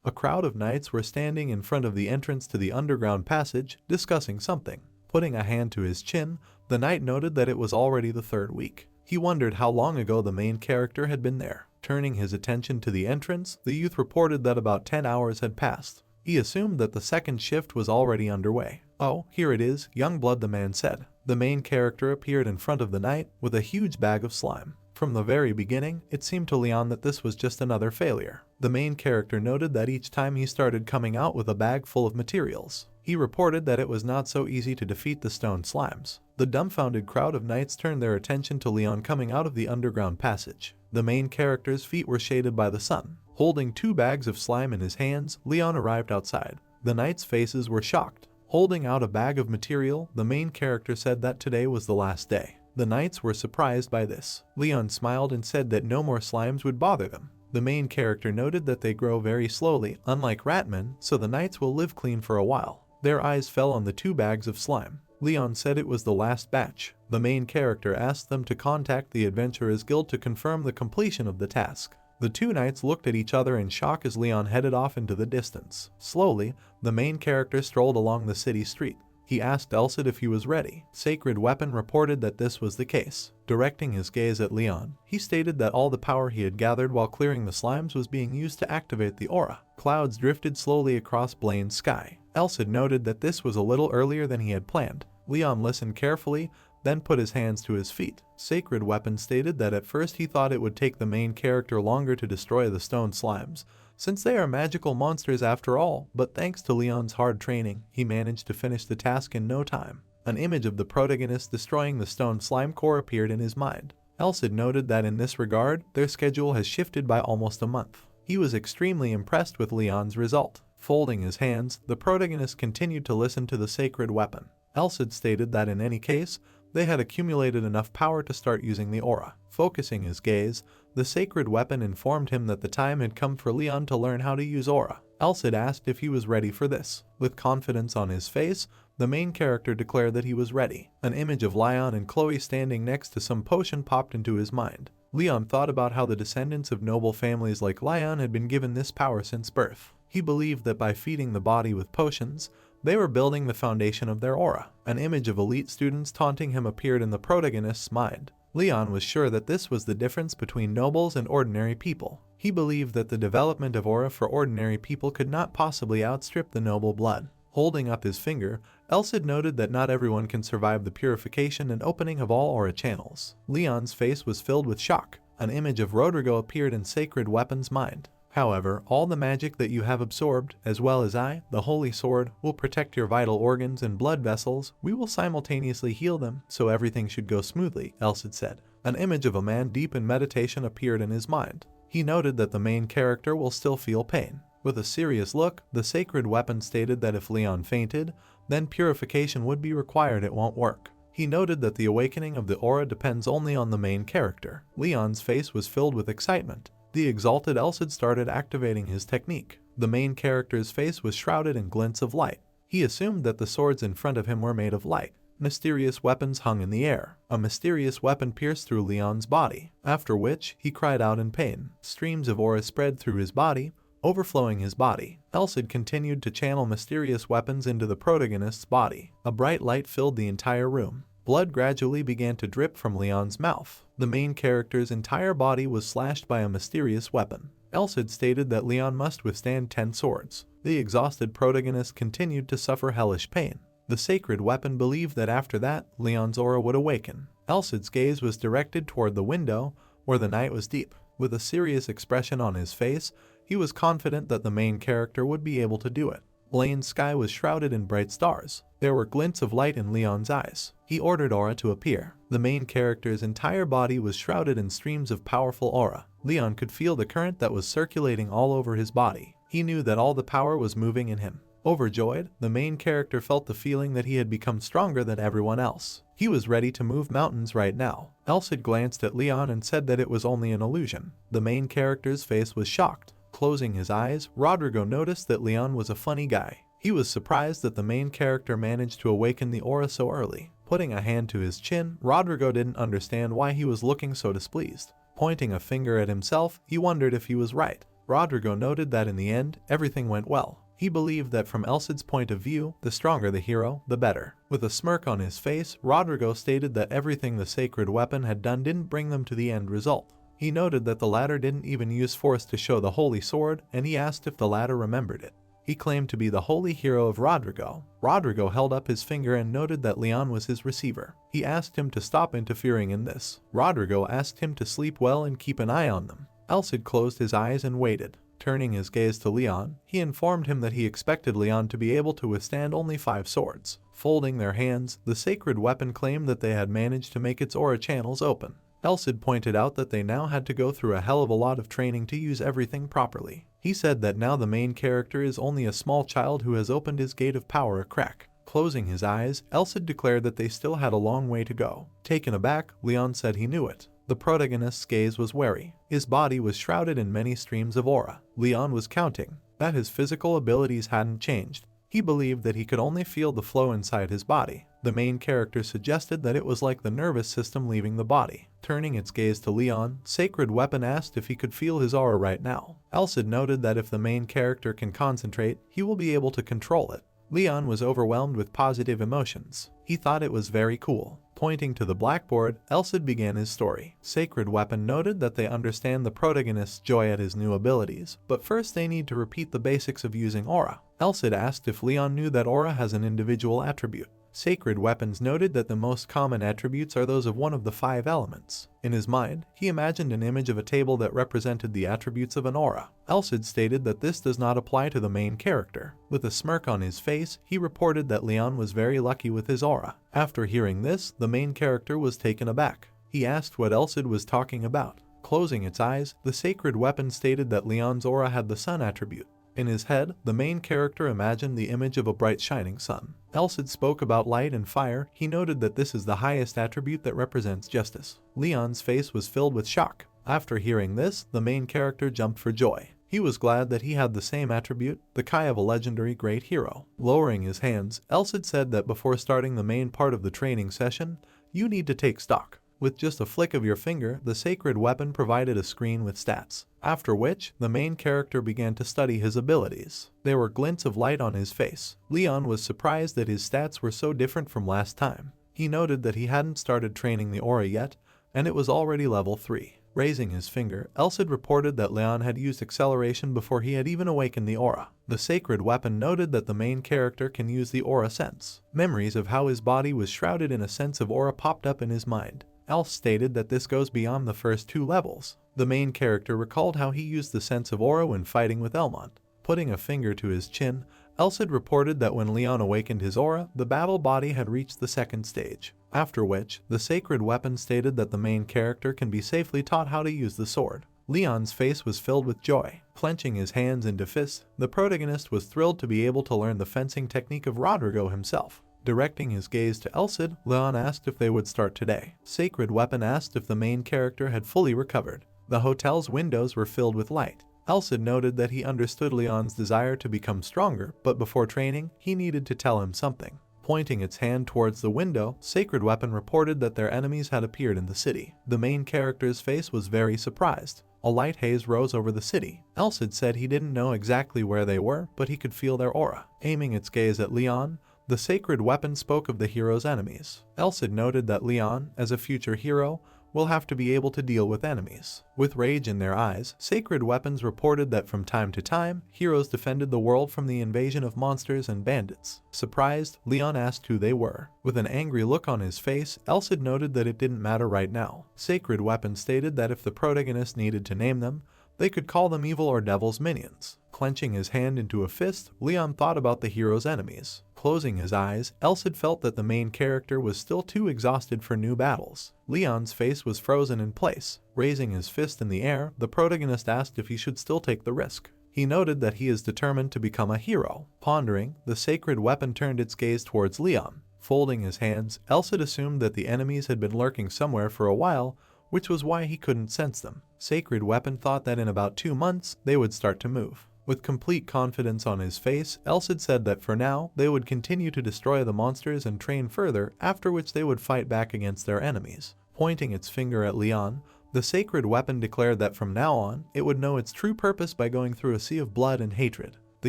A crowd of knights were standing in front of the entrance to the underground passage, discussing something. Putting a hand to his chin, the knight noted that it was already the third week. He wondered how long ago the main character had been there. Turning his attention to the entrance, the youth reported that about 10 hours had passed. He assumed that the second shift was already underway. "Oh, here it is, young blood," the man said. The main character appeared in front of the knight with a huge bag of slime. From the very beginning, it seemed to Leon that this was just another failure. The main character noted that each time he started coming out with a bag full of materials. He reported that it was not so easy to defeat the stone slimes. The dumbfounded crowd of knights turned their attention to Leon coming out of the underground passage. The main character's feet were shaded by the sun. Holding 2 bags of slime in his hands, Leon arrived outside. The knights' faces were shocked. Holding out a bag of material, the main character said that today was the last day. The knights were surprised by this. Leon smiled and said that no more slimes would bother them. The main character noted that they grow very slowly, unlike ratmen, so the knights will live clean for a while. Their eyes fell on the 2 bags of slime. Leon said it was the last batch. The main character asked them to contact the Adventurers Guild to confirm the completion of the task. The 2 knights looked at each other in shock as Leon headed off into the distance. Slowly, the main character strolled along the city street. He asked Elsid if he was ready. Sacred Weapon reported that this was the case. Directing his gaze at Leon, he stated that all the power he had gathered while clearing the slimes was being used to activate the aura. Clouds drifted slowly across Blaine's sky. Elsid noted that this was a little earlier than he had planned. Leon listened carefully, then put his hands to his feet. Sacred Weapon stated that at first he thought it would take the main character longer to destroy the stone slimes, since they are magical monsters after all, but thanks to Leon's hard training, he managed to finish the task in no time. An image of the protagonist destroying the stone slime core appeared in his mind. Elsid noted that in this regard, their schedule has shifted by almost a month. He was extremely impressed with Leon's result. Folding his hands, the protagonist continued to listen to the Sacred Weapon. Elsid stated that in any case, they had accumulated enough power to start using the aura. Focusing his gaze, the Sacred Weapon informed him that the time had come for Leon to learn how to use aura. Elsid asked if he was ready for this. With confidence on his face, the main character declared that he was ready. An image of Leon and Chloe standing next to some potion popped into his mind. Leon thought about how the descendants of noble families like Leon had been given this power since birth. He believed that by feeding the body with potions, they were building the foundation of their aura. An image of elite students taunting him appeared in the protagonist's mind. Leon was sure that this was the difference between nobles and ordinary people. He believed that the development of aura for ordinary people could not possibly outstrip the noble blood. Holding up his finger, Elsid noted that not everyone can survive the purification and opening of all aura channels. Leon's face was filled with shock. An image of Rodrigo appeared in Sacred Weapon's mind. However, all the magic that you have absorbed, as well as I, the Holy Sword, will protect your vital organs and blood vessels. We will simultaneously heal them, so everything should go smoothly, Elsid said. An image of a man deep in meditation appeared in his mind. He noted that the main character will still feel pain. With a serious look, the Sacred Weapon stated that if Leon fainted, then purification would be required. It won't work. He noted that the awakening of the aura depends only on the main character. Leon's face was filled with excitement. The exalted Elsid started activating his technique. The main character's face was shrouded in glints of light. He assumed that the swords in front of him were made of light. Mysterious weapons hung in the air. A mysterious weapon pierced through Leon's body, after which he cried out in pain. Streams of aura spread through his body, overflowing his body. Elsid continued to channel mysterious weapons into the protagonist's body. A bright light filled the entire room. Blood gradually began to drip from Leon's mouth. The main character's entire body was slashed by a mysterious weapon. Elsid stated that Leon must withstand 10 swords. The exhausted protagonist continued to suffer hellish pain. The Sacred Weapon believed that after that, Leon's aura would awaken. Elsid's gaze was directed toward the window, where the night was deep. With a serious expression on his face, he was confident that the main character would be able to do it. Blaine's sky was shrouded in bright stars. There were glints of light in Leon's eyes. He ordered aura to appear. The main character's entire body was shrouded in streams of powerful aura. Leon could feel the current that was circulating all over his body. He knew that all the power was moving in him. Overjoyed, the main character felt the feeling that he had become stronger than everyone else. He was ready to move mountains right now. Elsid glanced at Leon and said that it was only an illusion. The main character's face was shocked. Closing his eyes, Rodrigo noticed that Leon was a funny guy. He was surprised that the main character managed to awaken the aura so early. Putting a hand to his chin, Rodrigo didn't understand why he was looking so displeased. Pointing a finger at himself, he wondered if he was right. Rodrigo noted that in the end, everything went well. He believed that from Elcid's point of view, the stronger the hero, the better. With a smirk on his face, Rodrigo stated that everything the sacred weapon had done didn't bring them to the end result. He noted that the latter didn't even use force to show the holy sword, and he asked if the latter remembered it. He claimed to be the holy hero of Rodrigo. Rodrigo held up his finger and noted that Leon was his receiver. He asked him to stop interfering in this. Rodrigo asked him to sleep well and keep an eye on them. Elcid closed his eyes and waited. Turning his gaze to Leon, he informed him that he expected Leon to be able to withstand only 5 swords. Folding their hands, the sacred weapon claimed that they had managed to make its aura channels open. Elcid pointed out that they now had to go through a hell of a lot of training to use everything properly. He said that now the main character is only a small child who has opened his gate of power a crack. Closing his eyes, Elcid declared that they still had a long way to go. Taken aback, Leon said he knew it. The protagonist's gaze was wary. His body was shrouded in many streams of aura. Leon was counting that his physical abilities hadn't changed. He believed that he could only feel the flow inside his body. The main character suggested that it was like the nervous system leaving the body. Turning its gaze to Leon, Sacred Weapon asked if he could feel his aura right now. Elcid noted that if the main character can concentrate, he will be able to control it. Leon was overwhelmed with positive emotions. He thought it was very cool. Pointing to the blackboard, Elcid began his story. Sacred Weapon noted that they understand the protagonist's joy at his new abilities, but first they need to repeat the basics of using aura. Elcid asked if Leon knew that aura has an individual attribute. Sacred Weapons noted that the most common attributes are those of one of the 5 elements. In his mind, he imagined an image of a table that represented the attributes of an aura. Elcid stated that this does not apply to the main character. With a smirk on his face, he reported that Leon was very lucky with his aura. After hearing this, the main character was taken aback. He asked what Elcid was talking about. Closing its eyes, the Sacred Weapon stated that Leon's aura had the sun attribute. In his head, the main character imagined the image of a bright shining sun. Elcid spoke about light and fire. He noted that this is the highest attribute that represents justice. Leon's face was filled with shock. After hearing this, the main character jumped for joy. He was glad that he had the same attribute, the Kai of a legendary great hero. Lowering his hands, Elcid said that before starting the main part of the training session, you need to take stock. With just a flick of your finger, the Sacred Weapon provided a screen with stats. After which, the main character began to study his abilities. There were glints of light on his face. Leon was surprised that his stats were so different from last time. He noted that he hadn't started training the aura yet, and it was already level 3. Raising his finger, Elcid reported that Leon had used acceleration before he had even awakened the aura. The Sacred Weapon noted that the main character can use the aura sense. Memories of how his body was shrouded in a sense of aura popped up in his mind. Elc stated that this goes beyond the first 2 levels. The main character recalled how he used the sense of aura when fighting with Elmont. Putting a finger to his chin, Elcid reported that when Leon awakened his aura, the battle body had reached the 2nd stage. After which, the Sacred Weapon stated that the main character can be safely taught how to use the sword. Leon's face was filled with joy. Clenching his hands into fists, the protagonist was thrilled to be able to learn the fencing technique of Rodrigo himself. Directing his gaze to Elcid, Leon asked if they would start today. Sacred Weapon asked if the main character had fully recovered. The hotel's windows were filled with light. Elcid noted that he understood Leon's desire to become stronger, but before training, he needed to tell him something. Pointing its hand towards the window, Sacred Weapon reported that their enemies had appeared in the city. The main character's face was very surprised. A light haze rose over the city. Elcid said he didn't know exactly where they were, but he could feel their aura. Aiming its gaze at Leon, the Sacred Weapon spoke of the hero's enemies. Elcid noted that Leon, as a future hero, will have to be able to deal with enemies. With rage in their eyes, Sacred Weapons reported that from time to time, heroes defended the world from the invasion of monsters and bandits. Surprised, Leon asked who they were. With an angry look on his face, Elcid noted that it didn't matter right now. Sacred Weapons stated that if the protagonist needed to name them, they could call them evil or devil's minions. Clenching his hand into a fist, Leon thought about the hero's enemies. Closing his eyes, Elcid felt that the main character was still too exhausted for new battles. Leon's face was frozen in place. Raising his fist in the air, the protagonist asked if he should still take the risk. He noted that he is determined to become a hero. Pondering, the Sacred Weapon turned its gaze towards Leon. Folding his hands, Elcid assumed that the enemies had been lurking somewhere for a while, which was why he couldn't sense them. Sacred Weapon thought that in about 2 months, they would start to move. With complete confidence on his face, Elcid said that for now, they would continue to destroy the monsters and train further, after which they would fight back against their enemies. Pointing its finger at Leon, The sacred weapon declared that from now on, it would know its true purpose by going through a sea of blood and hatred. The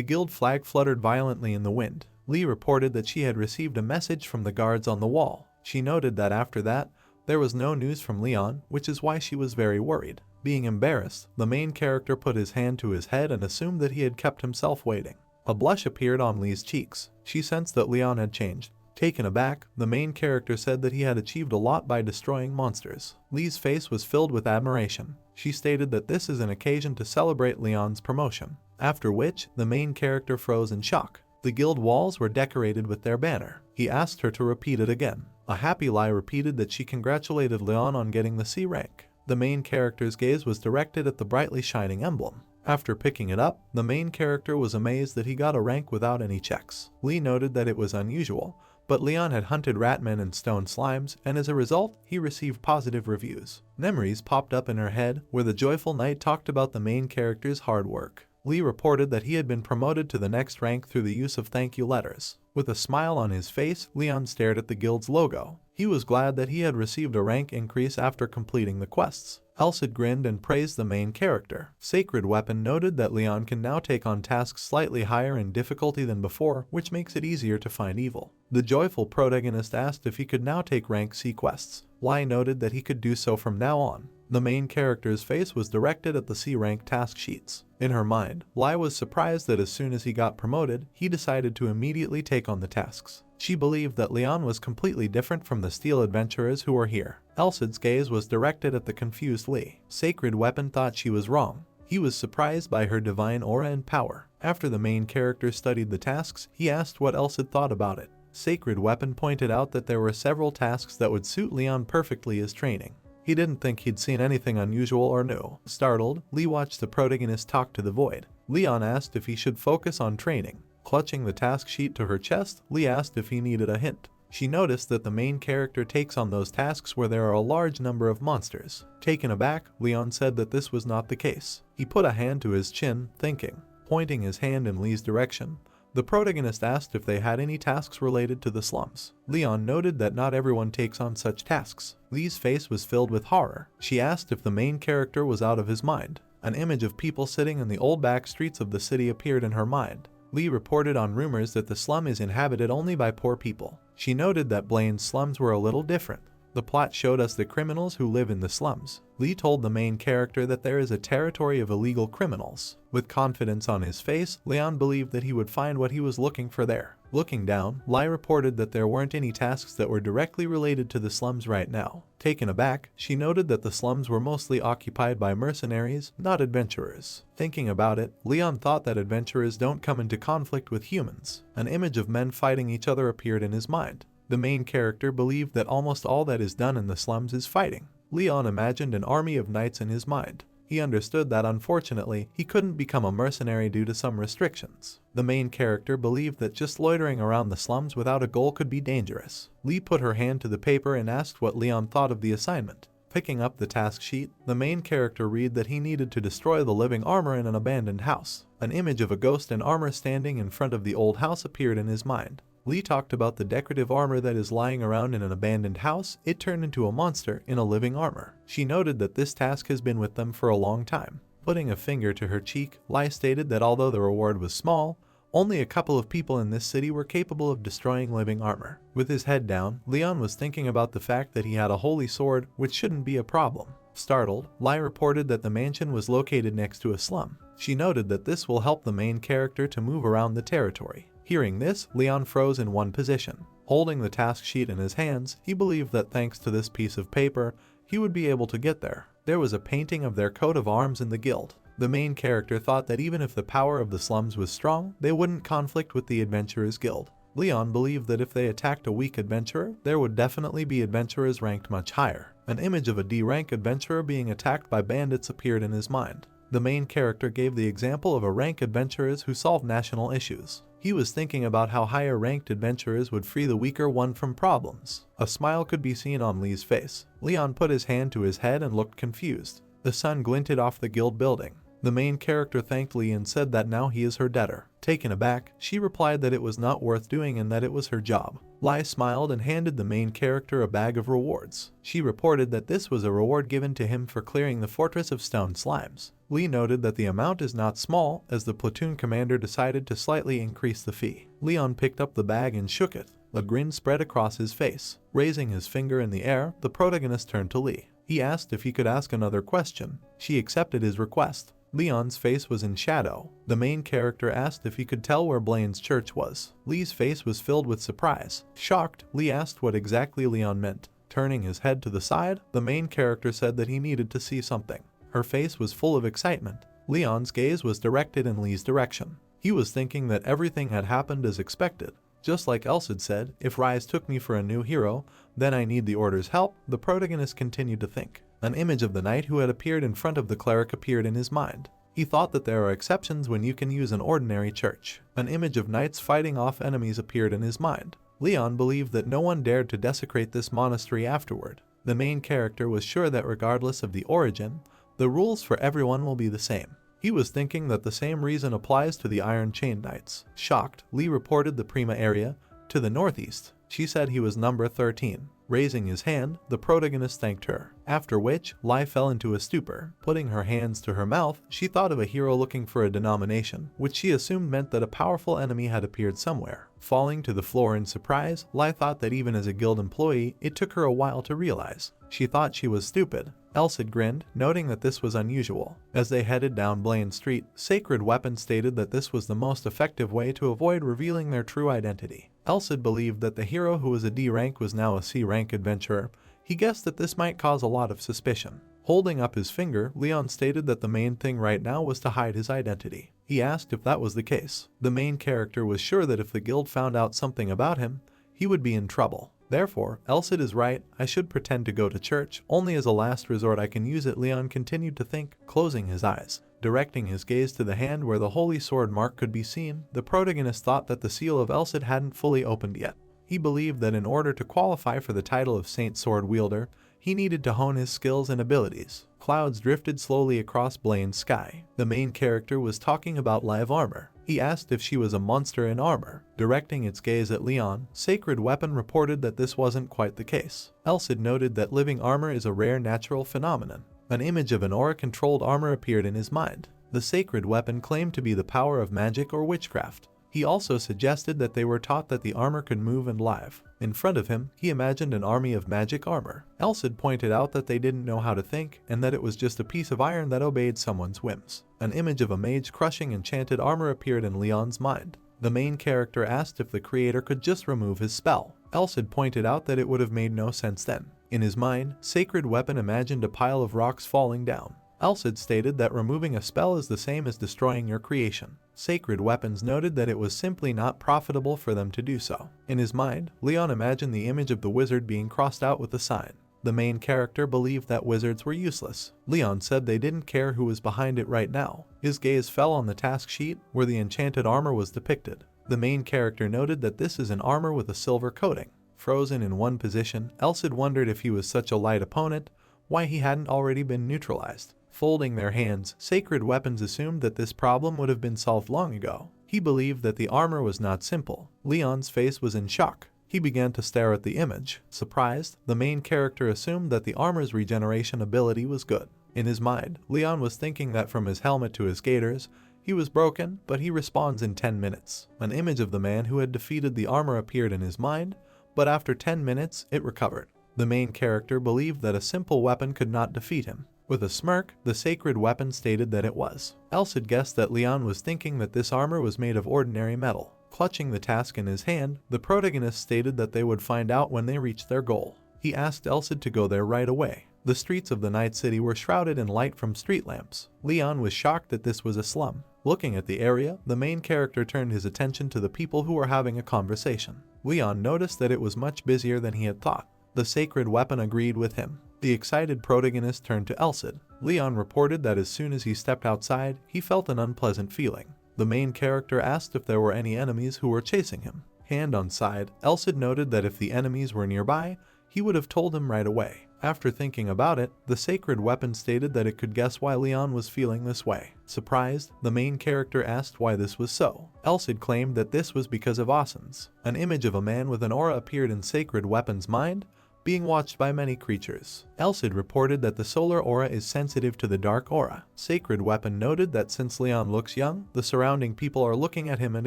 guild flag fluttered violently in the wind. Lee reported that she had received a message from the guards on the wall. She noted that after that, there was no news from Leon, which is why she was very worried. Being embarrassed, the main character put his hand to his head and assumed that he had kept himself waiting. A blush appeared on Lee's cheeks. She sensed that Leon had changed. Taken aback, the main character said that he had achieved a lot by destroying monsters. Lee's face was filled with admiration. She stated that this is an occasion to celebrate Leon's promotion. After which, the main character froze in shock. The guild walls were decorated with their banner. He asked her to repeat it again. A happy Lie repeated that she congratulated Leon on getting the C rank. The main character's gaze was directed at the brightly shining emblem. After picking it up, the main character was amazed that he got a rank without any checks. Lee noted that it was unusual, but Leon had hunted ratmen and stone slimes, and as a result, he received positive reviews. Memories popped up in her head, where the joyful knight talked about the main character's hard work. Lee reported that he had been promoted to the next rank through the use of thank you letters. With a smile on his face, Leon stared at the guild's logo. He was glad that he had received a rank increase after completing the quests. Elsid grinned and praised the main character. Sacred Weapon noted that Leon can now take on tasks slightly higher in difficulty than before, which makes it easier to find evil. The joyful protagonist asked if he could now take rank C quests. Lai noted that he could do so from now on. The main character's face was directed at the C rank task sheets. In her mind, Lai was surprised that as soon as he got promoted, he decided to immediately take on the tasks. She believed that Leon was completely different from the steel adventurers who were here. Elsid's gaze was directed at the confused Lee. Sacred Weapon thought she was wrong. He was surprised by her divine aura and power. After the main character studied the tasks, he asked what Elsid thought about it. Sacred Weapon pointed out that there were several tasks that would suit Leon perfectly as training. He didn't think he'd seen anything unusual or new. Startled, Lee watched the protagonist talk to the void. Leon asked if he should focus on training. Clutching the task sheet to her chest, Lee asked if he needed a hint. She noticed that the main character takes on those tasks where there are a large number of monsters. Taken aback, Leon said that this was not the case. He put a hand to his chin, thinking. Pointing his hand in Lee's direction, the protagonist asked if they had any tasks related to the slums. Leon noted that not everyone takes on such tasks. Lee's face was filled with horror. She asked if the main character was out of his mind. An image of people sitting in the old back streets of the city appeared in her mind. Lee reported on rumors that the slum is inhabited only by poor people. She noted that Blaine's slums were a little different. The plot showed us the criminals who live in the slums. Lee told the main character that there is a territory of illegal criminals. With confidence on his face, Leon believed that he would find what he was looking for there. Looking down, Lai reported that there weren't any tasks that were directly related to the slums right now. Taken aback, she noted that the slums were mostly occupied by mercenaries, not adventurers. Thinking about it, Leon thought that adventurers don't come into conflict with humans. An image of men fighting each other appeared in his mind. The main character believed that almost all that is done in the slums is fighting. Leon imagined an army of knights in his mind. He understood that unfortunately, he couldn't become a mercenary due to some restrictions. The main character believed that just loitering around the slums without a goal could be dangerous. Lee put her hand to the paper and asked what Leon thought of the assignment. Picking up the task sheet, the main character read that he needed to destroy the living armor in an abandoned house. An image of a ghost in armor standing in front of the old house appeared in his mind. Lee talked about the decorative armor that is lying around in an abandoned house. It turned into a monster in a living armor. She noted that this task has been with them for a long time. Putting a finger to her cheek, Lai stated that although the reward was small, only a couple of people in this city were capable of destroying living armor. With his head down, Leon was thinking about the fact that he had a holy sword, which shouldn't be a problem. Startled, Lai reported that the mansion was located next to a slum. She noted that this will help the main character to move around the territory. Hearing this, Leon froze in one position. Holding the task sheet in his hands, he believed that thanks to this piece of paper, he would be able to get there. There was a painting of their coat of arms in the guild. The main character thought that even if the power of the slums was strong, they wouldn't conflict with the Adventurers Guild. Leon believed that if they attacked a weak adventurer, there would definitely be adventurers ranked much higher. An image of a D-rank adventurer being attacked by bandits appeared in his mind. The main character gave the example of a rank adventurers who solved national issues. He was thinking about how higher-ranked adventurers would free the weaker one from problems. A smile could be seen on Lee's face. Leon put his hand to his head and looked confused. The sun glinted off the guild building. The main character thanked Lee and said that now he is her debtor. Taken aback, she replied that it was not worth doing and that it was her job. Lai smiled and handed the main character a bag of rewards. She reported that this was a reward given to him for clearing the fortress of stone slimes. Lee noted that the amount is not small, as the platoon commander decided to slightly increase the fee. Leon picked up the bag and shook it. A grin spread across his face. Raising his finger in the air, the protagonist turned to Lee. He asked if he could ask another question. She accepted his request. Leon's face was in shadow. The main character asked if he could tell where Blaine's church was. Lee's face was filled with surprise. Shocked, Lee asked what exactly Leon meant. Turning his head to the side, the main character said that he needed to see something. Her face was full of excitement. Leon's gaze was directed in Lee's direction. He was thinking that everything had happened as expected. Just like Else had said, if Rise took me for a new hero, then I need the Order's help, the protagonist continued to think. An image of the knight who had appeared in front of the cleric appeared in his mind. He thought that there are exceptions when you can use an ordinary church. An image of knights fighting off enemies appeared in his mind. Leon believed that no one dared to desecrate this monastery afterward. The main character was sure that regardless of the origin, the rules for everyone will be the same. He was thinking that the same reason applies to the Iron Chain Knights. Shocked, Lee reported the Prima area to the northeast. She said he was number 13. Raising his hand, the protagonist thanked her, after which Lai fell into a stupor. Putting her hands to her mouth, she thought of a hero looking for a denomination, which she assumed meant that a powerful enemy had appeared somewhere. Falling to the floor in surprise, Lai thought that even as a guild employee, it took her a while to realize. She thought she was stupid. Else had grinned, noting that this was unusual. As they headed down Blaine Street, Sacred Weapon stated that this was the most effective way to avoid revealing their true identity. Else had believed that the hero who was a D rank was now a C rank adventurer. He guessed that this might cause a lot of suspicion. Holding up his finger, Leon stated that the main thing right now was to hide his identity. He asked if that was the case. The main character was sure that if the guild found out something about him, he would be in trouble. Therefore, Elsid is right, I should pretend to go to church, only as a last resort I can use it. Leon continued to think, closing his eyes. Directing his gaze to the hand where the holy sword mark could be seen, the protagonist thought that the seal of Elsid hadn't fully opened yet. He believed that in order to qualify for the title of Saint Sword Wielder, he needed to hone his skills and abilities. Clouds drifted slowly across Blaine's sky. The main character was talking about live armor. He asked if she was a monster in armor. Directing its gaze at Leon, Sacred Weapon reported that this wasn't quite the case. Elsid noted that living armor is a rare natural phenomenon. An image of an aura-controlled armor appeared in his mind. The Sacred Weapon claimed to be the power of magic or witchcraft. He also suggested that they were taught that the armor could move and live. In front of him, he imagined an army of magic armor. Elsid pointed out that they didn't know how to think, and that it was just a piece of iron that obeyed someone's whims. An image of a mage crushing enchanted armor appeared in Leon's mind. The main character asked if the creator could just remove his spell. Elsid pointed out that it would have made no sense then. In his mind, Sacred Weapon imagined a pile of rocks falling down. Elsid stated that removing a spell is the same as destroying your creation. Sacred Weapons noted that it was simply not profitable for them to do so. In his mind, Leon imagined the image of the wizard being crossed out with a sign. The main character believed that wizards were useless. Leon said they didn't care who was behind it right now. His gaze fell on the task sheet where the enchanted armor was depicted. The main character noted that this is an armor with a silver coating. Frozen in one position, Elsid wondered if he was such a light opponent, why he hadn't already been neutralized. Folding their hands, Sacred Weapons assumed that this problem would have been solved long ago. He believed that the armor was not simple. Leon's face was in shock. He began to stare at the image. Surprised, the main character assumed that the armor's regeneration ability was good. In his mind, Leon was thinking that from his helmet to his gaiters, he was broken, but he respawns in 10 minutes. An image of the man who had defeated the armor appeared in his mind, but after 10 minutes, it recovered. The main character believed that a simple weapon could not defeat him. With a smirk, the Sacred Weapon stated that it was. Elsid guessed that Leon was thinking that this armor was made of ordinary metal. Clutching the task in his hand, the protagonist stated that they would find out when they reached their goal. He asked Elsid to go there right away. The streets of the night city were shrouded in light from street lamps. Leon was shocked that this was a slum. Looking at the area, the main character turned his attention to the people who were having a conversation. Leon noticed that it was much busier than he had thought. The Sacred Weapon agreed with him. The excited protagonist turned to Elsid. Leon reported that as soon as he stepped outside, he felt an unpleasant feeling. The main character asked if there were any enemies who were chasing him. Hand on side, Elsid noted that if the enemies were nearby, he would have told him right away. After thinking about it, the sacred weapon stated that it could guess why Leon was feeling this way. Surprised, the main character asked why this was so. Elsid claimed that this was because of Asen's. An image of a man with an aura appeared in sacred weapon's mind, being watched by many creatures. Elsid reported that the solar aura is sensitive to the dark aura. Sacred weapon noted that since Leon looks young, the surrounding people are looking at him and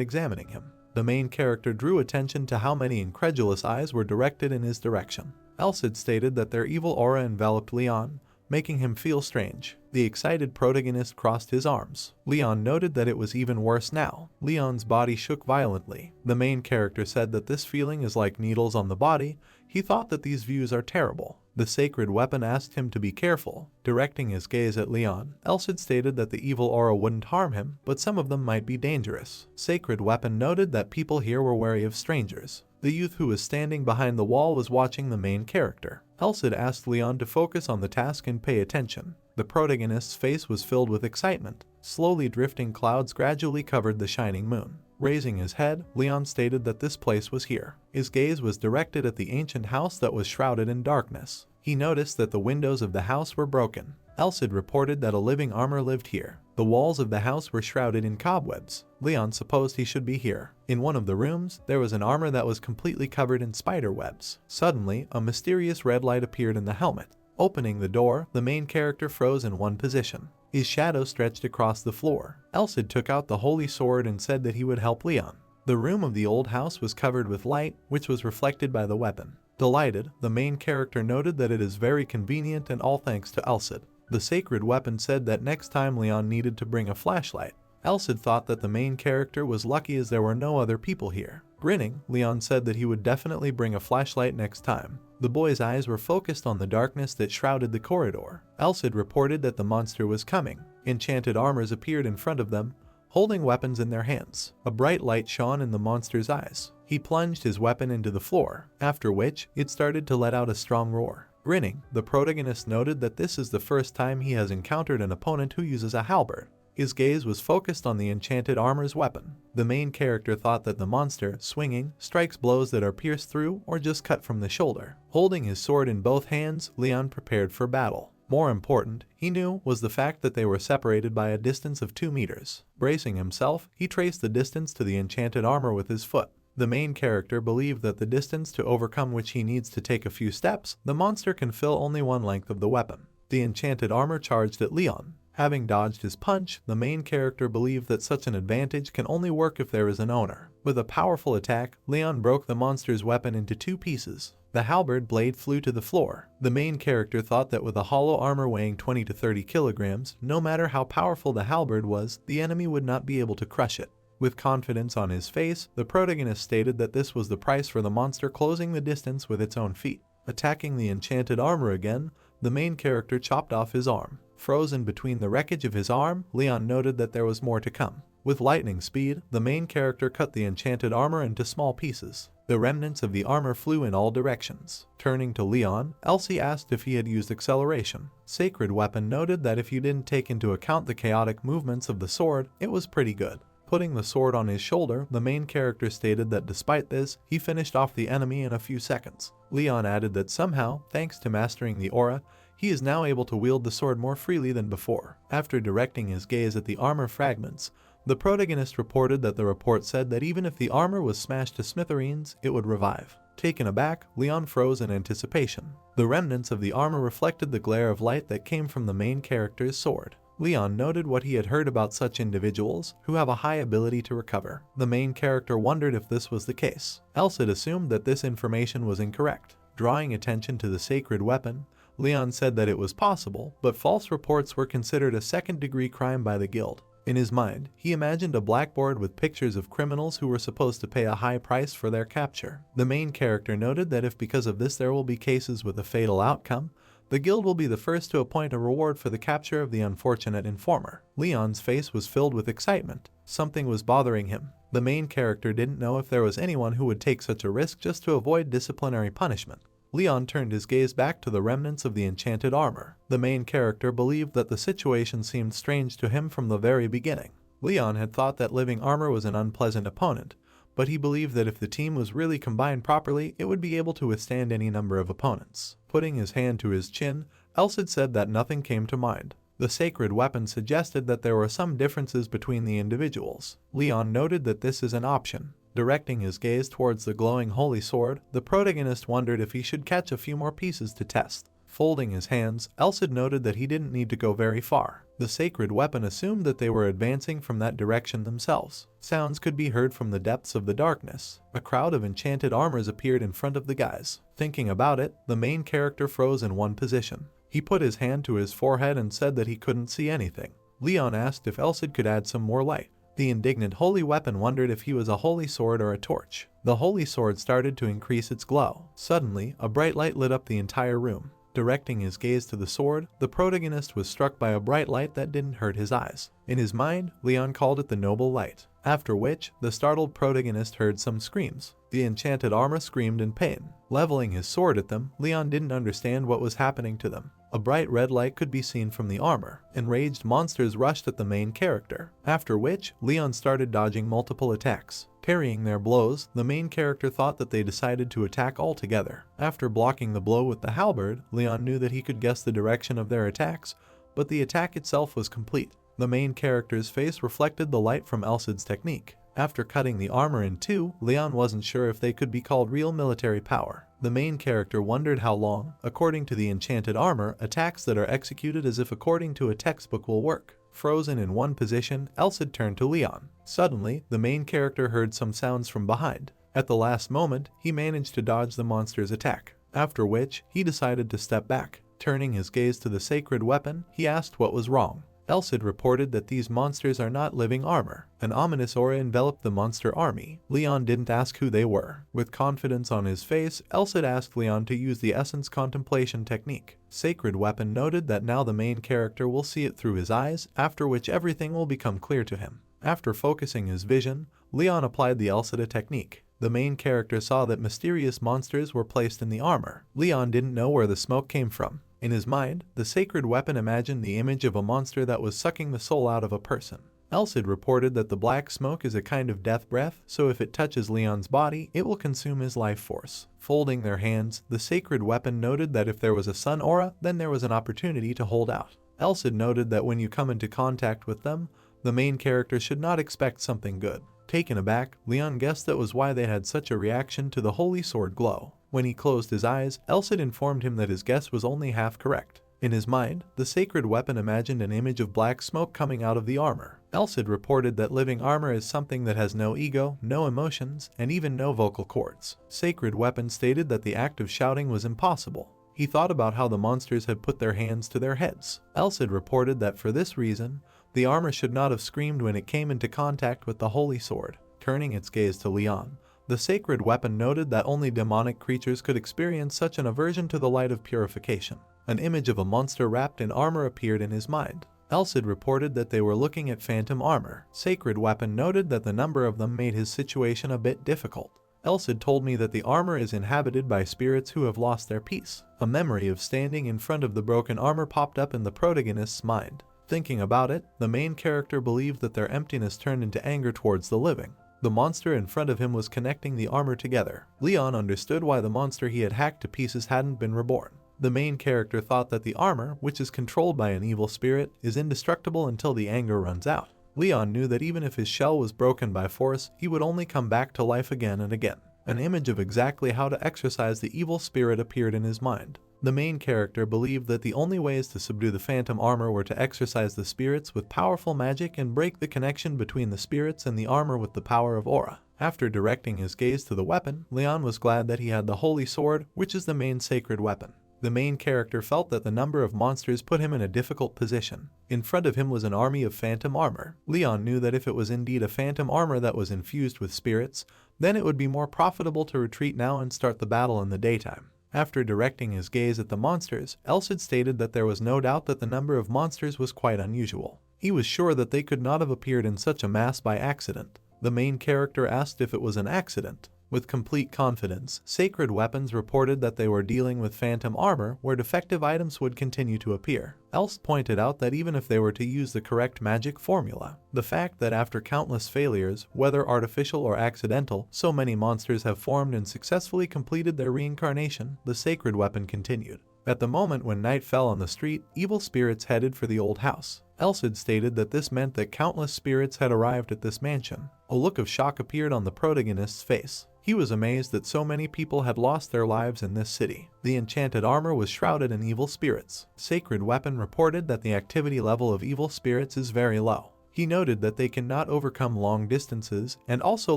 examining him. The main character drew attention to how many incredulous eyes were directed in his direction. Elsid stated that their evil aura enveloped Leon, making him feel strange. The excited protagonist crossed his arms. Leon noted that it was even worse now. Leon's body shook violently. The main character said that this feeling is like needles on the body. He thought that these views are terrible. The sacred weapon asked him to be careful, directing his gaze at Leon. Elsid stated that the evil aura wouldn't harm him, but some of them might be dangerous. Sacred weapon noted that people here were wary of strangers. The youth who was standing behind the wall was watching the main character. Elsid asked Leon to focus on the task and pay attention. The protagonist's face was filled with excitement. Slowly drifting clouds gradually covered the shining moon. Raising his head, Leon stated that this place was here. His gaze was directed at the ancient house that was shrouded in darkness. He noticed that the windows of the house were broken. Elsid reported that a living armor lived here. The walls of the house were shrouded in cobwebs. Leon supposed he should be here. In one of the rooms, there was an armor that was completely covered in spider webs. Suddenly, a mysterious red light appeared in the helmet. Opening the door, the main character froze in one position. His shadow stretched across the floor. Elsid took out the holy sword and said that he would help Leon. The room of the old house was covered with light, which was reflected by the weapon. Delighted, the main character noted that it is very convenient and all thanks to Elsid. The sacred weapon said that next time Leon needed to bring a flashlight. Elsid thought that the main character was lucky as there were no other people here. Grinning, Leon said that he would definitely bring a flashlight next time. The boy's eyes were focused on the darkness that shrouded the corridor. Elsid reported that the monster was coming. Enchanted armors appeared in front of them, holding weapons in their hands. A bright light shone in the monster's eyes. He plunged his weapon into the floor, after which it started to let out a strong roar. Grinning, the protagonist noted that this is the first time he has encountered an opponent who uses a halberd. His gaze was focused on the enchanted armor's weapon. The main character thought that the monster, swinging, strikes blows that are pierced through or just cut from the shoulder. Holding his sword in both hands, Leon prepared for battle. More important, he knew, was the fact that they were separated by a distance of 2 meters. Bracing himself, he traced the distance to the enchanted armor with his foot. The main character believed that the distance to overcome which he needs to take a few steps, the monster can fill only one length of the weapon. The enchanted armor charged at Leon. Having dodged his punch, the main character believed that such an advantage can only work if there is an owner. With a powerful attack, Leon broke the monster's weapon into 2 pieces. The halberd blade flew to the floor. The main character thought that with a hollow armor weighing 20 to 30 kilograms, no matter how powerful the halberd was, the enemy would not be able to crush it. With confidence on his face, the protagonist stated that this was the price for the monster closing the distance with its own feet. Attacking the enchanted armor again, the main character chopped off his arm. Frozen between the wreckage of his arm, Leon noted that there was more to come. With lightning speed, the main character cut the enchanted armor into small pieces. The remnants of the armor flew in all directions. Turning to Leon, Elsie asked if he had used acceleration. Sacred Weapon noted that if you didn't take into account the chaotic movements of the sword, it was pretty good. Putting the sword on his shoulder, the main character stated that despite this, he finished off the enemy in a few seconds. Leon added that somehow, thanks to mastering the aura, he is now able to wield the sword more freely than before. After directing his gaze at the armor fragments, the protagonist reported that the report said that even if the armor was smashed to smithereens, it would revive. Taken aback, Leon froze in anticipation. The remnants of the armor reflected the glare of light that came from the main character's sword. Leon noted what he had heard about such individuals, who have a high ability to recover. The main character wondered if this was the case. Elsid assumed that this information was incorrect. Drawing attention to the sacred weapon, Leon said that it was possible, but false reports were considered a second-degree crime by the guild. In his mind, he imagined a blackboard with pictures of criminals who were supposed to pay a high price for their capture. The main character noted that if because of this there will be cases with a fatal outcome, the guild will be the first to appoint a reward for the capture of the unfortunate informer. Leon's face was filled with excitement. Something was bothering him. The main character didn't know if there was anyone who would take such a risk just to avoid disciplinary punishment. Leon turned his gaze back to the remnants of the enchanted armor. The main character believed that the situation seemed strange to him from the very beginning. Leon had thought that living armor was an unpleasant opponent, but he believed that if the team was really combined properly, it would be able to withstand any number of opponents. Putting his hand to his chin, Elsid said that nothing came to mind. The sacred weapon suggested that there were some differences between the individuals. Leon noted that this is an option. Directing his gaze towards the glowing holy sword, the protagonist wondered if he should catch a few more pieces to test. Folding his hands, Elsid noted that he didn't need to go very far. The sacred weapon assumed that they were advancing from that direction themselves. Sounds could be heard from the depths of the darkness. A crowd of enchanted armors appeared in front of the guys. Thinking about it, the main character froze in one position. He put his hand to his forehead and said that he couldn't see anything. Leon asked if Elsid could add some more light. The indignant holy weapon wondered if he was a holy sword or a torch. The holy sword started to increase its glow. Suddenly, a bright light lit up the entire room. Directing his gaze to the sword, the protagonist was struck by a bright light that didn't hurt his eyes. In his mind, Leon called it the noble light. After which, the startled protagonist heard some screams. The enchanted armor screamed in pain. Leveling his sword at them, Leon didn't understand what was happening to them. A bright red light could be seen from the armor. Enraged monsters rushed at the main character, after which Leon started dodging multiple attacks. Parrying their blows, the main character thought that they decided to attack all together. After blocking the blow with the halberd, Leon knew that he could guess the direction of their attacks, but the attack itself was complete. The main character's face reflected the light from Elsid's technique. After cutting the armor in two, Leon wasn't sure if they could be called real military power. The main character wondered how long, according to the enchanted armor, attacks that are executed as if according to a textbook will work. Frozen in one position, Elsid turned to Leon. Suddenly, the main character heard some sounds from behind. At the last moment, he managed to dodge the monster's attack, after which he decided to step back. Turning his gaze to the sacred weapon, he asked what was wrong. Elsid reported that these monsters are not living armor. An ominous aura enveloped the monster army. Leon didn't ask who they were. With confidence on his face, Elsid asked Leon to use the essence contemplation technique. Sacred weapon noted that now the main character will see it through his eyes, after which everything will become clear to him. After focusing his vision, Leon applied the Elsid technique. The main character saw that mysterious monsters were placed in the armor. Leon didn't know where the smoke came from. In his mind, the sacred weapon imagined the image of a monster that was sucking the soul out of a person. Elsid reported that the black smoke is a kind of death breath, so if it touches Leon's body, it will consume his life force. Folding their hands, the sacred weapon noted that if there was a sun aura, then there was an opportunity to hold out. Elsid noted that when you come into contact with them, the main character should not expect something good. Taken aback, Leon guessed that was why they had such a reaction to the holy sword glow. When he closed his eyes, Elsid informed him that his guess was only half correct. In his mind, the sacred weapon imagined an image of black smoke coming out of the armor. Elsid reported that living armor is something that has no ego, no emotions, and even no vocal cords. Sacred weapon stated that the act of shouting was impossible. He thought about how the monsters had put their hands to their heads. Elsid reported that for this reason, the armor should not have screamed when it came into contact with the holy sword. Turning its gaze to Leon, the sacred weapon noted that only demonic creatures could experience such an aversion to the light of purification. An image of a monster wrapped in armor appeared in his mind. Elsid reported that they were looking at phantom armor. Sacred weapon noted that the number of them made his situation a bit difficult. Elsid told me that the armor is inhabited by spirits who have lost their peace. A memory of standing in front of the broken armor popped up in the protagonist's mind. Thinking about it, the main character believed that their emptiness turned into anger towards the living. The monster in front of him was connecting the armor together. Leon understood why the monster he had hacked to pieces hadn't been reborn. The main character thought that the armor, which is controlled by an evil spirit, is indestructible until the anger runs out. Leon knew that even if his shell was broken by force, he would only come back to life again and again. An image of exactly how to exorcise the evil spirit appeared in his mind. The main character believed that the only ways to subdue the phantom armor were to exorcise the spirits with powerful magic and break the connection between the spirits and the armor with the power of aura. After directing his gaze to the weapon, Leon was glad that he had the holy sword, which is the main sacred weapon. The main character felt that the number of monsters put him in a difficult position. In front of him was an army of phantom armor. Leon knew that if it was indeed a phantom armor that was infused with spirits, then it would be more profitable to retreat now and start the battle in the daytime. After directing his gaze at the monsters, Elsid stated that there was no doubt that the number of monsters was quite unusual. He was sure that they could not have appeared in such a mass by accident. The main character asked if it was an accident. With complete confidence, Sacred Weapons reported that they were dealing with phantom armor where defective items would continue to appear. Else pointed out that even if they were to use the correct magic formula, the fact that after countless failures, whether artificial or accidental, so many monsters have formed and successfully completed their reincarnation, the Sacred Weapon continued. At the moment when night fell on the street, evil spirits headed for the old house. Else had stated that this meant that countless spirits had arrived at this mansion. A look of shock appeared on the protagonist's face. He was amazed that so many people had lost their lives in this city. The enchanted armor was shrouded in evil spirits. Sacred Weapon reported that the activity level of evil spirits is very low. He noted that they cannot overcome long distances and also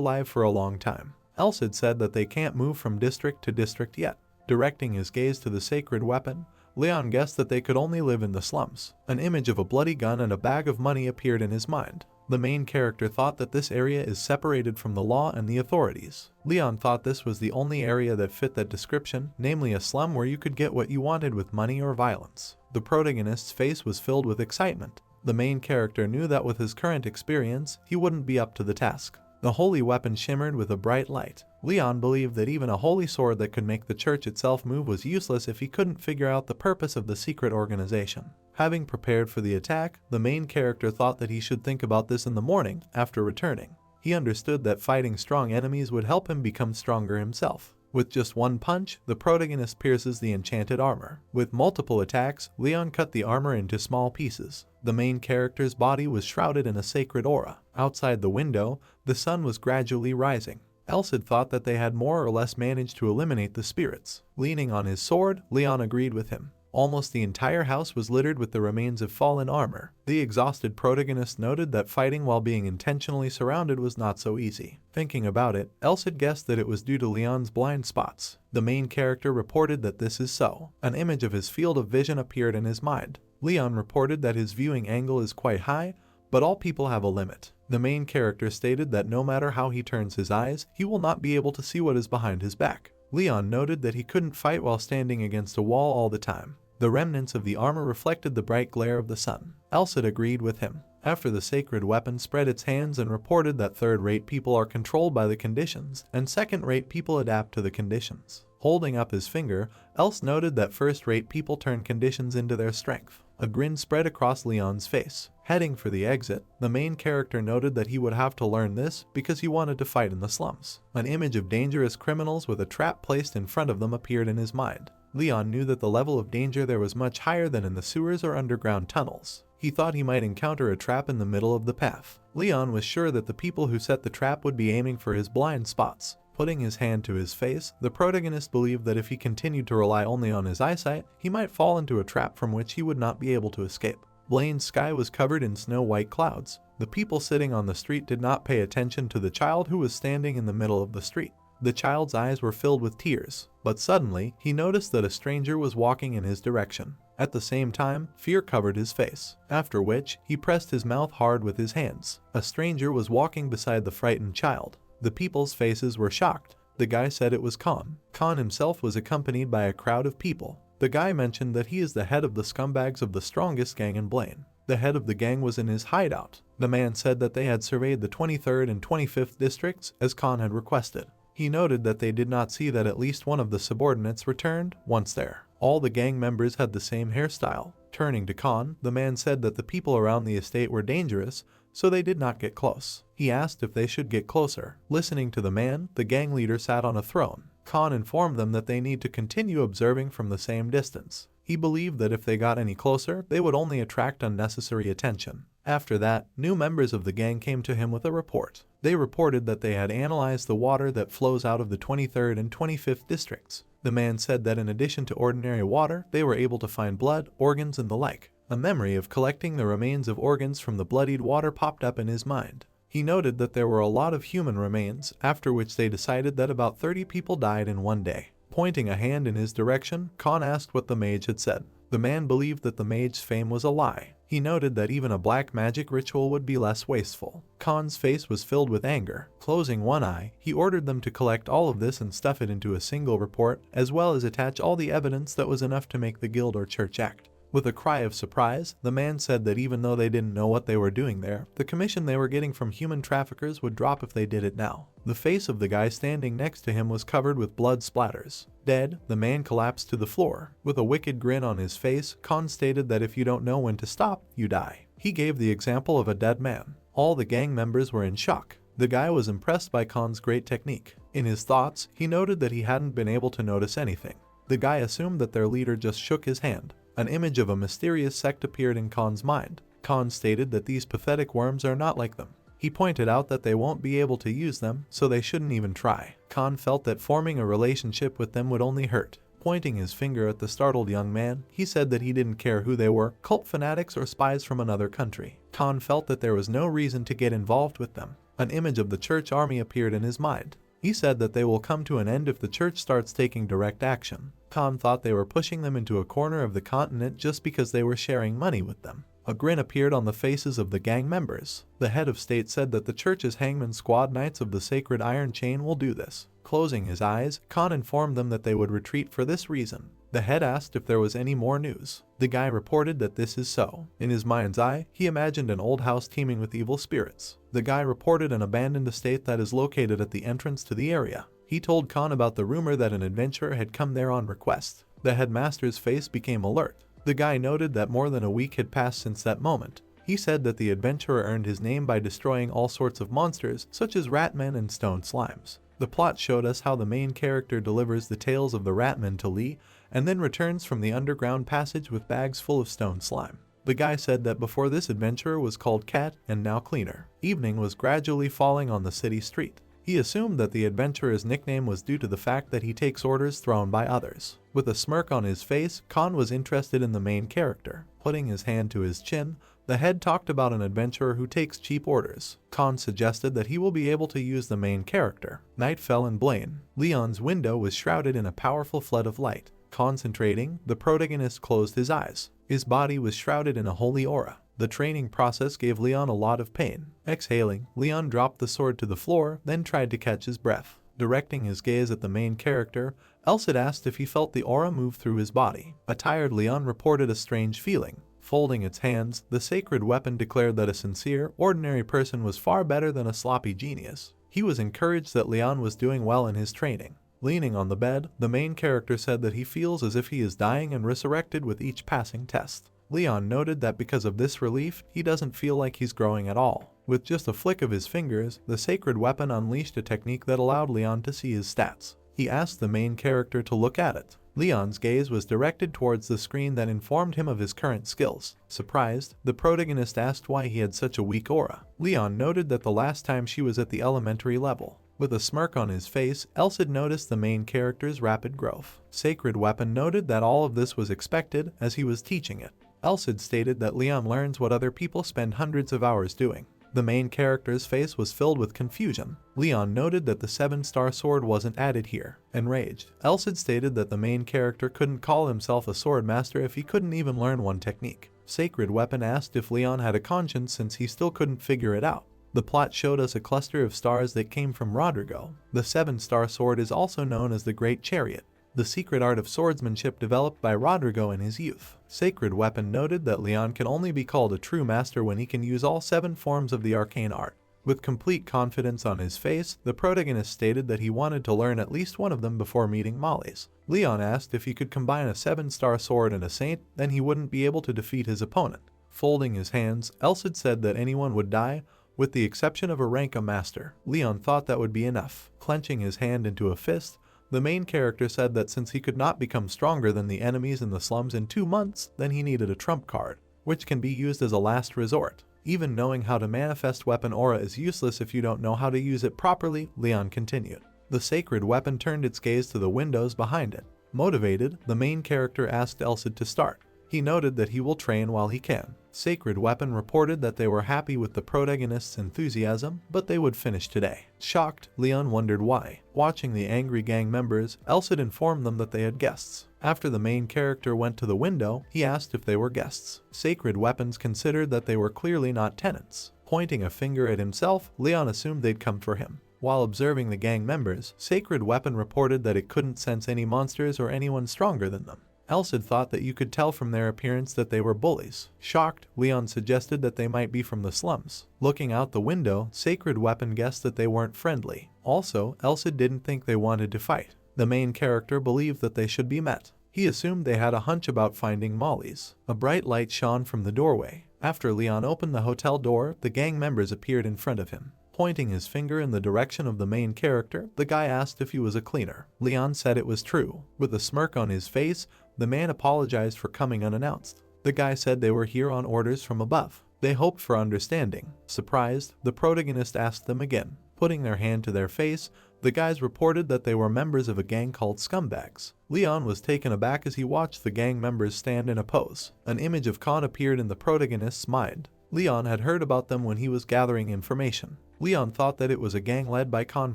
live for a long time. Else had said that they can't move from district to district yet. Directing his gaze to the Sacred Weapon, Leon guessed that they could only live in the slums. An image of a bloody gun and a bag of money appeared in his mind. The main character thought that this area is separated from the law and the authorities. Leon thought this was the only area that fit that description, namely a slum where you could get what you wanted with money or violence. The protagonist's face was filled with excitement. The main character knew that with his current experience, he wouldn't be up to the task. The holy weapon shimmered with a bright light. Leon believed that even a holy sword that could make the church itself move was useless if he couldn't figure out the purpose of the secret organization. Having prepared for the attack, the main character thought that he should think about this in the morning after returning. He understood that fighting strong enemies would help him become stronger himself. With just one punch, the protagonist pierces the enchanted armor. With multiple attacks, Leon cut the armor into small pieces. The main character's body was shrouded in a sacred aura. Outside the window, the sun was gradually rising. Else had thought that they had more or less managed to eliminate the spirits. Leaning on his sword, Leon agreed with him. Almost the entire house was littered with the remains of fallen armor. The exhausted protagonist noted that fighting while being intentionally surrounded was not so easy. Thinking about it, Else had guessed that it was due to Leon's blind spots. The main character reported that this is so. An image of his field of vision appeared in his mind. Leon reported that his viewing angle is quite high, but all people have a limit. The main character stated that no matter how he turns his eyes, he will not be able to see what is behind his back. Leon noted that he couldn't fight while standing against a wall all the time. The remnants of the armor reflected the bright glare of the sun. Else had agreed with him. After the Sacred Weapon spread its hands and reported that third-rate people are controlled by the conditions, and second-rate people adapt to the conditions. Holding up his finger, Else noted that first-rate people turn conditions into their strength. A grin spread across Leon's face. Heading for the exit, the main character noted that he would have to learn this because he wanted to fight in the slums. An image of dangerous criminals with a trap placed in front of them appeared in his mind. Leon knew that the level of danger there was much higher than in the sewers or underground tunnels. He thought he might encounter a trap in the middle of the path. Leon was sure that the people who set the trap would be aiming for his blind spots. Putting his hand to his face, the protagonist believed that if he continued to rely only on his eyesight, he might fall into a trap from which he would not be able to escape. Blaine's sky was covered in snow-white clouds. The people sitting on the street did not pay attention to the child who was standing in the middle of the street. The child's eyes were filled with tears, but suddenly, he noticed that a stranger was walking in his direction. At the same time, fear covered his face, after which, he pressed his mouth hard with his hands. A stranger was walking beside the frightened child. The people's faces were shocked. The guy said it was Khan. Khan himself was accompanied by a crowd of people. The guy mentioned that he is the head of the scumbags of the strongest gang in Blaine. The head of the gang was in his hideout. The man said that they had surveyed the 23rd and 25th districts, as Khan had requested. He noted that they did not see that at least one of the subordinates returned once there. All the gang members had the same hairstyle. Turning to Khan, the man said that the people around the estate were dangerous, so they did not get close. He asked if they should get closer. Listening to the man, the gang leader sat on a throne. Khan informed them that they need to continue observing from the same distance. He believed that if they got any closer, they would only attract unnecessary attention. After that, new members of the gang came to him with a report. They reported that they had analyzed the water that flows out of the 23rd and 25th districts. The man said that in addition to ordinary water, they were able to find blood, organs, and the like. A memory of collecting the remains of organs from the bloodied water popped up in his mind. He noted that there were a lot of human remains, after which they decided that about 30 people died in one day. Pointing a hand in his direction, Khan asked what the mage had said. The man believed that the mage's fame was a lie. He noted that even a black magic ritual would be less wasteful. Khan's face was filled with anger. Closing one eye, he ordered them to collect all of this and stuff it into a single report, as well as attach all the evidence that was enough to make the guild or church act. With a cry of surprise, the man said that even though they didn't know what they were doing there, the commission they were getting from human traffickers would drop if they did it now. The face of the guy standing next to him was covered with blood splatters. Dead, the man collapsed to the floor. With a wicked grin on his face, Khan stated that if you don't know when to stop, you die. He gave the example of a dead man. All the gang members were in shock. The guy was impressed by Khan's great technique. In his thoughts, he noted that he hadn't been able to notice anything. The guy assumed that their leader just shook his hand. An image of a mysterious sect appeared in Khan's mind. Khan stated that these pathetic worms are not like them. He pointed out that they won't be able to use them, so they shouldn't even try. Khan felt that forming a relationship with them would only hurt. Pointing his finger at the startled young man, he said that he didn't care who they were, cult fanatics or spies from another country. Khan felt that there was no reason to get involved with them. An image of the church army appeared in his mind. He said that they will come to an end if the church starts taking direct action. Khan thought they were pushing them into a corner of the continent just because they were sharing money with them. A grin appeared on the faces of the gang members. The head of state said that the church's hangman squad Knights of the Sacred Iron Chain will do this. Closing his eyes, Khan informed them that they would retreat for this reason. The head asked if there was any more news. The guy reported that this is so. In his mind's eye, he imagined an old house teeming with evil spirits. The guy reported an abandoned estate that is located at the entrance to the area. He told Khan about the rumor that an adventurer had come there on request. The headmaster's face became alert. The guy noted that more than a week had passed since that moment. He said that the adventurer earned his name by destroying all sorts of monsters, such as ratmen and stone slimes. The plot showed us how the main character delivers the tales of the ratmen to Lee, and then returns from the underground passage with bags full of stone slime. The guy said that before this adventurer was called Cat and now Cleaner. Evening was gradually falling on the city street. He assumed that the adventurer's nickname was due to the fact that he takes orders thrown by others. With a smirk on his face, Khan was interested in the main character. Putting his hand to his chin, the head talked about an adventurer who takes cheap orders. Khan suggested that he will be able to use the main character. Night fell in Blaine. Leon's window was shrouded in a powerful flood of light. Concentrating, the protagonist closed his eyes. His body was shrouded in a holy aura. The training process gave Leon a lot of pain. Exhaling, Leon dropped the sword to the floor, then tried to catch his breath. Directing his gaze at the main character, Elsid asked if he felt the aura move through his body. A tired Leon reported a strange feeling. Folding its hands, the sacred weapon declared that a sincere, ordinary person was far better than a sloppy genius. He was encouraged that Leon was doing well in his training. Leaning on the bed, the main character said that he feels as if he is dying and resurrected with each passing test. Leon noted that because of this relief, he doesn't feel like he's growing at all. With just a flick of his fingers, the sacred weapon unleashed a technique that allowed Leon to see his stats. He asked the main character to look at it. Leon's gaze was directed towards the screen that informed him of his current skills. Surprised, the protagonist asked why he had such a weak aura. Leon noted that the last time she was at the elementary level. With a smirk on his face, Elsid noticed the main character's rapid growth. Sacred Weapon noted that all of this was expected as he was teaching it. Elsid stated that Leon learns what other people spend hundreds of hours doing. The main character's face was filled with confusion. Leon noted that the 7-star sword wasn't added here. Enraged, Elsid stated that the main character couldn't call himself a sword master if he couldn't even learn one technique. Sacred Weapon asked if Leon had a conscience since he still couldn't figure it out. The plot showed us a cluster of stars that came from Rodrigo. The 7-star sword is also known as the Great Chariot, the secret art of swordsmanship developed by Rodrigo in his youth. Sacred Weapon noted that Leon can only be called a true master when he can use all 7 forms of the arcane art. With complete confidence on his face, the protagonist stated that he wanted to learn at least one of them before meeting Molly's. Leon asked if he could combine a 7-star sword and a saint, then he wouldn't be able to defeat his opponent. Folding his hands, Elsid said that anyone would die, with the exception of a rank a master. Leon thought that would be enough. Clenching his hand into a fist, the main character said that since he could not become stronger than the enemies in the slums in 2 months, then he needed a trump card, which can be used as a last resort. Even knowing how to manifest weapon aura is useless if you don't know how to use it properly, Leon continued. The sacred weapon turned its gaze to the windows behind it. Motivated, the main character asked Elsid to start. He noted that he will train while he can. Sacred Weapon reported that they were happy with the protagonist's enthusiasm, but they would finish today. Shocked, Leon wondered why. Watching the angry gang members, Elsid informed them that they had guests. After the main character went to the window, he asked if they were guests. Sacred Weapons considered that they were clearly not tenants. Pointing a finger at himself, Leon assumed they'd come for him. While observing the gang members, Sacred Weapon reported that it couldn't sense any monsters or anyone stronger than them. Elsid thought that you could tell from their appearance that they were bullies. Shocked, Leon suggested that they might be from the slums. Looking out the window, Sacred Weapon guessed that they weren't friendly. Also, Elsid didn't think they wanted to fight. The main character believed that they should be met. He assumed they had a hunch about finding Molly's. A bright light shone from the doorway. After Leon opened the hotel door, the gang members appeared in front of him. Pointing his finger in the direction of the main character, the guy asked if he was a cleaner. Leon said it was true. With a smirk on his face, the man apologized for coming unannounced. The guy said they were here on orders from above. They hoped for understanding. Surprised, the protagonist asked them again. Putting their hand to their face, the guys reported that they were members of a gang called Scumbags. Leon was taken aback as he watched the gang members stand in a pose. An image of Khan appeared in the protagonist's mind. Leon had heard about them when he was gathering information. Leon thought that it was a gang led by Khan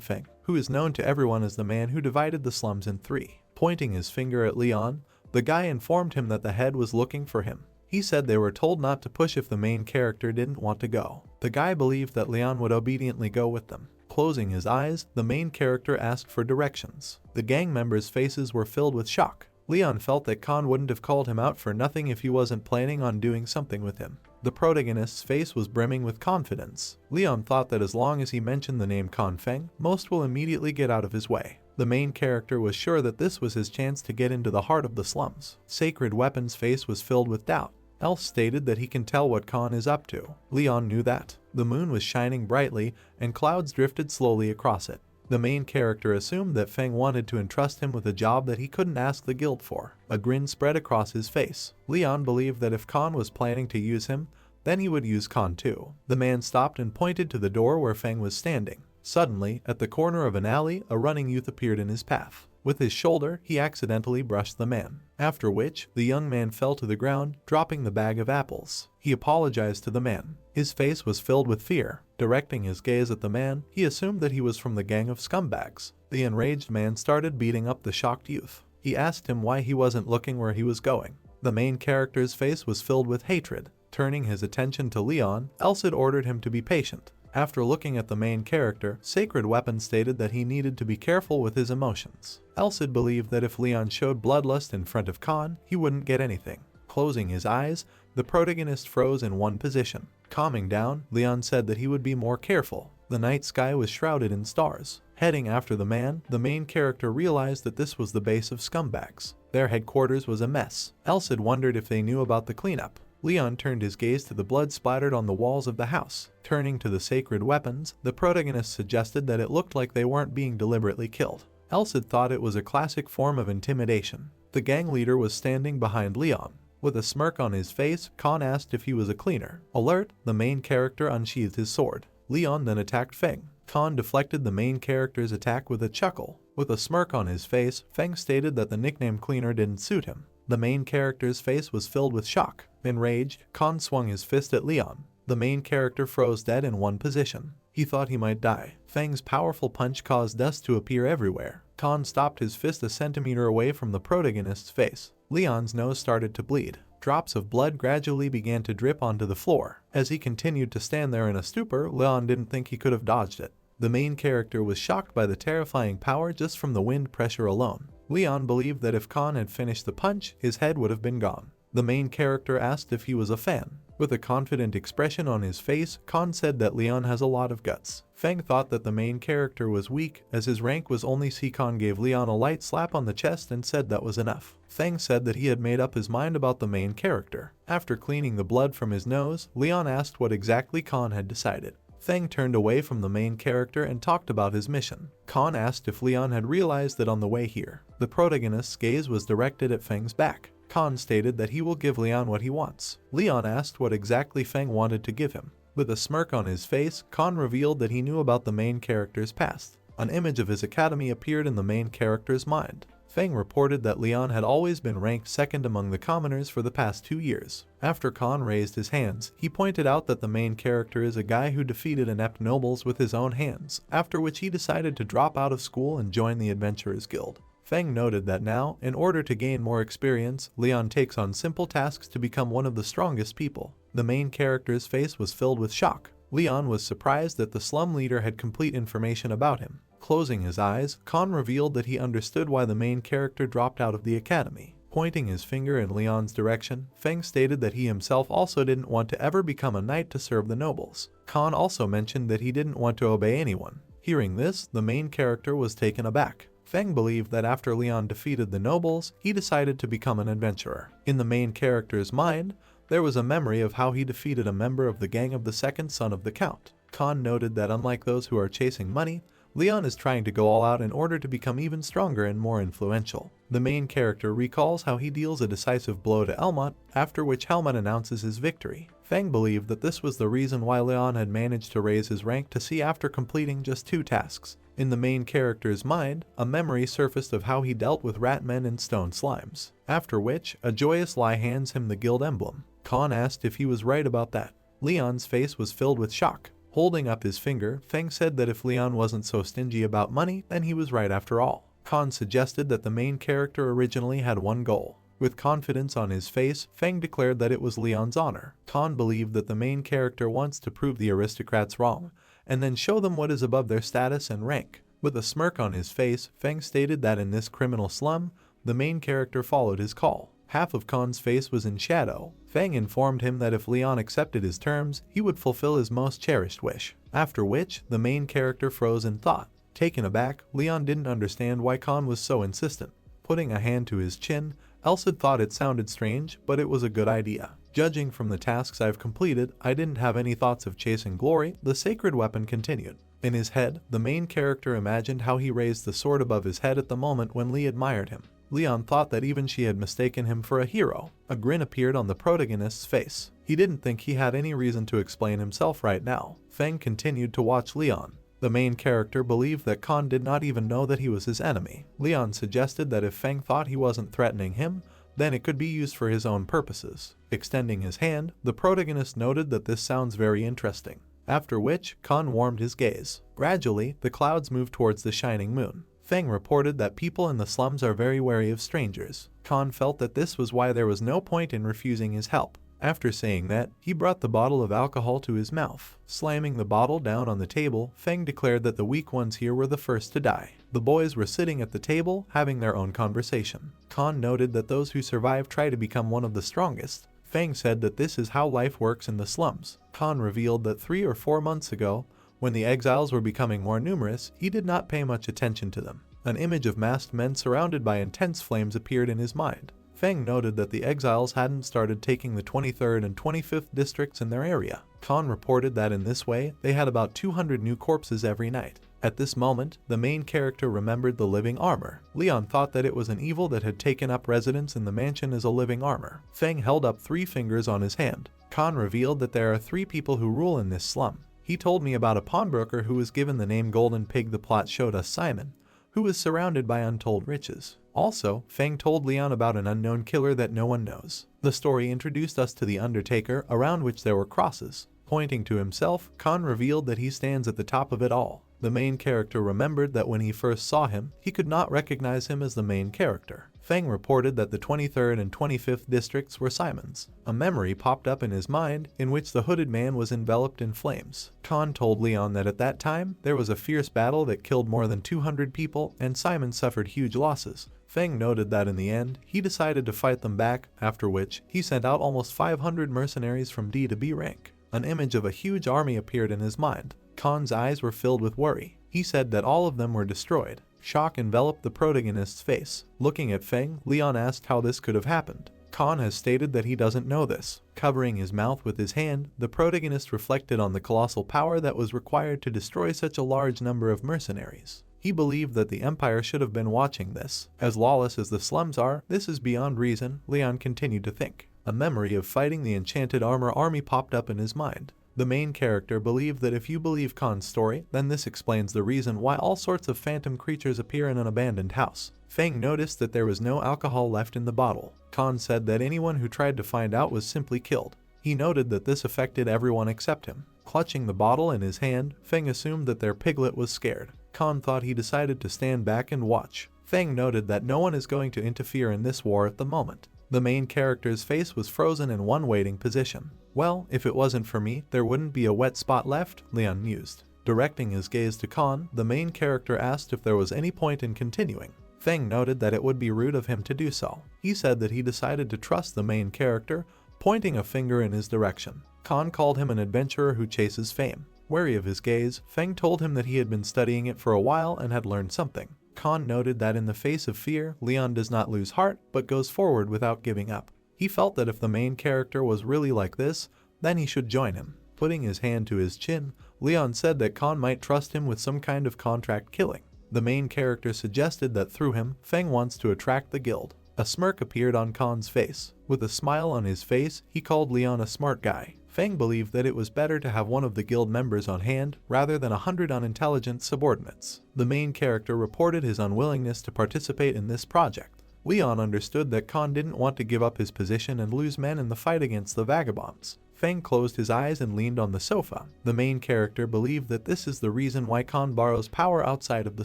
Feng, who is known to everyone as the man who divided the slums in three. Pointing his finger at Leon, the guy informed him that the head was looking for him. He said they were told not to push if the main character didn't want to go. The guy believed that Leon would obediently go with them. Closing his eyes, the main character asked for directions. The gang members' faces were filled with shock. Leon felt that Khan wouldn't have called him out for nothing if he wasn't planning on doing something with him. The protagonist's face was brimming with confidence. Leon thought that as long as he mentioned the name Khan Feng, most will immediately get out of his way. The main character was sure that this was his chance to get into the heart of the slums. Sacred Weapon's face was filled with doubt. Elf stated that he can tell what Khan is up to. Leon knew that. The moon was shining brightly, and clouds drifted slowly across it. The main character assumed that Feng wanted to entrust him with a job that he couldn't ask the guild for. A grin spread across his face. Leon believed that if Khan was planning to use him, then he would use Khan too. The man stopped and pointed to the door where Feng was standing. Suddenly, at the corner of an alley, a running youth appeared in his path. With his shoulder, he accidentally brushed the man, after which, the young man fell to the ground, dropping the bag of apples. He apologized to the man. His face was filled with fear. Directing his gaze at the man, he assumed that he was from the gang of scumbags. The enraged man started beating up the shocked youth. He asked him why he wasn't looking where he was going. The main character's face was filled with hatred. Turning his attention to Leon, Elsid ordered him to be patient. After looking at the main character, Sacred Weapon stated that he needed to be careful with his emotions. Elsid believed that if Leon showed bloodlust in front of Khan, he wouldn't get anything. Closing his eyes, the protagonist froze in one position. Calming down, Leon said that he would be more careful. The night sky was shrouded in stars. Heading after the man, the main character realized that this was the base of Scumbags. Their headquarters was a mess. Elsid wondered if they knew about the cleanup. Leon turned his gaze to the blood splattered on the walls of the house. Turning to the sacred weapons, the protagonist suggested that it looked like they weren't being deliberately killed. Elsid thought it was a classic form of intimidation. The gang leader was standing behind Leon. With a smirk on his face, Khan asked if he was a cleaner. Alert, the main character unsheathed his sword. Leon then attacked Feng. Khan deflected the main character's attack with a chuckle. With a smirk on his face, Feng stated that the nickname cleaner didn't suit him. The main character's face was filled with shock. Enraged, Khan swung his fist at Leon. The main character froze dead in one position. He thought he might die. Feng's powerful punch caused dust to appear everywhere. Khan stopped his fist a centimeter away from the protagonist's face. Leon's nose started to bleed. Drops of blood gradually began to drip onto the floor. As he continued to stand there in a stupor, Leon didn't think he could have dodged it. The main character was shocked by the terrifying power just from the wind pressure alone. Leon believed that if Khan had finished the punch, his head would have been gone. The main character asked if he was a fan. With a confident expression on his face, Khan said that Leon has a lot of guts. Feng thought that the main character was weak, as his rank was only C. Khan gave Leon a light slap on the chest and said that was enough. Feng said that he had made up his mind about the main character. After cleaning the blood from his nose, Leon asked what exactly Khan had decided. Feng turned away from the main character and talked about his mission. Khan asked if Leon had realized that on the way here. The protagonist's gaze was directed at Feng's back. Khan stated that he will give Leon what he wants. Leon asked what exactly Feng wanted to give him. With a smirk on his face, Khan revealed that he knew about the main character's past. An image of his academy appeared in the main character's mind. Feng reported that Leon had always been ranked second among the commoners for the past 2 years. After Khan raised his hands, he pointed out that the main character is a guy who defeated inept nobles with his own hands, after which he decided to drop out of school and join the Adventurers Guild. Feng noted that now, in order to gain more experience, Leon takes on simple tasks to become one of the strongest people. The main character's face was filled with shock. Leon was surprised that the slum leader had complete information about him. Closing his eyes, Khan revealed that he understood why the main character dropped out of the academy. Pointing his finger in Leon's direction, Feng stated that he himself also didn't want to ever become a knight to serve the nobles. Khan also mentioned that he didn't want to obey anyone. Hearing this, the main character was taken aback. Feng believed that after Leon defeated the nobles, he decided to become an adventurer. In the main character's mind, there was a memory of how he defeated a member of the gang of the second son of the Count. Khan noted that unlike those who are chasing money, Leon is trying to go all out in order to become even stronger and more influential. The main character recalls how he deals a decisive blow to Elmont, after which Helmut announces his victory. Feng believed that this was the reason why Leon had managed to raise his rank to C after completing just 2 tasks. In the main character's mind, a memory surfaced of how he dealt with ratmen and stone slimes, after which a joyous lie hands him the guild emblem. Khan asked if he was right about that. Leon's face was filled with shock. Holding up his finger, Feng said that if Leon wasn't so stingy about money, then he was right after all. Khan suggested that the main character originally had one goal. With confidence on his face, Feng declared that it was Leon's honor. Khan believed that the main character wants to prove the aristocrats wrong, and then show them what is above their status and rank. With a smirk on his face, Feng stated that in this criminal slum, the main character followed his call. Half of Khan's face was in shadow. Feng informed him that if Leon accepted his terms, he would fulfill his most cherished wish. After which, the main character froze in thought. Taken aback, Leon didn't understand why Khan was so insistent. Putting a hand to his chin, Elsad thought it sounded strange, but it was a good idea. Judging from the tasks I've completed, I didn't have any thoughts of chasing glory, the sacred weapon continued. In his head, the main character imagined how he raised the sword above his head at the moment when Lee admired him. Leon thought that even she had mistaken him for a hero. A grin appeared on the protagonist's face. He didn't think he had any reason to explain himself right now. Feng continued to watch Leon. The main character believed that Khan did not even know that he was his enemy. Leon suggested that if Feng thought he wasn't threatening him, then it could be used for his own purposes. Extending his hand, the protagonist noted that this sounds very interesting. After which, Khan warmed his gaze. Gradually, the clouds moved towards the shining moon. Feng reported that people in the slums are very wary of strangers. Khan felt that this was why there was no point in refusing his help. After saying that, he brought the bottle of alcohol to his mouth. Slamming the bottle down on the table, Feng declared that the weak ones here were the first to die. The boys were sitting at the table, having their own conversation. Khan noted that those who survive try to become one of the strongest. Feng said that this is how life works in the slums. Khan revealed that 3 or 4 months ago, when the exiles were becoming more numerous, he did not pay much attention to them. An image of masked men surrounded by intense flames appeared in his mind. Feng noted that the exiles hadn't started taking the 23rd and 25th districts in their area. Khan reported that in this way, they had about 200 new corpses every night. At this moment, the main character remembered the living armor. Leon thought that it was an evil that had taken up residence in the mansion as a living armor. Feng held up 3 fingers on his hand. Khan revealed that there are 3 people who rule in this slum. He told me about a pawnbroker who was given the name Golden Pig. The plot showed us Simon, who was surrounded by untold riches. Also, Feng told Leon about an unknown killer that no one knows. The story introduced us to the Undertaker, around which there were crosses. Pointing to himself, Khan revealed that he stands at the top of it all. The main character remembered that when he first saw him, he could not recognize him as the main character. Feng reported that the 23rd and 25th districts were Simon's. A memory popped up in his mind in which the hooded man was enveloped in flames. Khan told Leon that at that time, there was a fierce battle that killed more than 200 people and Simon suffered huge losses. Feng noted that in the end, he decided to fight them back, after which, he sent out almost 500 mercenaries from D to B rank. An image of a huge army appeared in his mind. Khan's eyes were filled with worry. He said that all of them were destroyed. Shock enveloped the protagonist's face. Looking at Feng, Leon asked how this could have happened. Khan has stated that he doesn't know this. Covering his mouth with his hand, the protagonist reflected on the colossal power that was required to destroy such a large number of mercenaries. He believed that the Empire should have been watching this. As lawless as the slums are, this is beyond reason, Leon continued to think. A memory of fighting the enchanted armor army popped up in his mind. The main character believed that if you believe Khan's story, then this explains the reason why all sorts of phantom creatures appear in an abandoned house. Feng noticed that there was no alcohol left in the bottle. Khan said that anyone who tried to find out was simply killed. He noted that this affected everyone except him. Clutching the bottle in his hand, Feng assumed that their piglet was scared. Khan thought he decided to stand back and watch. Feng noted that no one is going to interfere in this war at the moment. The main character's face was frozen in one waiting position. Well, if it wasn't for me, there wouldn't be a wet spot left, Leon mused. Directing his gaze to Khan, the main character asked if there was any point in continuing. Feng noted that it would be rude of him to do so. He said that he decided to trust the main character, pointing a finger in his direction. Khan called him an adventurer who chases fame. Wary of his gaze, Feng told him that he had been studying it for a while and had learned something. Khan noted that in the face of fear, Leon does not lose heart, but goes forward without giving up. He felt that if the main character was really like this, then he should join him. Putting his hand to his chin, Leon said that Khan might trust him with some kind of contract killing. The main character suggested that through him, Feng wants to attract the guild. A smirk appeared on Khan's face. With a smile on his face, he called Leon a smart guy. Feng believed that it was better to have one of the guild members on hand rather than 100 unintelligent subordinates. The main character reported his unwillingness to participate in this project. Leon understood that Khan didn't want to give up his position and lose men in the fight against the vagabonds. Feng closed his eyes and leaned on the sofa. The main character believed that this is the reason why Khan borrows power outside of the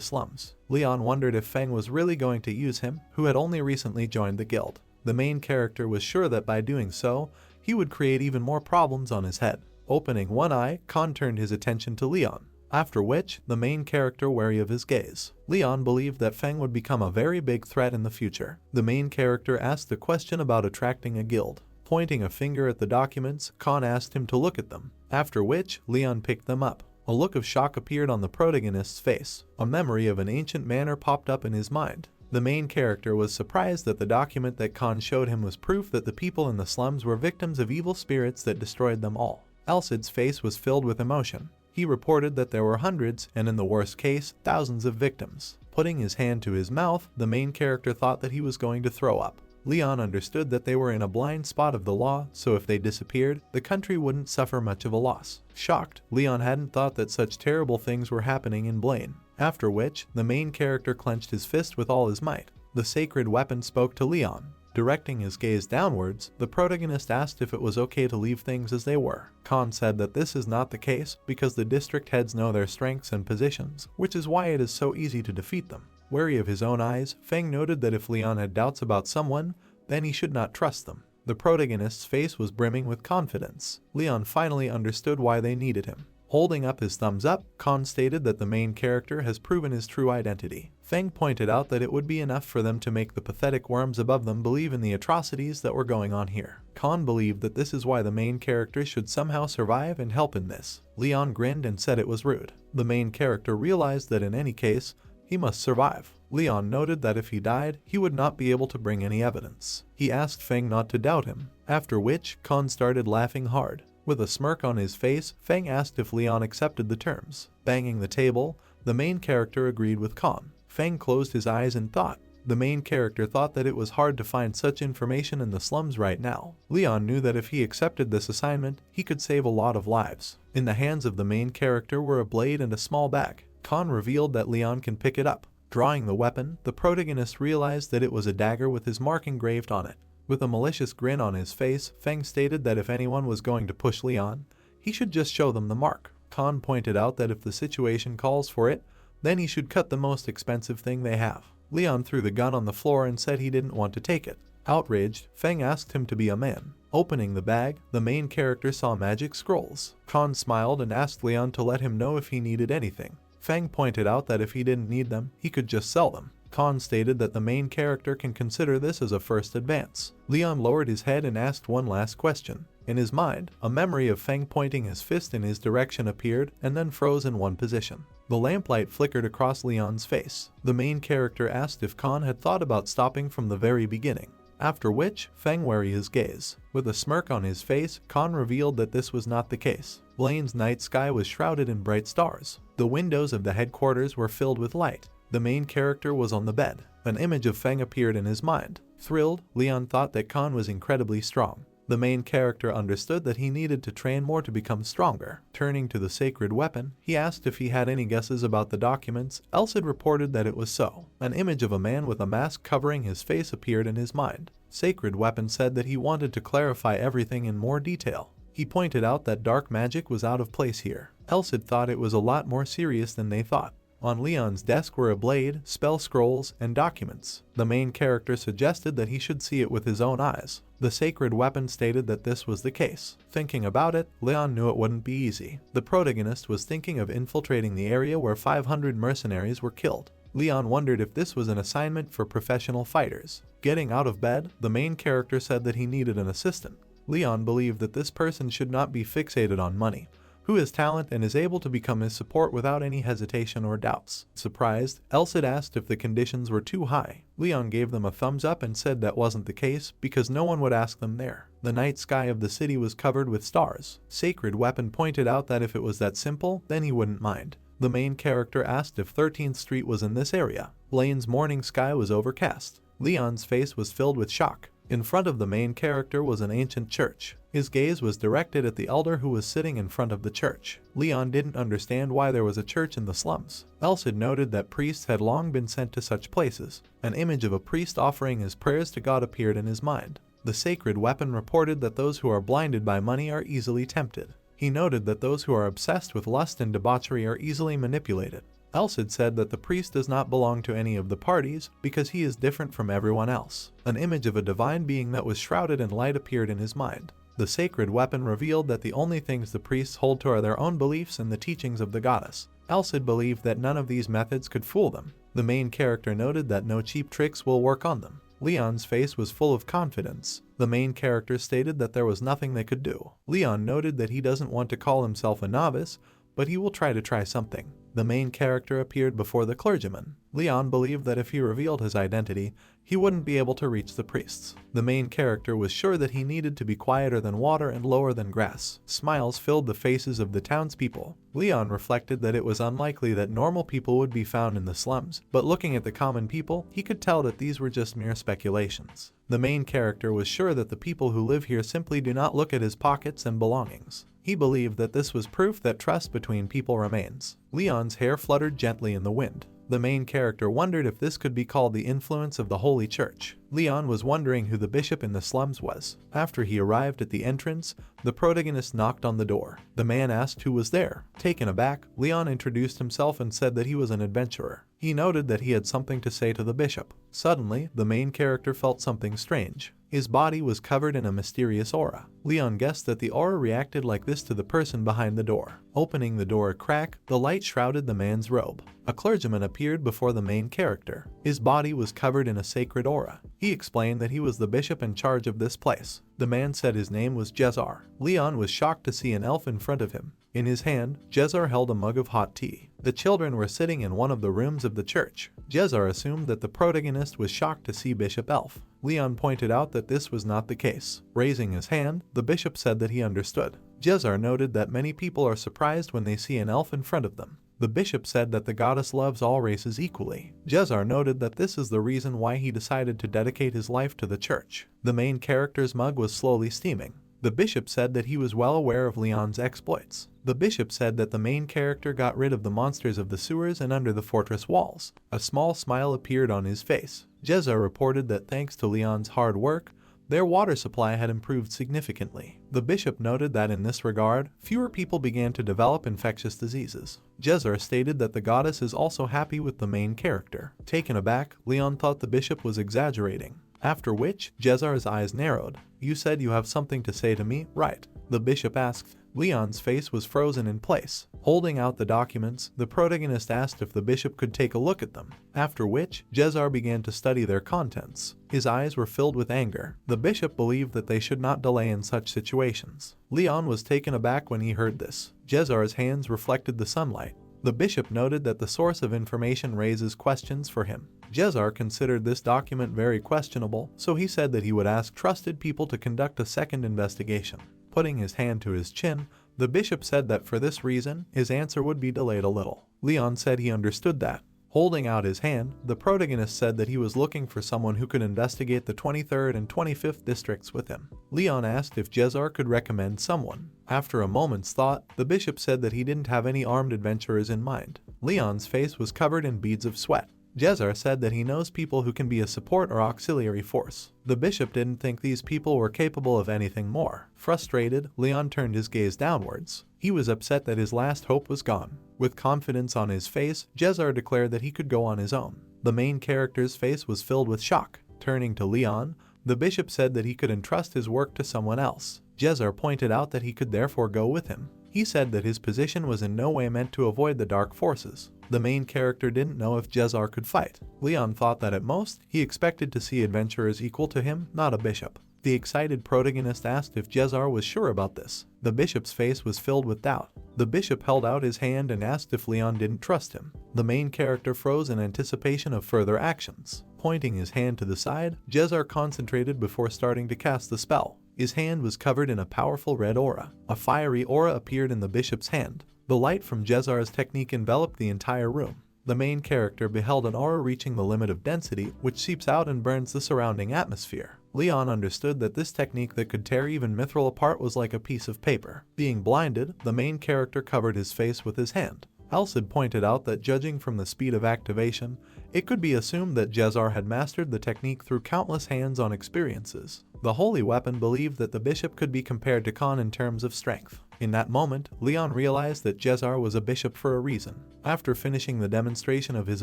slums. Leon wondered if Feng was really going to use him, who had only recently joined the guild. The main character was sure that by doing so, he would create even more problems on his head. Opening one eye, Khan turned his attention to Leon, after which, the main character wary of his gaze. Leon believed that Feng would become a very big threat in the future. The main character asked a question about attracting a guild. Pointing a finger at the documents, Khan asked him to look at them, after which Leon picked them up. A look of shock appeared on the protagonist's face. A memory of an ancient manor popped up in his mind. The main character was surprised that the document that Khan showed him was proof that the people in the slums were victims of evil spirits that destroyed them all. Elsid's face was filled with emotion. He reported that there were hundreds, and in the worst case, thousands of victims. Putting his hand to his mouth, the main character thought that he was going to throw up. Leon understood that they were in a blind spot of the law, so if they disappeared, the country wouldn't suffer much of a loss. Shocked, Leon hadn't thought that such terrible things were happening in Blaine. After which, the main character clenched his fist with all his might. The sacred weapon spoke to Leon. Directing his gaze downwards, the protagonist asked if it was okay to leave things as they were. Khan said that this is not the case because the district heads know their strengths and positions, which is why it is so easy to defeat them. Wary of his own eyes, Feng noted that if Leon had doubts about someone, then he should not trust them. The protagonist's face was brimming with confidence. Leon finally understood why they needed him. Holding up his thumbs up, Khan stated that the main character has proven his true identity. Feng pointed out that it would be enough for them to make the pathetic worms above them believe in the atrocities that were going on here. Khan believed that this is why the main character should somehow survive and help in this. Leon grinned and said it was rude. The main character realized that in any case, he must survive. Leon noted that if he died, he would not be able to bring any evidence. He asked Feng not to doubt him, after which Khan started laughing hard. With a smirk on his face, Feng asked if Leon accepted the terms. Banging the table, the main character agreed with Khan. Feng closed his eyes and thought. The main character thought that it was hard to find such information in the slums right now. Leon knew that if he accepted this assignment, he could save a lot of lives. In the hands of the main character were a blade and a small bag. Khan revealed that Leon can pick it up. Drawing the weapon, the protagonist realized that it was a dagger with his mark engraved on it. With a malicious grin on his face, Feng stated that if anyone was going to push Leon, he should just show them the mark. Khan pointed out that if the situation calls for it, then he should cut the most expensive thing they have. Leon threw the gun on the floor and said he didn't want to take it. Outraged, Feng asked him to be a man. Opening the bag, the main character saw magic scrolls. Khan smiled and asked Leon to let him know if he needed anything. Feng pointed out that if he didn't need them, he could just sell them. Khan stated that the main character can consider this as a first advance. Leon lowered his head and asked one last question. In his mind, a memory of Feng pointing his fist in his direction appeared and then froze in one position. The lamplight flickered across Leon's face. The main character asked if Khan had thought about stopping from the very beginning. After which, Feng wary his gaze. With a smirk on his face, Khan revealed that this was not the case. Blaine's night sky was shrouded in bright stars. The windows of the headquarters were filled with light. The main character was on the bed. An image of Feng appeared in his mind. Thrilled, Leon thought that Khan was incredibly strong. The main character understood that he needed to train more to become stronger. Turning to the sacred weapon, he asked if he had any guesses about the documents. Elsid reported that it was so. An image of a man with a mask covering his face appeared in his mind. Sacred weapon said that he wanted to clarify everything in more detail. He pointed out that dark magic was out of place here. Elsid thought it was a lot more serious than they thought. On Leon's desk were a blade, spell scrolls, and documents. The main character suggested that he should see it with his own eyes. The sacred weapon stated that this was the case. Thinking about it, Leon knew it wouldn't be easy. The protagonist was thinking of infiltrating the area where 500 mercenaries were killed. Leon wondered if this was an assignment for professional fighters. Getting out of bed, the main character said that he needed an assistant. Leon believed that this person should not be fixated on money, who has talent and is able to become his support without any hesitation or doubts. Surprised, Elsid asked if the conditions were too high. Leon gave them a thumbs up and said that wasn't the case because no one would ask them there. The night sky of the city was covered with stars. Sacred Weapon pointed out that if it was that simple, then he wouldn't mind. The main character asked if 13th Street was in this area. Blaine's morning sky was overcast. Leon's face was filled with shock. In front of the main character was an ancient church. His gaze was directed at the elder who was sitting in front of the church. Leon didn't understand why there was a church in the slums. Elsid noted that priests had long been sent to such places. An image of a priest offering his prayers to God appeared in his mind. The Sacred Weapon reported that those who are blinded by money are easily tempted. He noted that those who are obsessed with lust and debauchery are easily manipulated. Elsid said that the priest does not belong to any of the parties because he is different from everyone else. An image of a divine being that was shrouded in light appeared in his mind. The Sacred Weapon revealed that the only things the priests hold to are their own beliefs and the teachings of the goddess. Elsid believed that none of these methods could fool them. The main character noted that no cheap tricks will work on them. Leon's face was full of confidence. The main character stated that there was nothing they could do. Leon noted that he doesn't want to call himself a novice, but he will try something. The main character appeared before the clergyman. Leon believed that if he revealed his identity, he wouldn't be able to reach the priests. The main character was sure that he needed to be quieter than water and lower than grass. Smiles filled the faces of the townspeople. Leon reflected that it was unlikely that normal people would be found in the slums, but looking at the common people, he could tell that these were just mere speculations. The main character was sure that the people who live here simply do not look at his pockets and belongings. He believed that this was proof that trust between people remains. Leon's hair fluttered gently in the wind. The main character wondered if this could be called the influence of the Holy Church. Leon was wondering who the bishop in the slums was. After he arrived at the entrance, the protagonist knocked on the door. The man asked who was there. Taken aback, Leon introduced himself and said that he was an adventurer. He noted that he had something to say to the bishop. Suddenly, the main character felt something strange. His body was covered in a mysterious aura. Leon guessed that the aura reacted like this to the person behind the door. Opening the door a crack, the light shrouded the man's robe. A clergyman appeared before the main character. His body was covered in a sacred aura. He explained that he was the bishop in charge of this place. The man said his name was Jezar. Leon was shocked to see an elf in front of him. In his hand, Jezar held a mug of hot tea. The children were sitting in one of the rooms of the church. Jezar assumed that the protagonist was shocked to see Bishop Elf. Leon pointed out that this was not the case. Raising his hand, the bishop said that he understood. Jezar noted that many people are surprised when they see an elf in front of them. The bishop said that the goddess loves all races equally. Jezar noted that this is the reason why he decided to dedicate his life to the church. The main character's mug was slowly steaming. The bishop said that he was well aware of Leon's exploits. The bishop said that the main character got rid of the monsters of the sewers and under the fortress walls. A small smile appeared on his face. Jezar reported that thanks to Leon's hard work, their water supply had improved significantly. The bishop noted that in this regard, fewer people began to develop infectious diseases. Jezar stated that the goddess is also happy with the main character. Taken aback, Leon thought the bishop was exaggerating. After which, Jezar's eyes narrowed. "You said you have something to say to me, right?" the bishop asked. Leon's face was frozen in place. Holding out the documents, the protagonist asked if the bishop could take a look at them. After which, Jezar began to study their contents. His eyes were filled with anger. The bishop believed that they should not delay in such situations. Leon was taken aback when he heard this. Jezar's hands reflected the sunlight. The bishop noted that the source of information raises questions for him. Jezar considered this document very questionable, so he said that he would ask trusted people to conduct a second investigation. Putting his hand to his chin, the bishop said that for this reason, his answer would be delayed a little. Leon said he understood that. Holding out his hand, the protagonist said that he was looking for someone who could investigate the 23rd and 25th districts with him. Leon asked if Jezar could recommend someone. After a moment's thought, the bishop said that he didn't have any armed adventurers in mind. Leon's face was covered in beads of sweat. Jezar said that he knows people who can be a support or auxiliary force. The bishop didn't think these people were capable of anything more. Frustrated, Leon turned his gaze downwards. He was upset that his last hope was gone. With confidence on his face, Jezar declared that he could go on his own. The main character's face was filled with shock. Turning to Leon, the bishop said that he could entrust his work to someone else. Jezar pointed out that he could therefore go with him. He said that his position was in no way meant to avoid the dark forces. The main character didn't know if Jezar could fight. Leon thought that at most, he expected to see adventurers equal to him, not a bishop. The excited protagonist asked if Jezar was sure about this. The bishop's face was filled with doubt. The bishop held out his hand and asked if Leon didn't trust him. The main character froze in anticipation of further actions. Pointing his hand to the side, Jezar concentrated before starting to cast the spell. His hand was covered in a powerful red aura. A fiery aura appeared in the bishop's hand. The light from Jezar's technique enveloped the entire room. The main character beheld an aura reaching the limit of density, which seeps out and burns the surrounding atmosphere. Leon understood that this technique that could tear even mithril apart was like a piece of paper. Being blinded, the main character covered his face with his hand. Alcid pointed out that judging from the speed of activation, it could be assumed that Jezar had mastered the technique through countless hands-on experiences. The holy weapon believed that the bishop could be compared to Khan in terms of strength. In that moment, Leon realized that Jezar was a bishop for a reason. After finishing the demonstration of his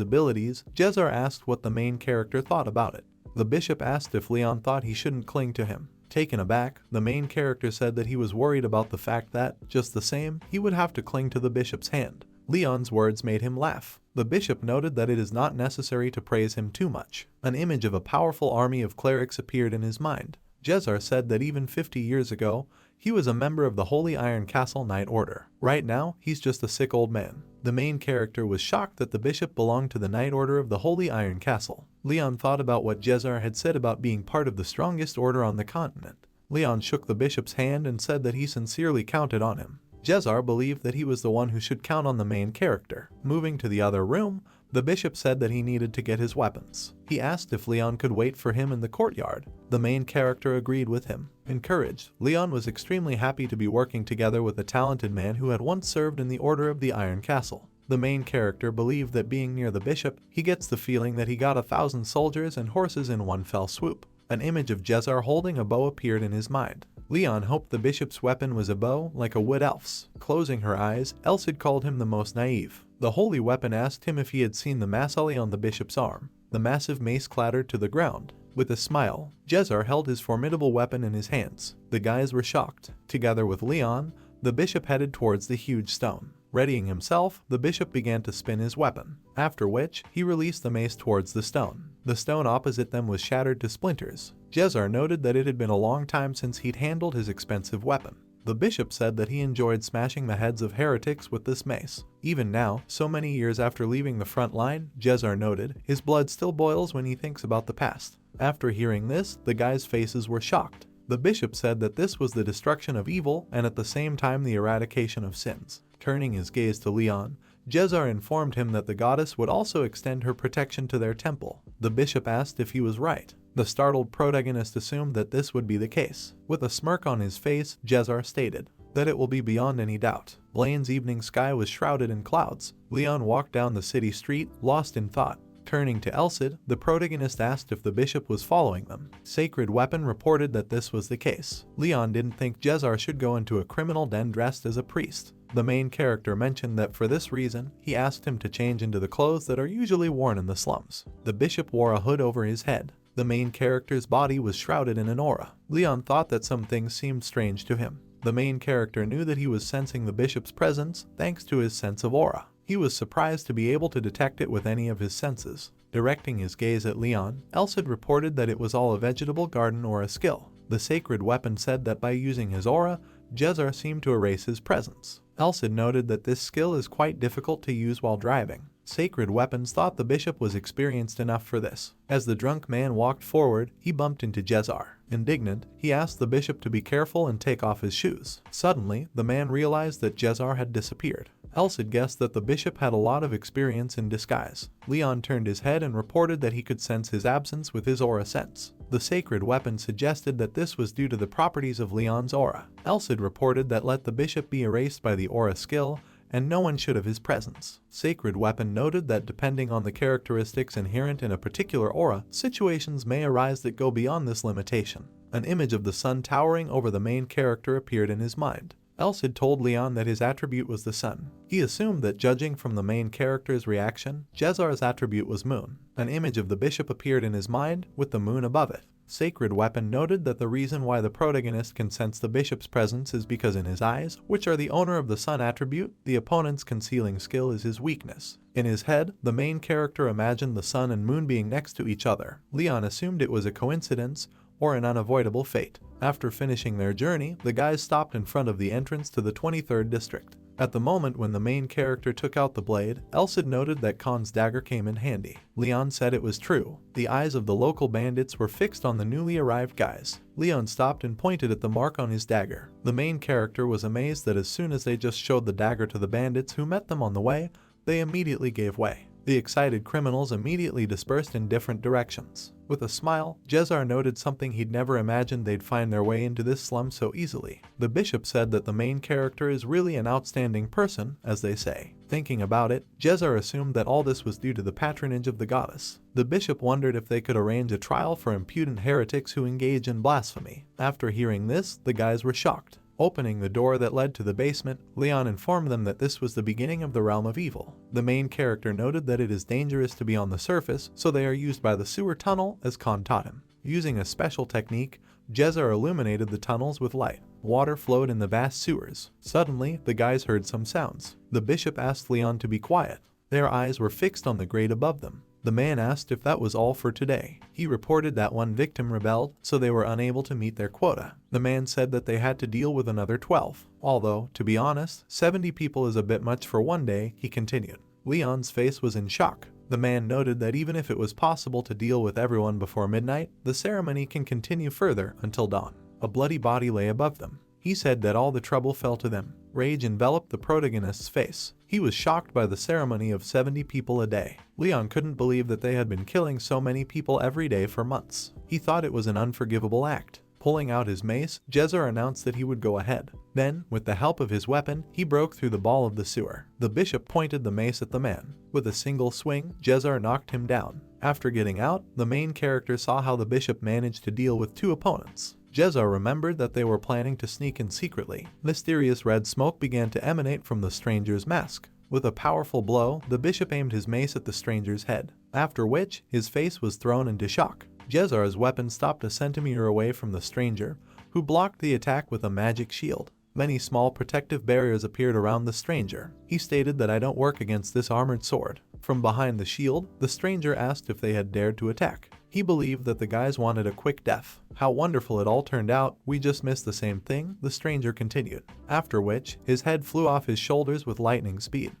abilities, Jezar asked what the main character thought about it. The bishop asked if Leon thought he shouldn't cling to him. Taken aback, the main character said that he was worried about the fact that, just the same, he would have to cling to the bishop's hand. Leon's words made him laugh. The bishop noted that it is not necessary to praise him too much. An image of a powerful army of clerics appeared in his mind. Jezar said that even 50 years ago, he was a member of the Holy Iron Castle Knight Order. Right now, he's just a sick old man. The main character was shocked that the bishop belonged to the Knight Order of the Holy Iron Castle. Leon thought about what Jezar had said about being part of the strongest order on the continent. Leon shook the bishop's hand and said that he sincerely counted on him. Jezar believed that he was the one who should count on the main character. Moving to the other room, the bishop said that he needed to get his weapons. He asked if Leon could wait for him in the courtyard. The main character agreed with him. Encouraged, Leon was extremely happy to be working together with a talented man who had once served in the Order of the Iron Castle. The main character believed that being near the bishop, he gets the feeling that he got 1,000 soldiers and horses in one fell swoop. An image of Jezar holding a bow appeared in his mind. Leon hoped the bishop's weapon was a bow, like a wood elf's. Closing her eyes, Elcid called him the most naive. The holy weapon asked him if he had seen the massally on the bishop's arm. The massive mace clattered to the ground. With a smile, Jezar held his formidable weapon in his hands. The guys were shocked. Together with Leon, the bishop headed towards the huge stone. Readying himself, the bishop began to spin his weapon, after which he released the mace towards the stone. The stone opposite them was shattered to splinters. Jezar noted that it had been a long time since he'd handled his expensive weapon. The bishop said that he enjoyed smashing the heads of heretics with this mace. Even now, so many years after leaving the front line, Jezar noted, his blood still boils when he thinks about the past. After hearing this, the guys' faces were shocked. The bishop said that this was the destruction of evil and at the same time the eradication of sins. Turning his gaze to Leon, Jezar informed him that the goddess would also extend her protection to their temple. The bishop asked if he was right. The startled protagonist assumed that this would be the case. With a smirk on his face, Jezar stated that it will be beyond any doubt. Blaine's evening sky was shrouded in clouds. Leon walked down the city street, lost in thought. Turning to Elcid, the protagonist asked if the bishop was following them. Sacred Weapon reported that this was the case. Leon didn't think Jezar should go into a criminal den dressed as a priest. The main character mentioned that for this reason, he asked him to change into the clothes that are usually worn in the slums. The bishop wore a hood over his head. The main character's body was shrouded in an aura. Leon thought that some things seemed strange to him. The main character knew that he was sensing the bishop's presence thanks to his sense of aura. He was surprised to be able to detect it with any of his senses. Directing his gaze at Leon, Elcid reported that it was all a vegetable garden or a skill. The Sacred Weapon said that by using his aura, Jezar seemed to erase his presence. Elcid noted that this skill is quite difficult to use while driving. Sacred Weapons thought the bishop was experienced enough for this. As the drunk man walked forward, he bumped into Jezar. Indignant, he asked the bishop to be careful and take off his shoes. Suddenly, the man realized that Jezar had disappeared. Elcid guessed that the bishop had a lot of experience in disguise. Leon turned his head and reported that he could sense his absence with his aura sense. The Sacred Weapon suggested that this was due to the properties of Leon's aura. Elcid reported that let the bishop be erased by the aura skill, and no one should have his presence. Sacred Weapon noted that depending on the characteristics inherent in a particular aura, situations may arise that go beyond this limitation. An image of the sun towering over the main character appeared in his mind. Elsid told Leon that his attribute was the sun. He assumed that judging from the main character's reaction, Jezar's attribute was moon. An image of the bishop appeared in his mind, with the moon above it. Sacred Weapon noted that the reason why the protagonist can sense the bishop's presence is because in his eyes, which are the owner of the sun attribute, the opponent's concealing skill is his weakness. In his head, the main character imagined the sun and moon being next to each other. Leon assumed it was a coincidence, or an unavoidable fate. After finishing their journey, the guys stopped in front of the entrance to the 23rd district. At the moment when the main character took out the blade, Elsid noted that Khan's dagger came in handy. Leon said it was true. The eyes of the local bandits were fixed on the newly arrived guys. Leon stopped and pointed at the mark on his dagger. The main character was amazed that as soon as they just showed the dagger to the bandits who met them on the way, they immediately gave way. The excited criminals immediately dispersed in different directions. With a smile, Jezar noted something he'd never imagined they'd find their way into this slum so easily. The bishop said that the main character is really an outstanding person, as they say. Thinking about it, Jezar assumed that all this was due to the patronage of the goddess. The bishop wondered if they could arrange a trial for impudent heretics who engage in blasphemy. After hearing this, the guys were shocked. Opening the door that led to the basement, Leon informed them that this was the beginning of the realm of evil. The main character noted that it is dangerous to be on the surface, so they are used by the sewer tunnel, as Khan taught him. Using a special technique, Jezar illuminated the tunnels with light. Water flowed in the vast sewers. Suddenly, the guys heard some sounds. The bishop asked Leon to be quiet. Their eyes were fixed on the grate above them. The man asked if that was all for today. He reported that one victim rebelled, so they were unable to meet their quota. The man said that they had to deal with another 12. Although, to be honest, 70 people is a bit much for one day, he continued. Leon's face was in shock. The man noted that even if it was possible to deal with everyone before midnight, the ceremony can continue further until dawn. A bloody body lay above them. He said that all the trouble fell to them. Rage enveloped the protagonist's face. He was shocked by the ceremony of 70 people a day. Leon couldn't believe that they had been killing so many people every day for months. He thought it was an unforgivable act. Pulling out his mace, Jezar announced that he would go ahead. Then, with the help of his weapon, he broke through the ball of the sewer. The bishop pointed the mace at the man. With a single swing, Jezar knocked him down. After getting out, the main character saw how the bishop managed to deal with two opponents. Jezar remembered that they were planning to sneak in secretly. Mysterious red smoke began to emanate from the stranger's mask. With a powerful blow, the bishop aimed his mace at the stranger's head, after which, his face was thrown into shock. Jezar's weapon stopped a centimeter away from the stranger, who blocked the attack with a magic shield. Many small protective barriers appeared around the stranger. He stated that I don't work against this armored sword. From behind the shield, the stranger asked if they had dared to attack. He believed that the guys wanted a quick death. How wonderful it all turned out, we just missed the same thing, the stranger continued. After which, his head flew off his shoulders with lightning speed.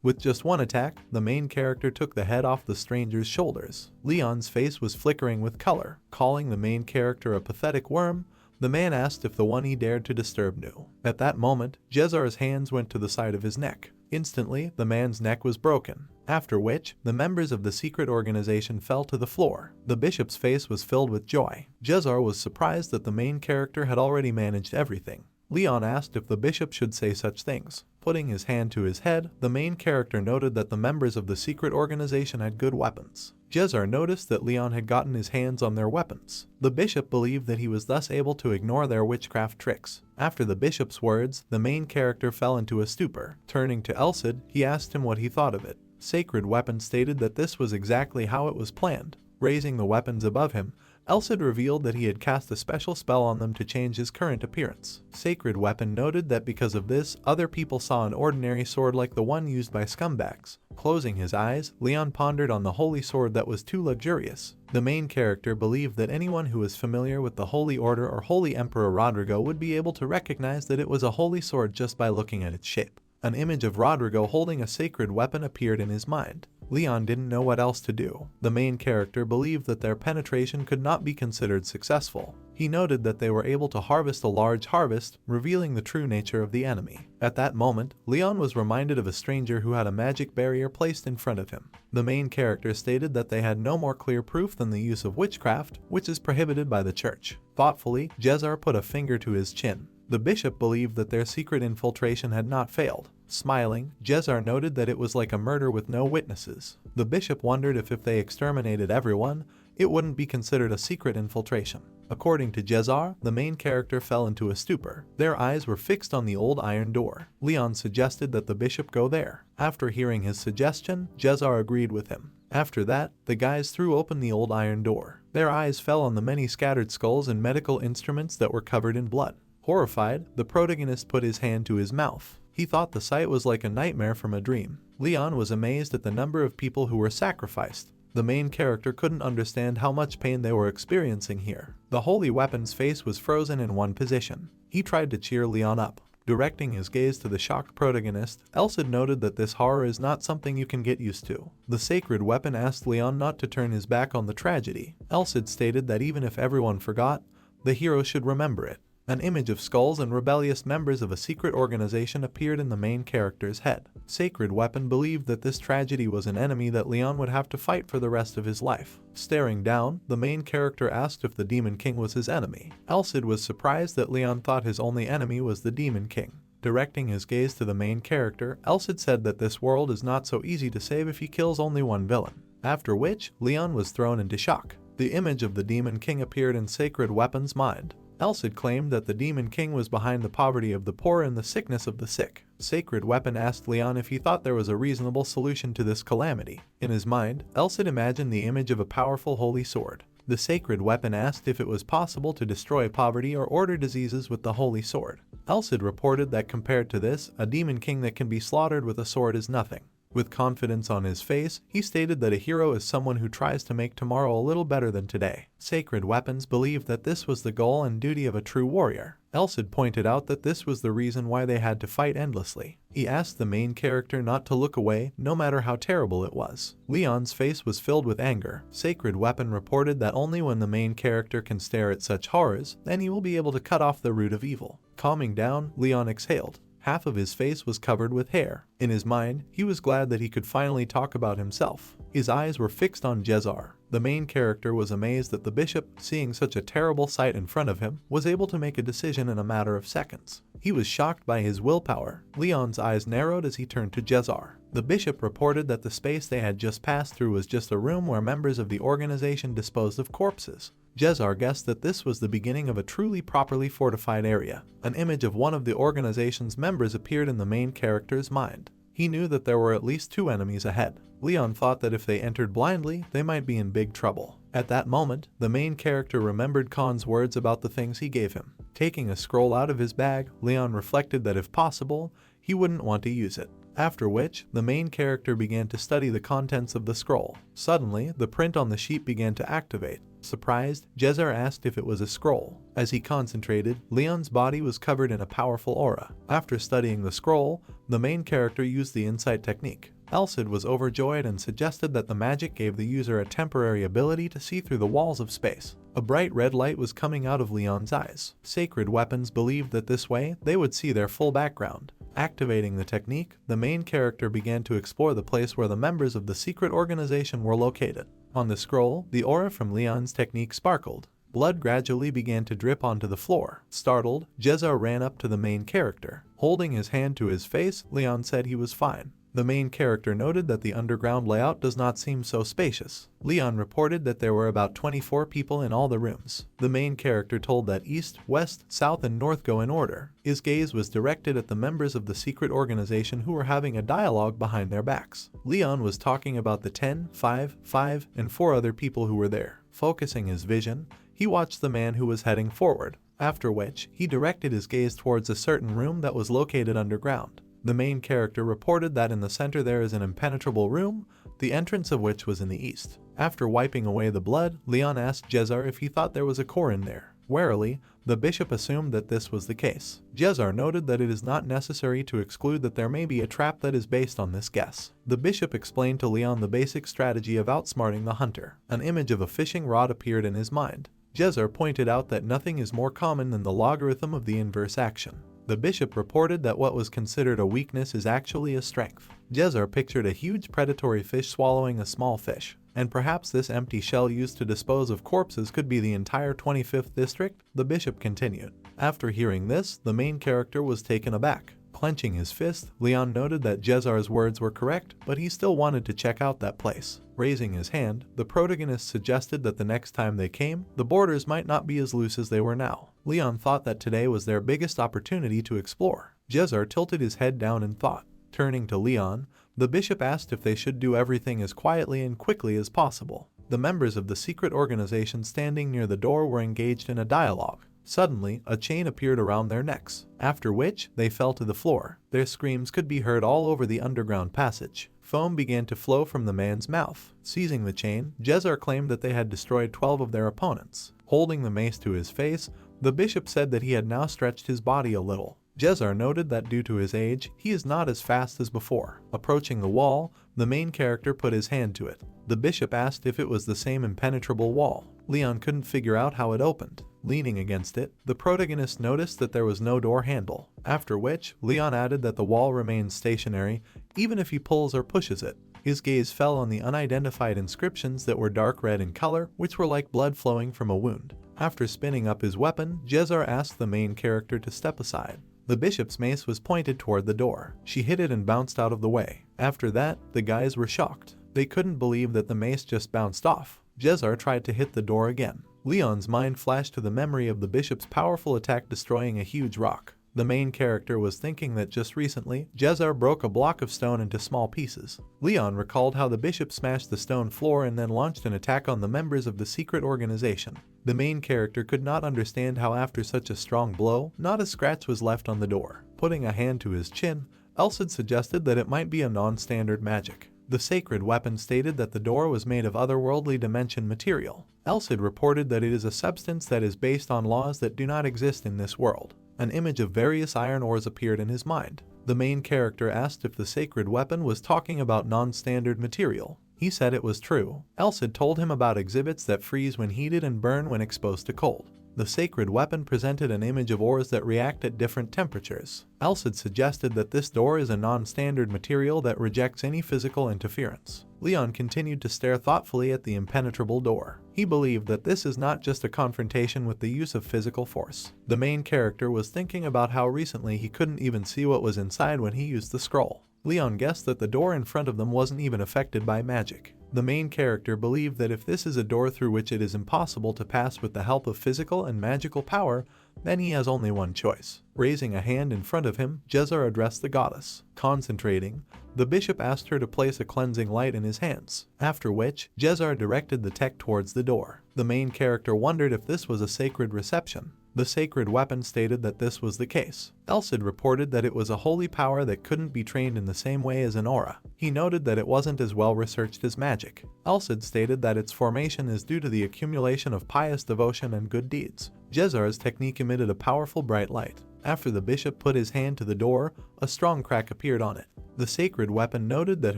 With just one attack, the main character took the head off the stranger's shoulders. Leon's face was flickering with color. Calling the main character a pathetic worm, the man asked if the one he dared to disturb knew. At that moment, Jezar's hands went to the side of his neck. Instantly, the man's neck was broken. After which, the members of the secret organization fell to the floor. The bishop's face was filled with joy. Jezar was surprised that the main character had already managed everything. Leon asked if the bishop should say such things. Putting his hand to his head, the main character noted that the members of the secret organization had good weapons. Jezar noticed that Leon had gotten his hands on their weapons. The bishop believed that he was thus able to ignore their witchcraft tricks. After the bishop's words, the main character fell into a stupor. Turning to Elsid, he asked him what he thought of it. Sacred Weapon stated that this was exactly how it was planned. Raising the weapons above him, Elsid revealed that he had cast a special spell on them to change his current appearance. Sacred Weapon noted that because of this, other people saw an ordinary sword like the one used by scumbags. Closing his eyes, Leon pondered on the holy sword that was too luxurious. The main character believed that anyone who was familiar with the Holy Order or Holy Emperor Rodrigo would be able to recognize that it was a holy sword just by looking at its shape. An image of Rodrigo holding a sacred weapon appeared in his mind. Leon didn't know what else to do. The main character believed that their penetration could not be considered successful. He noted that they were able to harvest a large harvest, revealing the true nature of the enemy. At that moment, Leon was reminded of a stranger who had a magic barrier placed in front of him. The main character stated that they had no more clear proof than the use of witchcraft, which is prohibited by the church. Thoughtfully, Jezar put a finger to his chin. The bishop believed that their secret infiltration had not failed. Smiling, Jezar noted that it was like a murder with no witnesses. The bishop wondered if they exterminated everyone, it wouldn't be considered a secret infiltration. According to Jezar, the main character fell into a stupor. Their eyes were fixed on the old iron door. Leon suggested that the bishop go there. After hearing his suggestion, Jezar agreed with him. After that, the guys threw open the old iron door. Their eyes fell on the many scattered skulls and medical instruments that were covered in blood. Horrified, the protagonist put his hand to his mouth. He thought the sight was like a nightmare from a dream. Leon was amazed at the number of people who were sacrificed. The main character couldn't understand how much pain they were experiencing here. The holy weapon's face was frozen in one position. He tried to cheer Leon up. Directing his gaze to the shocked protagonist, Elsid noted that this horror is not something you can get used to. The sacred weapon asked Leon not to turn his back on the tragedy. Elsid stated that even if everyone forgot, the hero should remember it. An image of skulls and rebellious members of a secret organization appeared in the main character's head. Sacred Weapon believed that this tragedy was an enemy that Leon would have to fight for the rest of his life. Staring down, the main character asked if the Demon King was his enemy. Elsid was surprised that Leon thought his only enemy was the Demon King. Directing his gaze to the main character, Elsid said that this world is not so easy to save if he kills only one villain. After which, Leon was thrown into shock. The image of the Demon King appeared in Sacred Weapon's mind. Elsid claimed that the Demon King was behind the poverty of the poor and the sickness of the sick. Sacred Weapon asked Leon if he thought there was a reasonable solution to this calamity. In his mind, Elsid imagined the image of a powerful holy sword. The Sacred Weapon asked if it was possible to destroy poverty or order diseases with the holy sword. Elsid reported that compared to this, a Demon King that can be slaughtered with a sword is nothing. With confidence on his face, he stated that a hero is someone who tries to make tomorrow a little better than today. Sacred Weapons believed that this was the goal and duty of a true warrior. Elsid pointed out that this was the reason why they had to fight endlessly. He asked the main character not to look away, no matter how terrible it was. Leon's face was filled with anger. Sacred Weapon reported that only when the main character can stare at such horrors, then he will be able to cut off the root of evil. Calming down, Leon exhaled. Half of his face was covered with hair. In his mind, he was glad that he could finally talk about himself. His eyes were fixed on Jezar. The main character was amazed that the bishop, seeing such a terrible sight in front of him, was able to make a decision in a matter of seconds. He was shocked by his willpower. Leon's eyes narrowed as he turned to Jezar. The bishop reported that the space they had just passed through was just a room where members of the organization disposed of corpses. Jezar guessed that this was the beginning of a truly properly fortified area. An image of one of the organization's members appeared in the main character's mind. He knew that there were at least two enemies ahead. Leon thought that if they entered blindly, they might be in big trouble. At that moment, the main character remembered Khan's words about the things he gave him. Taking a scroll out of his bag, Leon reflected that if possible, he wouldn't want to use it. After which, the main character began to study the contents of the scroll. Suddenly, the print on the sheet began to activate. Surprised, Jezar asked if it was a scroll. As he concentrated, Leon's body was covered in a powerful aura. After studying the scroll, the main character used the insight technique. Elsid was overjoyed and suggested that the magic gave the user a temporary ability to see through the walls of space. A bright red light was coming out of Leon's eyes. Sacred Weapons believed that this way, they would see their full background. Activating the technique, the main character began to explore the place where the members of the secret organization were located. On the scroll, the aura from Leon's technique sparkled. Blood gradually began to drip onto the floor. Startled, Jezar ran up to the main character. Holding his hand to his face, Leon said he was fine. The main character noted that the underground layout does not seem so spacious. Leon reported that there were about 24 people in all the rooms. The main character told that east, west, south, and north go in order. His gaze was directed at the members of the secret organization who were having a dialogue behind their backs. Leon was talking about the 10, 5, 5, and 4 other people who were there. Focusing his vision, he watched the man who was heading forward, after which he directed his gaze towards a certain room that was located underground. The main character reported that in the center there is an impenetrable room, the entrance of which was in the east. After wiping away the blood, Leon asked Jezar if he thought there was a core in there. Warily, the bishop assumed that this was the case. Jezar noted that it is not necessary to exclude that there may be a trap that is based on this guess. The bishop explained to Leon the basic strategy of outsmarting the hunter. An image of a fishing rod appeared in his mind. Jezar pointed out that nothing is more common than the logarithm of the inverse action. The bishop reported that what was considered a weakness is actually a strength. Jezar pictured a huge predatory fish swallowing a small fish. and perhaps this empty shell used to dispose of corpses could be the entire 25th district, the bishop continued. After hearing this, the main character was taken aback. Clenching his fist, Leon noted that Jezar's words were correct, but he still wanted to check out that place. Raising his hand, the protagonist suggested that the next time they came, the borders might not be as loose as they were now. Leon thought that today was their biggest opportunity to explore. Jezar tilted his head down in thought. Turning to Leon, the bishop asked if they should do everything as quietly and quickly as possible. The members of the secret organization standing near the door were engaged in a dialogue. Suddenly, a chain appeared around their necks, after which they fell to the floor. Their screams could be heard all over the underground passage. Foam began to flow from the man's mouth. Seizing the chain, Jezar claimed that they had destroyed 12 of their opponents. Holding the mace to his face, the bishop said that he had now stretched his body a little. Jezar noted that due to his age, he is not as fast as before. Approaching the wall, the main character put his hand to it. The bishop asked if it was the same impenetrable wall. Leon couldn't figure out how it opened. Leaning against it, the protagonist noticed that there was no door handle, after which Leon added that the wall remains stationary even if he pulls or pushes it. His gaze fell on the unidentified inscriptions that were dark red in color, which were like blood flowing from a wound. After spinning up his weapon, Jezar asked the main character to step aside. The bishop's mace was pointed toward the door. She hit it and bounced out of the way. After that, the guys were shocked. They couldn't believe that the mace just bounced off. Jezar tried to hit the door again. Leon's mind flashed to the memory of the bishop's powerful attack destroying a huge rock. The main character was thinking that just recently, Jezar broke a block of stone into small pieces. Leon recalled how the bishop smashed the stone floor and then launched an attack on the members of the secret organization. The main character could not understand how after such a strong blow, not a scratch was left on the door. Putting a hand to his chin, Elsid suggested that it might be a non-standard magic. The sacred weapon stated that the door was made of otherworldly dimension material. Elsid reported that it is a substance that is based on laws that do not exist in this world. An image of various iron ores appeared in his mind. The main character asked if the sacred weapon was talking about non-standard material. He said it was true. Elsid told him about exhibits that freeze when heated and burn when exposed to cold. The sacred weapon presented an image of ores that react at different temperatures. Elsid suggested that this door is a non-standard material that rejects any physical interference. Leon continued to stare thoughtfully at the impenetrable door. He believed that this is not just a confrontation with the use of physical force. The main character was thinking about how recently he couldn't even see what was inside when he used the scroll. Leon guessed that the door in front of them wasn't even affected by magic. The main character believed that if this is a door through which it is impossible to pass with the help of physical and magical power, then he has only one choice. Raising a hand in front of him, Jezar addressed the goddess. Concentrating, the bishop asked her to place a cleansing light in his hands, after which Jezar directed the tech towards the door. The main character wondered if this was a sacred reception. The sacred weapon stated that this was the case. Elsid reported that it was a holy power that couldn't be trained in the same way as an aura. He noted that it wasn't as well researched as magic. Elsid stated that its formation is due to the accumulation of pious devotion and good deeds. Jezar's technique emitted a powerful bright light. After the bishop put his hand to the door, a strong crack appeared on it. The sacred weapon noted that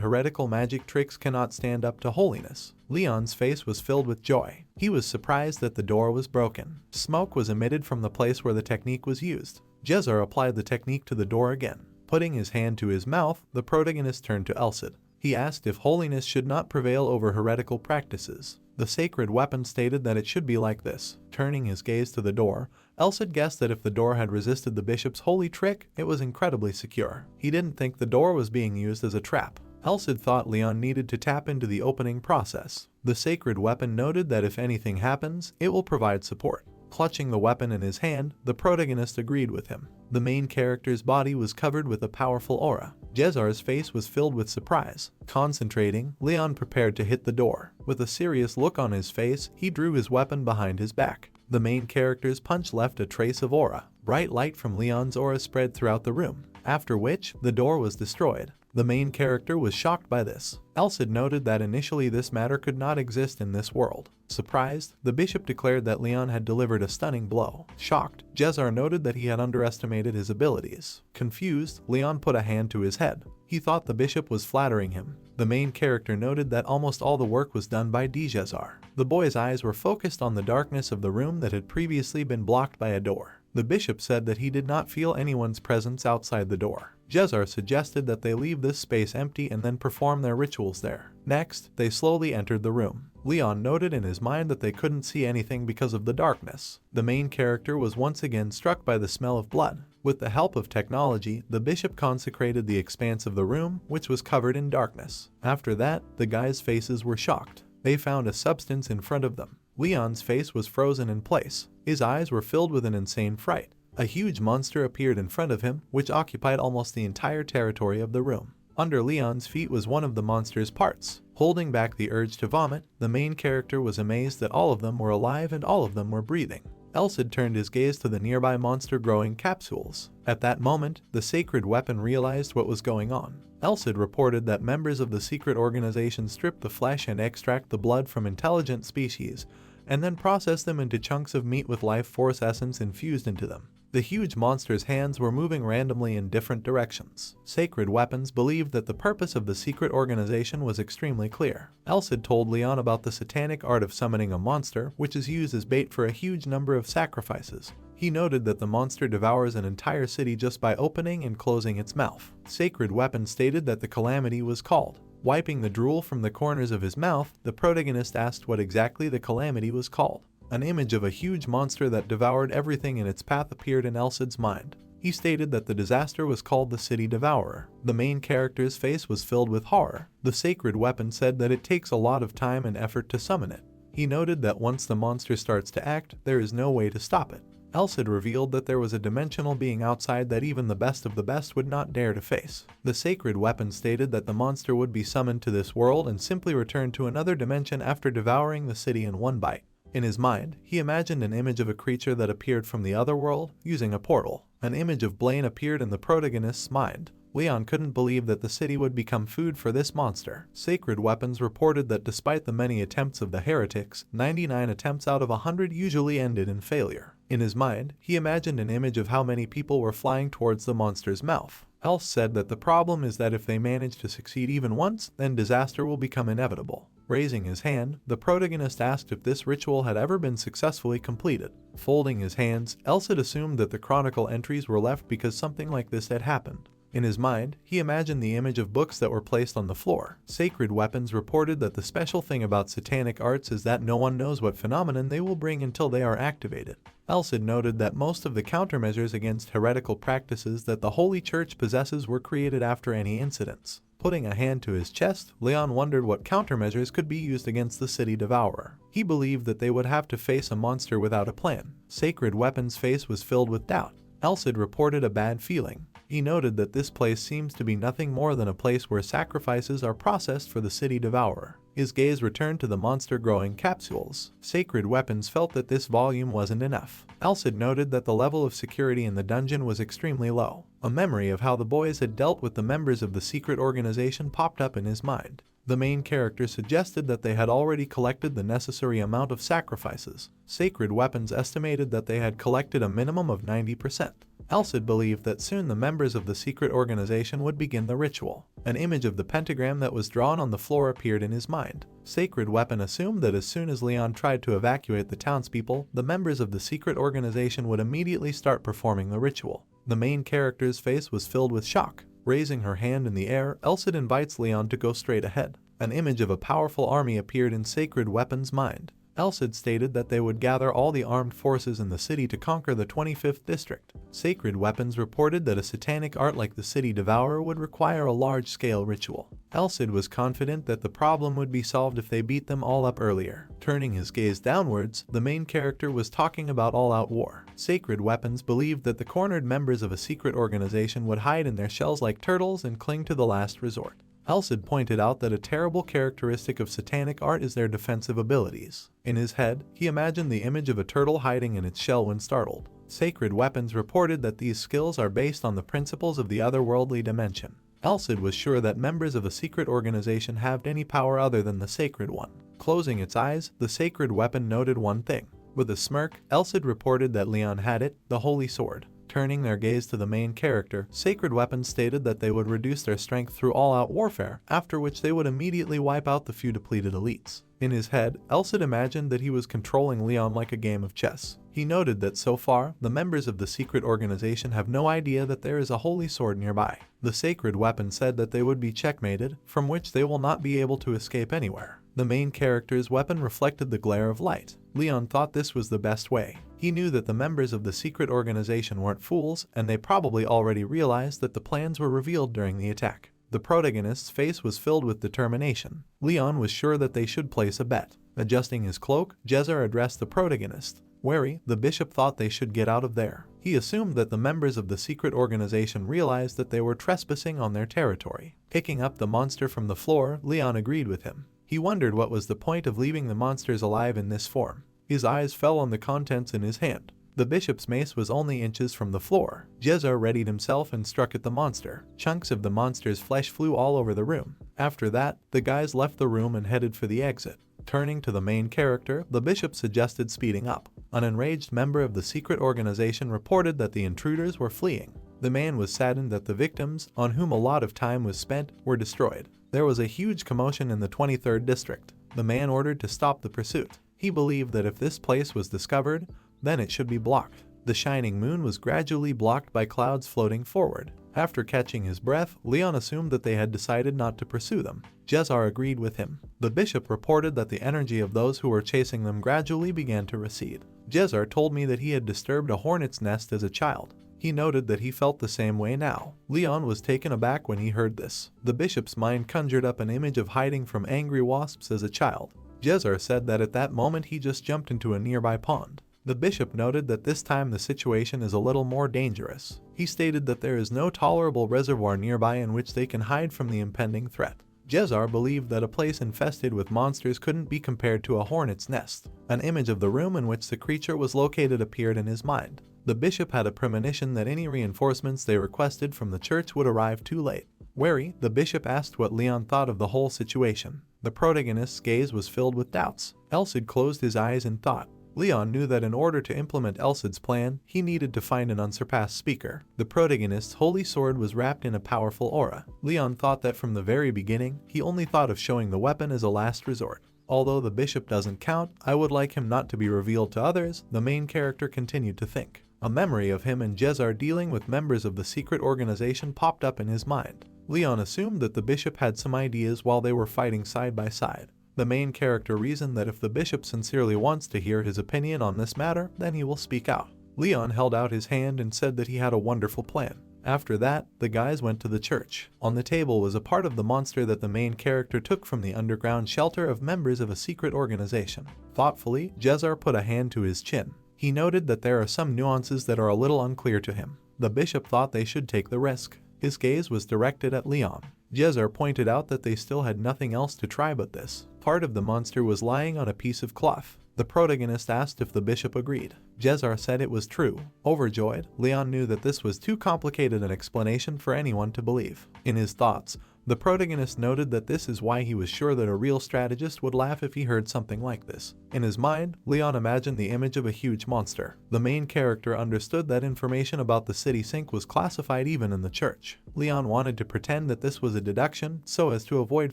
heretical magic tricks cannot stand up to holiness. Leon's face was filled with joy. He was surprised that the door was broken. Smoke was emitted from the place where the technique was used. Jezar applied the technique to the door again. Putting his hand to his mouth, the protagonist turned to Elsid. He asked if holiness should not prevail over heretical practices. The sacred weapon stated that it should be like this. Turning his gaze to the door, Elsid guessed that if the door had resisted the bishop's holy trick, it was incredibly secure. He didn't think the door was being used as a trap. Elsid thought Leon needed to tap into the opening process. The sacred weapon noted that if anything happens, it will provide support. Clutching the weapon in his hand, the protagonist agreed with him. The main character's body was covered with a powerful aura. Jezar's face was filled with surprise. Concentrating, Leon prepared to hit the door. With a serious look on his face, he drew his weapon behind his back. The main character's punch left a trace of aura. Bright light from Leon's aura spread throughout the room, after which the door was destroyed. The main character was shocked by this. Elsid noted that initially this matter could not exist in this world. Surprised, the bishop declared that Leon had delivered a stunning blow. Shocked, Jezar noted that he had underestimated his abilities. Confused, Leon put a hand to his head. He thought the bishop was flattering him. The main character noted that almost all the work was done by Jezar. The boy's eyes were focused on the darkness of the room that had previously been blocked by a door. The bishop said that he did not feel anyone's presence outside the door. Jezar suggested that they leave this space empty and then perform their rituals there. Next, they slowly entered the room. Leon noted in his mind that they couldn't see anything because of the darkness. The main character was once again struck by the smell of blood. With the help of technology, the bishop consecrated the expanse of the room, which was covered in darkness. After that, the guys' faces were shocked. They found a substance in front of them. Leon's face was frozen in place. His eyes were filled with an insane fright. A huge monster appeared in front of him, which occupied almost the entire territory of the room. Under Leon's feet was one of the monster's parts. Holding back the urge to vomit, the main character was amazed that all of them were alive and all of them were breathing. Elsid turned his gaze to the nearby monster-growing capsules. At that moment, the sacred weapon realized what was going on. Elsid reported that members of the secret organization strip the flesh and extract the blood from intelligent species, and then process them into chunks of meat with life force essence infused into them. The huge monster's hands were moving randomly in different directions. Sacred Weapons believed that the purpose of the secret organization was extremely clear. Elsid told Leon about the satanic art of summoning a monster, which is used as bait for a huge number of sacrifices. He noted that the monster devours an entire city just by opening and closing its mouth. Sacred Weapon stated that the calamity was called. Wiping the drool from the corners of his mouth, the protagonist asked what exactly the calamity was called. An image of a huge monster that devoured everything in its path appeared in Elsid's mind. He stated that the disaster was called the City Devourer. The main character's face was filled with horror. The sacred weapon said that it takes a lot of time and effort to summon it. He noted that once the monster starts to act, there is no way to stop it. Elsid revealed that there was a dimensional being outside that even the best of the best would not dare to face. The sacred weapon stated that the monster would be summoned to this world and simply return to another dimension after devouring the city in one bite. In his mind, he imagined an image of a creature that appeared from the other world using a portal. An image of Blaine appeared in the protagonist's mind. Leon couldn't believe that the city would become food for this monster. Sacred Weapons reported that despite the many attempts of the heretics, 99 attempts out of 100 usually ended in failure. In his mind, he imagined an image of how many people were flying towards the monster's mouth. Else said that the problem is that if they manage to succeed even once, then disaster will become inevitable. Raising his hand, the protagonist asked if this ritual had ever been successfully completed. Folding his hands, Elsid assumed that the chronicle entries were left because something like this had happened. In his mind, he imagined the image of books that were placed on the floor. Sacred Weapons reported that the special thing about satanic arts is that no one knows what phenomenon they will bring until they are activated. Elsid noted that most of the countermeasures against heretical practices that the Holy Church possesses were created after any incidents. Putting a hand to his chest, Leon wondered what countermeasures could be used against the City Devourer. He believed that they would have to face a monster without a plan. Sacred Weapon's face was filled with doubt. Elsid reported a bad feeling. He noted that this place seems to be nothing more than a place where sacrifices are processed for the City Devourer. His gaze returned to the monster-growing capsules. Sacred Weapons felt that this volume wasn't enough. Elsid noted that the level of security in the dungeon was extremely low. A memory of how the boys had dealt with the members of the secret organization popped up in his mind. The main character suggested that they had already collected the necessary amount of sacrifices. Sacred Weapons estimated that they had collected a minimum of 90%. Elsid believed that soon the members of the secret organization would begin the ritual. An image of the pentagram that was drawn on the floor appeared in his mind. Sacred Weapon assumed that as soon as Leon tried to evacuate the townspeople, the members of the secret organization would immediately start performing the ritual. The main character's face was filled with shock. Raising her hand in the air, Elsid invites Leon to go straight ahead. An image of a powerful army appeared in Sacred Weapon's mind. Elsid stated that they would gather all the armed forces in the city to conquer the 25th district. Sacred Weapons reported that a satanic art like the City Devourer would require a large-scale ritual. Elsid was confident that the problem would be solved if they beat them all up earlier. Turning his gaze downwards, the main character was talking about all-out war. Sacred Weapons believed that the cornered members of a secret organization would hide in their shells like turtles and cling to the last resort. Elsid pointed out that a terrible characteristic of satanic art is their defensive abilities. In his head, he imagined the image of a turtle hiding in its shell when startled. Sacred Weapons reported that these skills are based on the principles of the otherworldly dimension. Elsid was sure that members of a secret organization have any power other than the sacred one. Closing its eyes, the sacred weapon noted one thing. With a smirk, Elsid reported that Leon had it, the Holy Sword. Turning their gaze to the main character, Sacred Weapons stated that they would reduce their strength through all-out warfare, after which they would immediately wipe out the few depleted elites. In his head, Elsid imagined that he was controlling Leon like a game of chess. He noted that so far, the members of the secret organization have no idea that there is a holy sword nearby. The Sacred Weapon said that they would be checkmated, from which they will not be able to escape anywhere. The main character's weapon reflected the glare of light. Leon thought this was the best way. He knew that the members of the secret organization weren't fools, and they probably already realized that the plans were revealed during the attack. The protagonist's face was filled with determination. Leon was sure that they should place a bet. Adjusting his cloak, Jezar addressed the protagonist. Wary, the bishop thought they should get out of there. He assumed that the members of the secret organization realized that they were trespassing on their territory. Picking up the monster from the floor, Leon agreed with him. He wondered what was the point of leaving the monsters alive in this form. His eyes fell on the contents in his hand. The bishop's mace was only inches from the floor. Jezar readied himself and struck at the monster. Chunks of the monster's flesh flew all over the room. After that, the guys left the room and headed for the exit. Turning to the main character, the bishop suggested speeding up. An enraged member of the secret organization reported that the intruders were fleeing. The man was saddened that the victims, on whom a lot of time was spent, were destroyed. There was a huge commotion in the 23rd district. The man ordered to stop the pursuit. He believed that if this place was discovered, then it should be blocked. The shining moon was gradually blocked by clouds floating forward. After catching his breath, Leon assumed that they had decided not to pursue them. Jezar agreed with him. The bishop reported that the energy of those who were chasing them gradually began to recede. Jezar told me that he had disturbed a hornet's nest as a child. He noted that he felt the same way now. Leon was taken aback when he heard this. The bishop's mind conjured up an image of hiding from angry wasps as a child. Jezar said that at that moment he just jumped into a nearby pond. The bishop noted that this time the situation is a little more dangerous. He stated that there is no tolerable reservoir nearby in which they can hide from the impending threat. Jezar believed that a place infested with monsters couldn't be compared to a hornet's nest. An image of the room in which the creature was located appeared in his mind. The bishop had a premonition that any reinforcements they requested from the church would arrive too late. Wary, the bishop asked what Leon thought of the whole situation. The protagonist's gaze was filled with doubts. Elsid closed his eyes in thought. Leon knew that in order to implement Elsid's plan, he needed to find an unsurpassed speaker. The protagonist's holy sword was wrapped in a powerful aura. Leon thought that from the very beginning, he only thought of showing the weapon as a last resort. Although the bishop doesn't count, I would like him not to be revealed to others, the main character continued to think. A memory of him and Jezar dealing with members of the secret organization popped up in his mind. Leon assumed that the bishop had some ideas while they were fighting side by side. The main character reasoned that if the bishop sincerely wants to hear his opinion on this matter, then he will speak out. Leon held out his hand and said that he had a wonderful plan. After that, the guys went to the church. On the table was a part of the monster that the main character took from the underground shelter of members of a secret organization. Thoughtfully, Jezar put a hand to his chin. He noted that there are some nuances that are a little unclear to him. The bishop thought they should take the risk. His gaze was directed at Leon. Jezar pointed out that they still had nothing else to try but this. Part of the monster was lying on a piece of cloth. The protagonist asked if the bishop agreed. Jezar said it was true. Overjoyed, Leon knew that this was too complicated an explanation for anyone to believe. In his thoughts, the protagonist noted that this is why he was sure that a real strategist would laugh if he heard something like this. In his mind, Leon imagined the image of a huge monster. The main character understood that information about the city sink was classified even in the church. Leon wanted to pretend that this was a deduction so as to avoid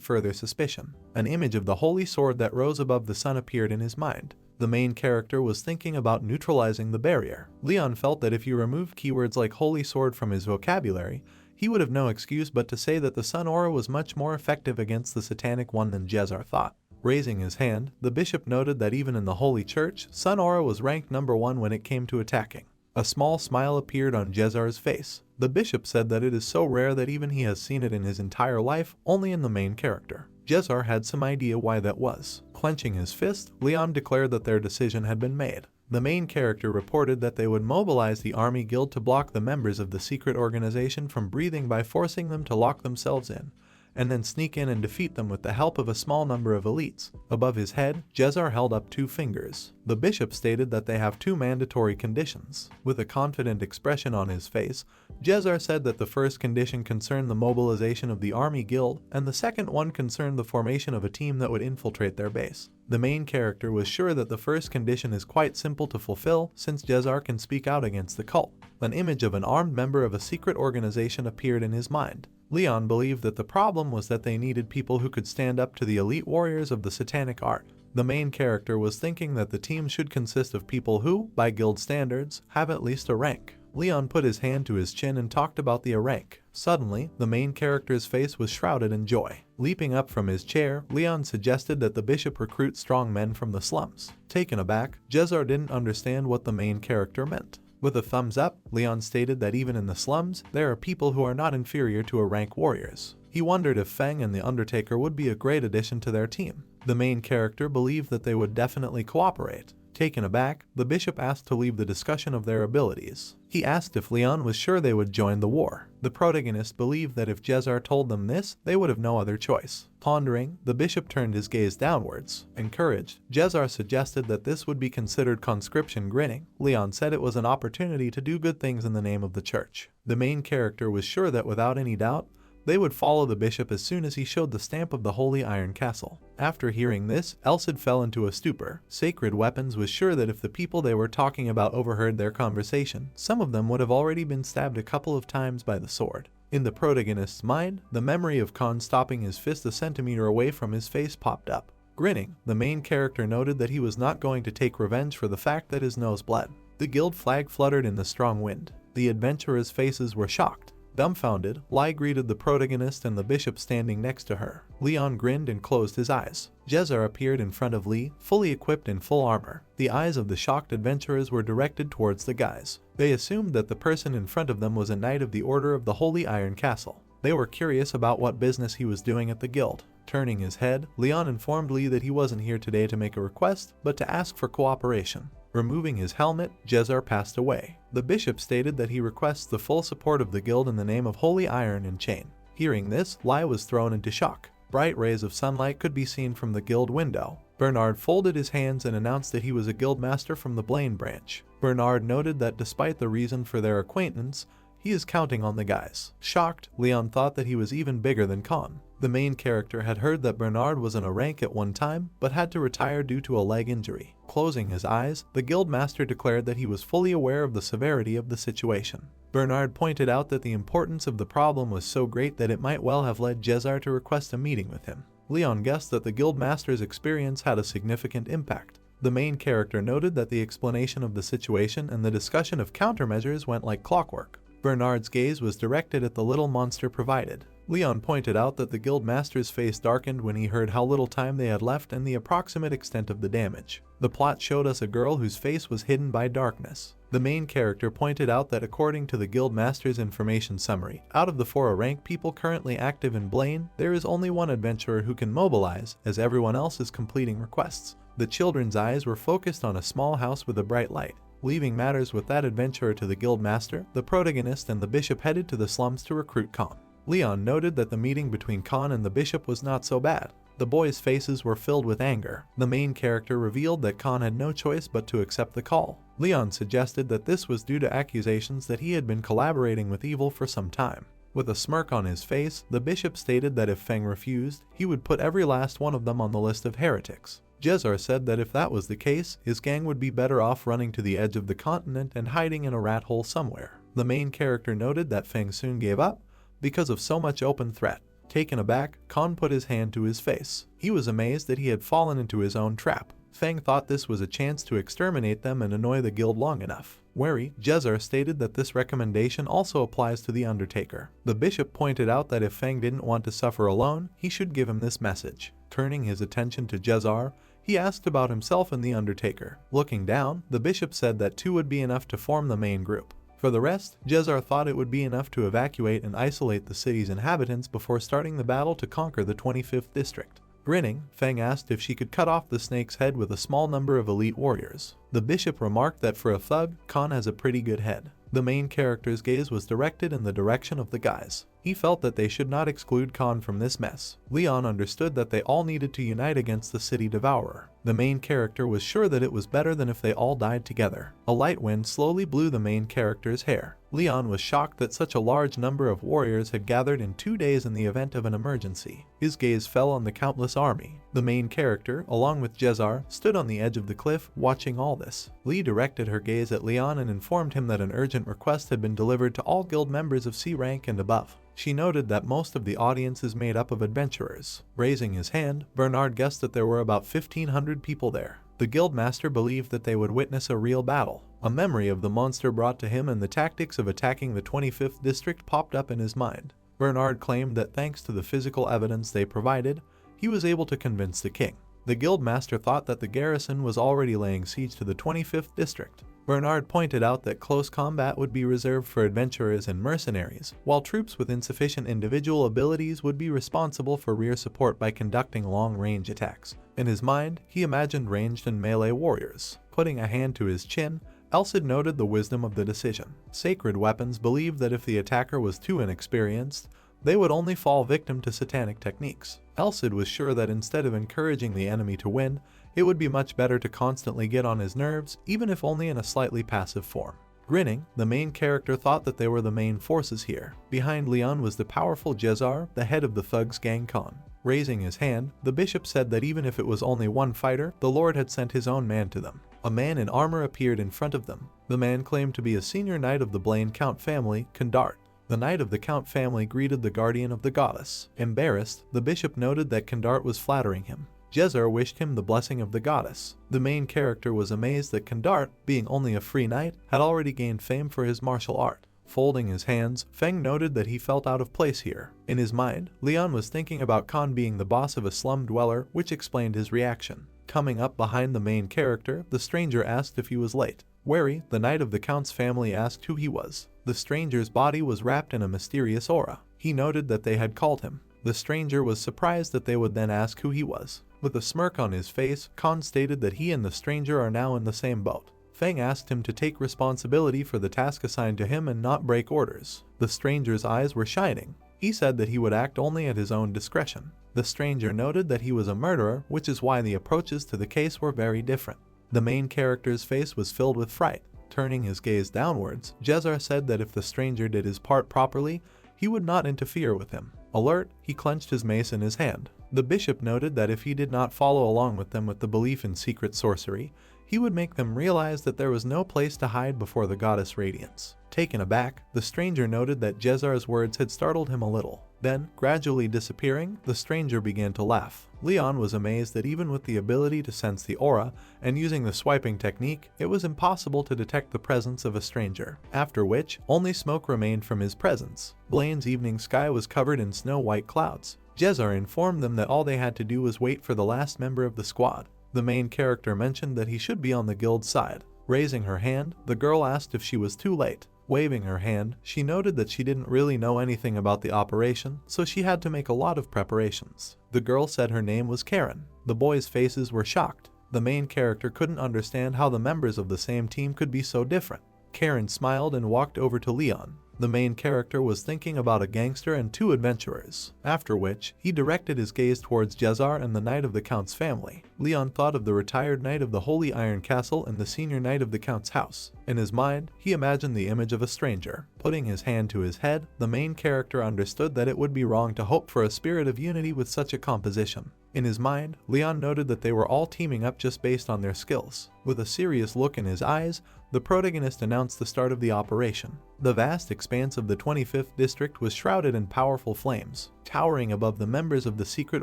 further suspicion. An image of the holy sword that rose above the sun appeared in his mind. The main character was thinking about neutralizing the barrier. Leon felt that if you removed keywords like holy sword from his vocabulary, he would have no excuse but to say that the sun aura was much more effective against the satanic one than Jezar thought. Raising his hand, the bishop noted that even in the Holy Church, sun aura was ranked number 1 when it came to attacking. A small smile appeared on Jezar's face. The bishop said that it is so rare that even he has seen it in his entire life, only in the main character. Jezar had some idea why that was. Clenching his fist, Leon declared that their decision had been made. The main character reported that they would mobilize the army guild to block the members of the secret organization from breathing by forcing them to lock themselves in, and then sneak in and defeat them with the help of a small number of elites. Above his head, Jezar held up 2 fingers. The bishop stated that they have 2 mandatory conditions. With a confident expression on his face, Jezar said that the first condition concerned the mobilization of the army guild, and the second one concerned the formation of a team that would infiltrate their base. The main character was sure that the first condition is quite simple to fulfill since Jezar can speak out against the cult. An image of an armed member of a secret organization appeared in his mind. Leon believed that the problem was that they needed people who could stand up to the elite warriors of the satanic art. The main character was thinking that the team should consist of people who, by guild standards, have at least a rank. Leon put his hand to his chin and talked about the rank. Suddenly, the main character's face was shrouded in joy. Leaping up from his chair, Leon suggested that the bishop recruit strong men from the slums. Taken aback, Jezar didn't understand what the main character meant. With a thumbs up, Leon stated that even in the slums, there are people who are not inferior to a rank warriors. He wondered if Feng and the Undertaker would be a great addition to their team. The main character believed that they would definitely cooperate. Taken aback, the bishop asked to leave the discussion of their abilities. He asked if Leon was sure they would join the war. The protagonist believed that if Jezar told them this, they would have no other choice. Pondering, the bishop turned his gaze downwards. Encouraged, Jezar suggested that this would be considered conscription. Grinning, Leon said it was an opportunity to do good things in the name of the church. The main character was sure that without any doubt, they would follow the bishop as soon as he showed the stamp of the Holy Iron Castle. After hearing this, Elcid fell into a stupor. Sacred Weapons was sure that if the people they were talking about overheard their conversation, some of them would have already been stabbed a couple of times by the sword. In the protagonist's mind, the memory of Khan stopping his fist a centimeter away from his face popped up. Grinning, the main character noted that he was not going to take revenge for the fact that his nose bled. The guild flag fluttered in the strong wind. The adventurers' faces were shocked. Dumbfounded, Lai greeted the protagonist and the bishop standing next to her. Leon grinned and closed his eyes. Jezar appeared in front of Li, fully equipped in full armor. The eyes of the shocked adventurers were directed towards the guys. They assumed that the person in front of them was a knight of the Order of the Holy Iron Castle. They were curious about what business he was doing at the guild. Turning his head, Leon informed Li that he wasn't here today to make a request, but to ask for cooperation. Removing his helmet, Jezar passed away. The bishop stated that he requests the full support of the guild in the name of Holy Iron and Chain. Hearing this, Lai was thrown into shock. Bright rays of sunlight could be seen from the guild window. Bernard folded his hands and announced that he was a guild master from the Blaine branch. Bernard noted that despite the reason for their acquaintance, he is counting on the guys. Shocked, Leon thought that he was even bigger than Khan. The main character had heard that Bernard was in a rank at one time, but had to retire due to a leg injury. Closing his eyes, the guild master declared that he was fully aware of the severity of the situation. Bernard pointed out that the importance of the problem was so great that it might well have led Jezar to request a meeting with him. Leon guessed that the guild master's experience had a significant impact. The main character noted that the explanation of the situation and the discussion of countermeasures went like clockwork. Bernard's gaze was directed at the little monster provided. Leon pointed out that the guild master's face darkened when he heard how little time they had left and the approximate extent of the damage. The plot showed us a girl whose face was hidden by darkness. The main character pointed out that according to the guild master's information summary, out of the 4 rank people currently active in Blaine, there is only one adventurer who can mobilize, as everyone else is completing requests. The children's eyes were focused on a small house with a bright light. Leaving matters with that adventurer to the guild master, the protagonist and the bishop headed to the slums to recruit Khan. Leon noted that the meeting between Khan and the bishop was not so bad. The boys' faces were filled with anger. The main character revealed that Khan had no choice but to accept the call. Leon suggested that this was due to accusations that he had been collaborating with evil for some time. With a smirk on his face, the bishop stated that if Feng refused, he would put every last one of them on the list of heretics. Jezar said that if that was the case, his gang would be better off running to the edge of the continent and hiding in a rat hole somewhere. The main character noted that Feng soon gave up because of so much open threat. Taken aback, Khan put his hand to his face. He was amazed that he had fallen into his own trap. Feng thought this was a chance to exterminate them and annoy the guild long enough. Wary, Jezar stated that this recommendation also applies to the Undertaker. The bishop pointed out that if Feng didn't want to suffer alone, he should give him this message. Turning his attention to Jezar, he asked about himself and the Undertaker. Looking down, the bishop said that 2 would be enough to form the main group. For the rest, Jezar thought it would be enough to evacuate and isolate the city's inhabitants before starting the battle to conquer the 25th district. Grinning, Feng asked if she could cut off the snake's head with a small number of elite warriors. The bishop remarked that for a thug, Khan has a pretty good head. The main character's gaze was directed in the direction of the guys. He felt that they should not exclude Khan from this mess. Leon understood that they all needed to unite against the city devourer. The main character was sure that it was better than if they all died together. A light wind slowly blew the main character's hair. Leon was shocked that such a large number of warriors had gathered in 2 days in the event of an emergency. His gaze fell on the countless army. The main character, along with Jezar, stood on the edge of the cliff, watching all this. Lee directed her gaze at Leon and informed him that an urgent request had been delivered to all guild members of C rank and above. She noted that most of the audience is made up of adventurers. Raising his hand, Bernard guessed that there were about 1,500 people there. The guildmaster believed that they would witness a real battle. A memory of the monster brought to him and the tactics of attacking the 25th district popped up in his mind. Bernard claimed that thanks to the physical evidence they provided, he was able to convince the king. The guildmaster thought that the garrison was already laying siege to the 25th district. Bernard pointed out that close combat would be reserved for adventurers and mercenaries, while troops with insufficient individual abilities would be responsible for rear support by conducting long-range attacks. In his mind, he imagined ranged and melee warriors. Putting a hand to his chin, Elcid noted the wisdom of the decision. Sacred weapons believed that if the attacker was too inexperienced, they would only fall victim to satanic techniques. Elcid was sure that instead of encouraging the enemy to win, it would be much better to constantly get on his nerves, even if only in a slightly passive form. Grinning, the main character thought that they were the main forces here. Behind Leon was the powerful Jezar, the head of the thugs gang Khan. Raising his hand, the bishop said that even if it was only one fighter, the Lord had sent his own man to them. A man in armor appeared in front of them. The man claimed to be a senior knight of the Blaine Count family, Kandart. The knight of the Count family greeted the guardian of the goddess. Embarrassed, the bishop noted that Kandart was flattering him. Jezar wished him the blessing of the goddess. The main character was amazed that Kandart, being only a free knight, had already gained fame for his martial art. Folding his hands, Feng noted that he felt out of place here. In his mind, Leon was thinking about Khan being the boss of a slum dweller, which explained his reaction. Coming up behind the main character, the stranger asked if he was late. Wary, the knight of the Count's family asked who he was. The stranger's body was wrapped in a mysterious aura. He noted that they had called him. The stranger was surprised that they would then ask who he was. With a smirk on his face, Khan stated that he and the stranger are now in the same boat. Feng asked him to take responsibility for the task assigned to him and not break orders. The stranger's eyes were shining. He said that he would act only at his own discretion. The stranger noted that he was a murderer, which is why the approaches to the case were very different. The main character's face was filled with fright. Turning his gaze downwards, Jezar said that if the stranger did his part properly, he would not interfere with him. Alert, he clenched his mace in his hand. The bishop noted that if he did not follow along with them with the belief in secret sorcery, he would make them realize that there was no place to hide before the goddess Radiance. Taken aback, the stranger noted that Jezar's words had startled him a little. Then, gradually disappearing, the stranger began to laugh. Leon was amazed that even with the ability to sense the aura and using the swiping technique, it was impossible to detect the presence of a stranger, after which only smoke remained from his presence. Blaine's evening sky was covered in snow-white clouds. Jezar informed them that all they had to do was wait for the last member of the squad. The main character mentioned that he should be on the guild's side. Raising her hand, the girl asked if she was too late. Waving her hand, she noted that she didn't really know anything about the operation, so she had to make a lot of preparations. The girl said her name was Karen. The boys' faces were shocked. The main character couldn't understand how the members of the same team could be so different. Karen smiled and walked over to Leon. The main character was thinking about a gangster and 2 adventurers, after which he directed his gaze towards Jezar and the knight of the Count's family. Leon thought of the retired knight of the Holy Iron Castle and the senior knight of the Count's house. In his mind, he imagined the image of a stranger. Putting his hand to his head, the main character understood that it would be wrong to hope for a spirit of unity with such a composition. In his mind, Leon noted that they were all teaming up just based on their skills. With a serious look in his eyes, the protagonist announced the start of the operation. The vast expanse of the 25th district was shrouded in powerful flames. Towering above the members of the secret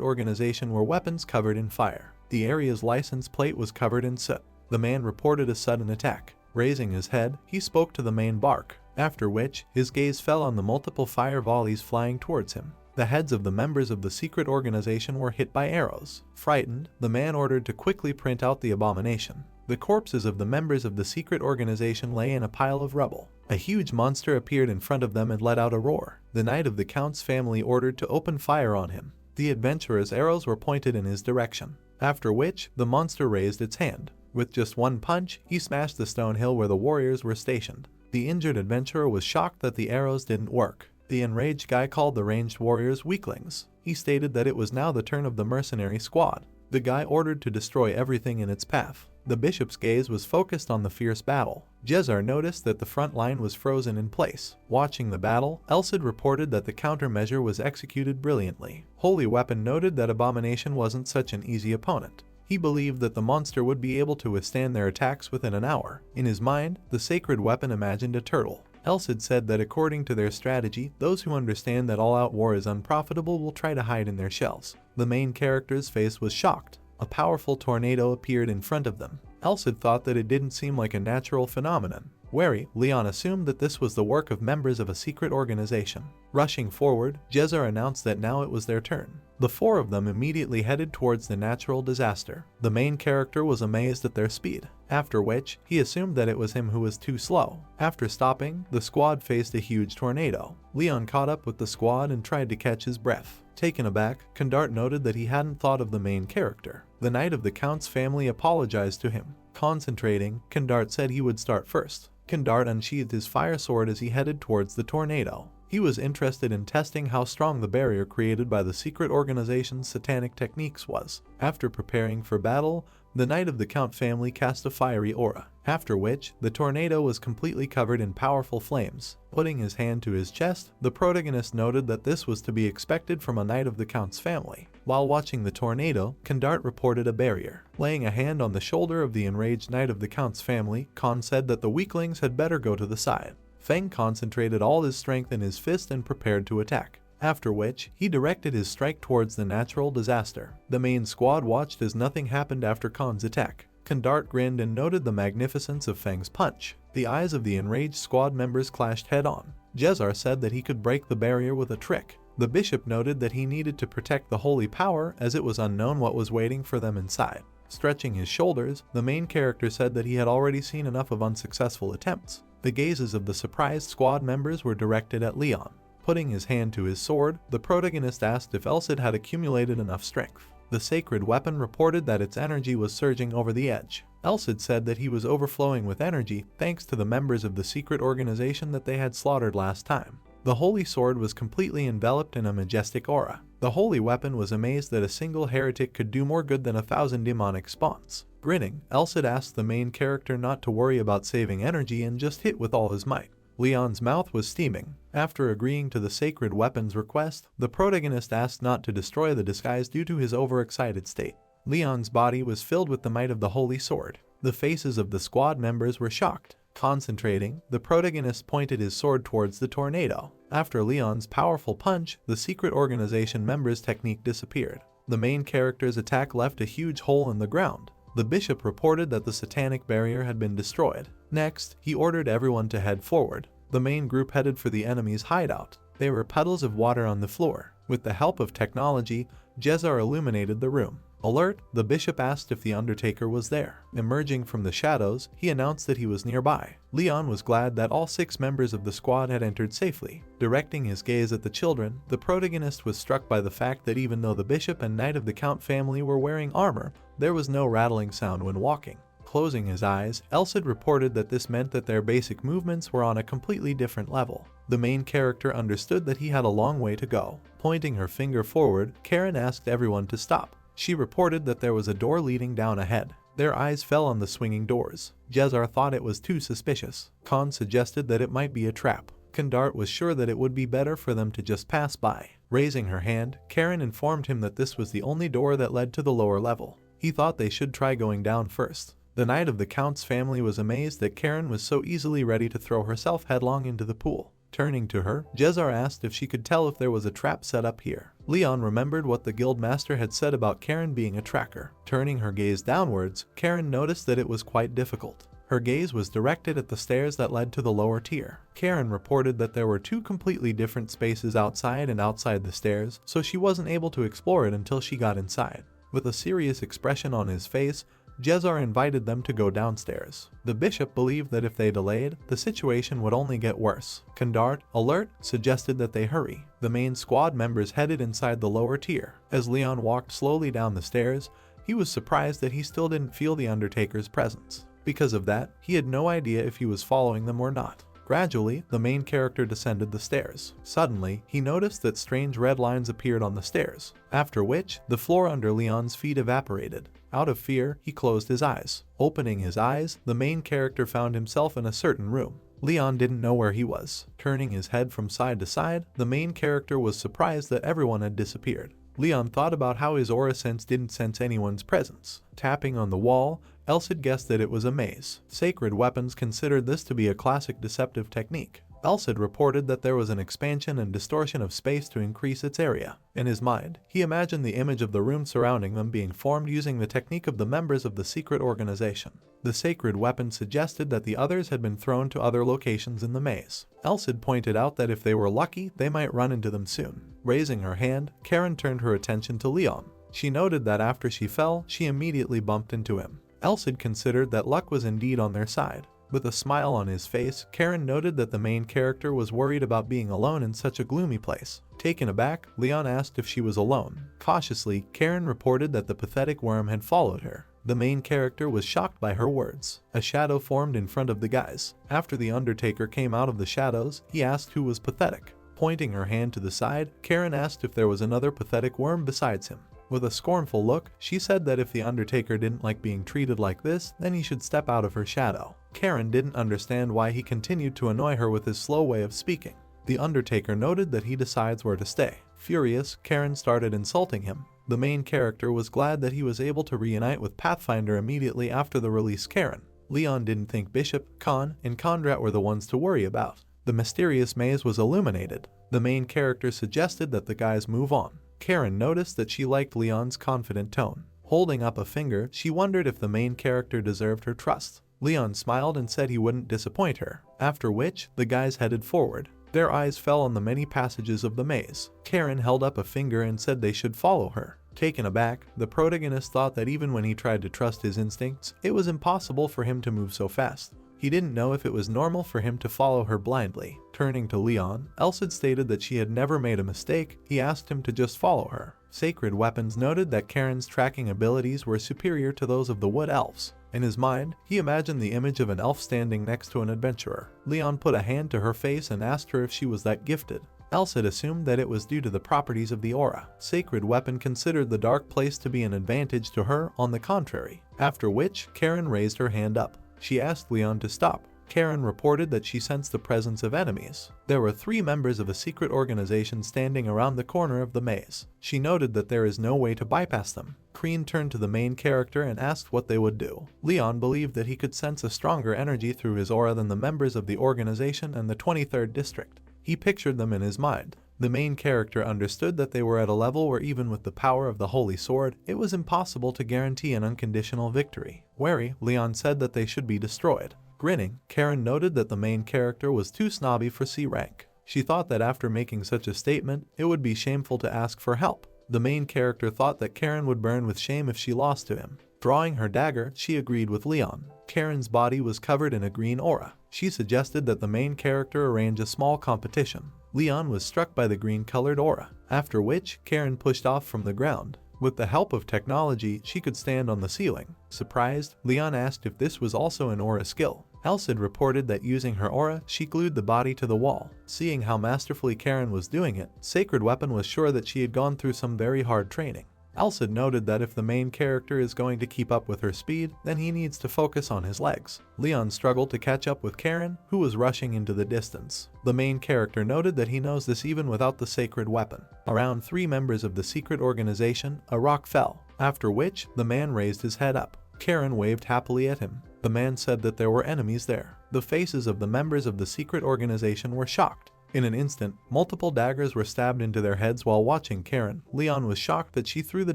organization were weapons covered in fire. The area's license plate was covered in soot. The man reported a sudden attack. Raising his head, he spoke to the main bark, after which his gaze fell on the multiple fire volleys flying towards him. The heads of the members of the secret organization were hit by arrows. Frightened, the man ordered to quickly print out the abomination. The corpses of the members of the secret organization lay in a pile of rubble. A huge monster appeared in front of them and let out a roar. The knight of the Count's family ordered to open fire on him. The adventurer's arrows were pointed in his direction, after which the monster raised its hand. With just one punch, he smashed the stone hill where the warriors were stationed. The injured adventurer was shocked that the arrows didn't work. The enraged guy called the ranged warriors weaklings. He stated that it was now the turn of the mercenary squad. The guy ordered to destroy everything in its path. The bishop's gaze was focused on the fierce battle. Jezar noticed that the front line was frozen in place. Watching the battle, Elcid reported that the countermeasure was executed brilliantly. Holy Weapon noted that Abomination wasn't such an easy opponent. He believed that the monster would be able to withstand their attacks within an hour. In his mind, the Sacred Weapon imagined a turtle. Elcid said that according to their strategy, those who understand that all-out war is unprofitable will try to hide in their shells. The main character's face was shocked. A powerful tornado appeared in front of them. Elcid thought that it didn't seem like a natural phenomenon. Wary, Leon assumed that this was the work of members of a secret organization. Rushing forward, Jezar announced that now it was their turn. The four of them immediately headed towards the natural disaster. The main character was amazed at their speed, after which, he assumed that it was him who was too slow. After stopping, the squad faced a huge tornado. Leon caught up with the squad and tried to catch his breath. Taken aback, Kandart noted that he hadn't thought of the main character. The Knight of the Count's family apologized to him. Concentrating, Kandart said he would start first. Kandart unsheathed his fire sword as he headed towards the tornado. He was interested in testing how strong the barrier created by the secret organization's satanic techniques was. After preparing for battle, the Knight of the Count family cast a fiery aura, after which the tornado was completely covered in powerful flames. Putting his hand to his chest, the protagonist noted that this was to be expected from a Knight of the Count's family. While watching the tornado, Kandart reported a barrier. Laying a hand on the shoulder of the enraged Knight of the Count's family, Khan said that the weaklings had better go to the side. Feng concentrated all his strength in his fist and prepared to attack. After which, he directed his strike towards the natural disaster. The main squad watched as nothing happened after Khan's attack. Kandart grinned and noted the magnificence of Feng's punch. The eyes of the enraged squad members clashed head-on. Jezar said that he could break the barrier with a trick. The bishop noted that he needed to protect the holy power as it was unknown what was waiting for them inside. Stretching his shoulders, the main character said that he had already seen enough of unsuccessful attempts. The gazes of the surprised squad members were directed at Leon. Putting his hand to his sword, the protagonist asked if Elcid had accumulated enough strength. The sacred weapon reported that its energy was surging over the edge. Elcid said that he was overflowing with energy thanks to the members of the secret organization that they had slaughtered last time. The holy sword was completely enveloped in a majestic aura. The holy weapon was amazed that a single heretic could do more good than 1,000 demonic spawns. Grinning, Elcid asked the main character not to worry about saving energy and just hit with all his might. Leon's mouth was steaming. After agreeing to the sacred weapon's request, the protagonist asked not to destroy the disguise due to his overexcited state. Leon's body was filled with the might of the holy sword. The faces of the squad members were shocked. Concentrating, the protagonist pointed his sword towards the tornado. After Leon's powerful punch, the secret organization members' technique disappeared. The main character's attack left a huge hole in the ground. The bishop reported that the satanic barrier had been destroyed. Next, he ordered everyone to head forward. The main group headed for the enemy's hideout. There were puddles of water on the floor. With the help of technology, Jezar illuminated the room. Alert, the bishop asked if the Undertaker was there. Emerging from the shadows, he announced that he was nearby. Leon was glad that all 6 members of the squad had entered safely. Directing his gaze at the children, the protagonist was struck by the fact that even though the bishop and Knight of the Count family were wearing armor, there was no rattling sound when walking. Closing his eyes, Elcid reported that this meant that their basic movements were on a completely different level. The main character understood that he had a long way to go. Pointing her finger forward, Karen asked everyone to stop. She reported that there was a door leading down ahead. Their eyes fell on the swinging doors. Jezar thought it was too suspicious. Khan suggested that it might be a trap. Kandart was sure that it would be better for them to just pass by. Raising her hand, Karen informed him that this was the only door that led to the lower level. He thought they should try going down first. The Knight of the Count's family was amazed that Karen was so easily ready to throw herself headlong into the pool. Turning to her, Jezar asked if she could tell if there was a trap set up here. Leon remembered what the guildmaster had said about Karen being a tracker. Turning her gaze downwards, Karen noticed that it was quite difficult. Her gaze was directed at the stairs that led to the lower tier. Karen reported that there were 2 completely different spaces outside and outside the stairs, so she wasn't able to explore it until she got inside. With a serious expression on his face, Jezar invited them to go downstairs. The bishop believed that if they delayed, the situation would only get worse. Kandart, alert, suggested that they hurry. The main squad members headed inside the lower tier. As Leon walked slowly down the stairs, he was surprised that he still didn't feel the Undertaker's presence. Because of that, he had no idea if he was following them or not. Gradually, the main character descended the stairs. Suddenly, he noticed that strange red lines appeared on the stairs, after which, the floor under Leon's feet evaporated. Out of fear, he closed his eyes. Opening his eyes, the main character found himself in a certain room. Leon didn't know where he was. Turning his head from side to side, the main character was surprised that everyone had disappeared. Leon thought about how his aura sense didn't sense anyone's presence. Tapping on the wall, Elsid guessed that it was a maze. Sacred Weapons considered this to be a classic deceptive technique. Elsid reported that there was an expansion and distortion of space to increase its area. In his mind, he imagined the image of the room surrounding them being formed using the technique of the members of the secret organization. The sacred weapon suggested that the others had been thrown to other locations in the maze. Elsid pointed out that if they were lucky, they might run into them soon. Raising her hand, Karen turned her attention to Leon. She noted that after she fell, she immediately bumped into him. Elsid considered that luck was indeed on their side. With a smile on his face, Karen noted that the main character was worried about being alone in such a gloomy place. Taken aback, Leon asked if she was alone. Cautiously, Karen reported that the pathetic worm had followed her. The main character was shocked by her words. A shadow formed in front of the guys. After the Undertaker came out of the shadows, he asked who was pathetic. Pointing her hand to the side, Karen asked if there was another pathetic worm besides him. With a scornful look, she said that if the Undertaker didn't like being treated like this, then he should step out of her shadow. Karen didn't understand why he continued to annoy her with his slow way of speaking. The Undertaker noted that he decides where to stay. Furious, Karen started insulting him. The main character was glad that he was able to reunite with Pathfinder immediately after the release Karen. Leon didn't think Bishop, Khan, and Kondrat were the ones to worry about. The mysterious maze was illuminated. The main character suggested that the guys move on. Karen noticed that she liked Leon's confident tone. Holding up a finger, she wondered if the main character deserved her trust. Leon smiled and said he wouldn't disappoint her, after which, the guys headed forward. Their eyes fell on the many passages of the maze. Karen held up a finger and said they should follow her. Taken aback, the protagonist thought that even when he tried to trust his instincts, it was impossible for him to move so fast. He didn't know if it was normal for him to follow her blindly. Turning to Leon, Elsid stated that she had never made a mistake. He asked him to just follow her. Sacred Weapons noted that Karen's tracking abilities were superior to those of the Wood Elves. In his mind, he imagined the image of an elf standing next to an adventurer. Leon put a hand to her face and asked her if she was that gifted. Elsid assumed that it was due to the properties of the aura. Sacred Weapon considered the dark place to be an advantage to her, on the contrary. After which, Karen raised her hand up. She asked Leon to stop. Karen reported that she sensed the presence of enemies. There were 3 members of a secret organization standing around the corner of the maze. She noted that there is no way to bypass them. Kreen turned to the main character and asked what they would do. Leon believed that he could sense a stronger energy through his aura than the members of the organization and the 23rd District. He pictured them in his mind. The main character understood that they were at a level where even with the power of the Holy Sword, it was impossible to guarantee an unconditional victory. Wary, Leon said that they should be destroyed. Grinning, Karen noted that the main character was too snobby for C rank. She thought that after making such a statement, it would be shameful to ask for help. The main character thought that Karen would burn with shame if she lost to him. Drawing her dagger, she agreed with Leon. Karen's body was covered in a green aura. She suggested that the main character arrange a small competition. Leon was struck by the green-colored aura, after which Karen pushed off from the ground. With the help of technology, she could stand on the ceiling. Surprised, Leon asked if this was also an aura skill. Elsid reported that using her aura, she glued the body to the wall. Seeing how masterfully Karen was doing it, Sacred Weapon was sure that she had gone through some very hard training. Elsid noted that if the main character is going to keep up with her speed, then he needs to focus on his legs. Leon struggled to catch up with Karen, who was rushing into the distance. The main character noted that he knows this even without the sacred weapon. Around 3 members of the secret organization, a rock fell, after which the man raised his head up. Karen waved happily at him. The man said that there were enemies there. The faces of the members of the secret organization were shocked. In an instant, multiple daggers were stabbed into their heads while watching Karen. Leon was shocked that she threw the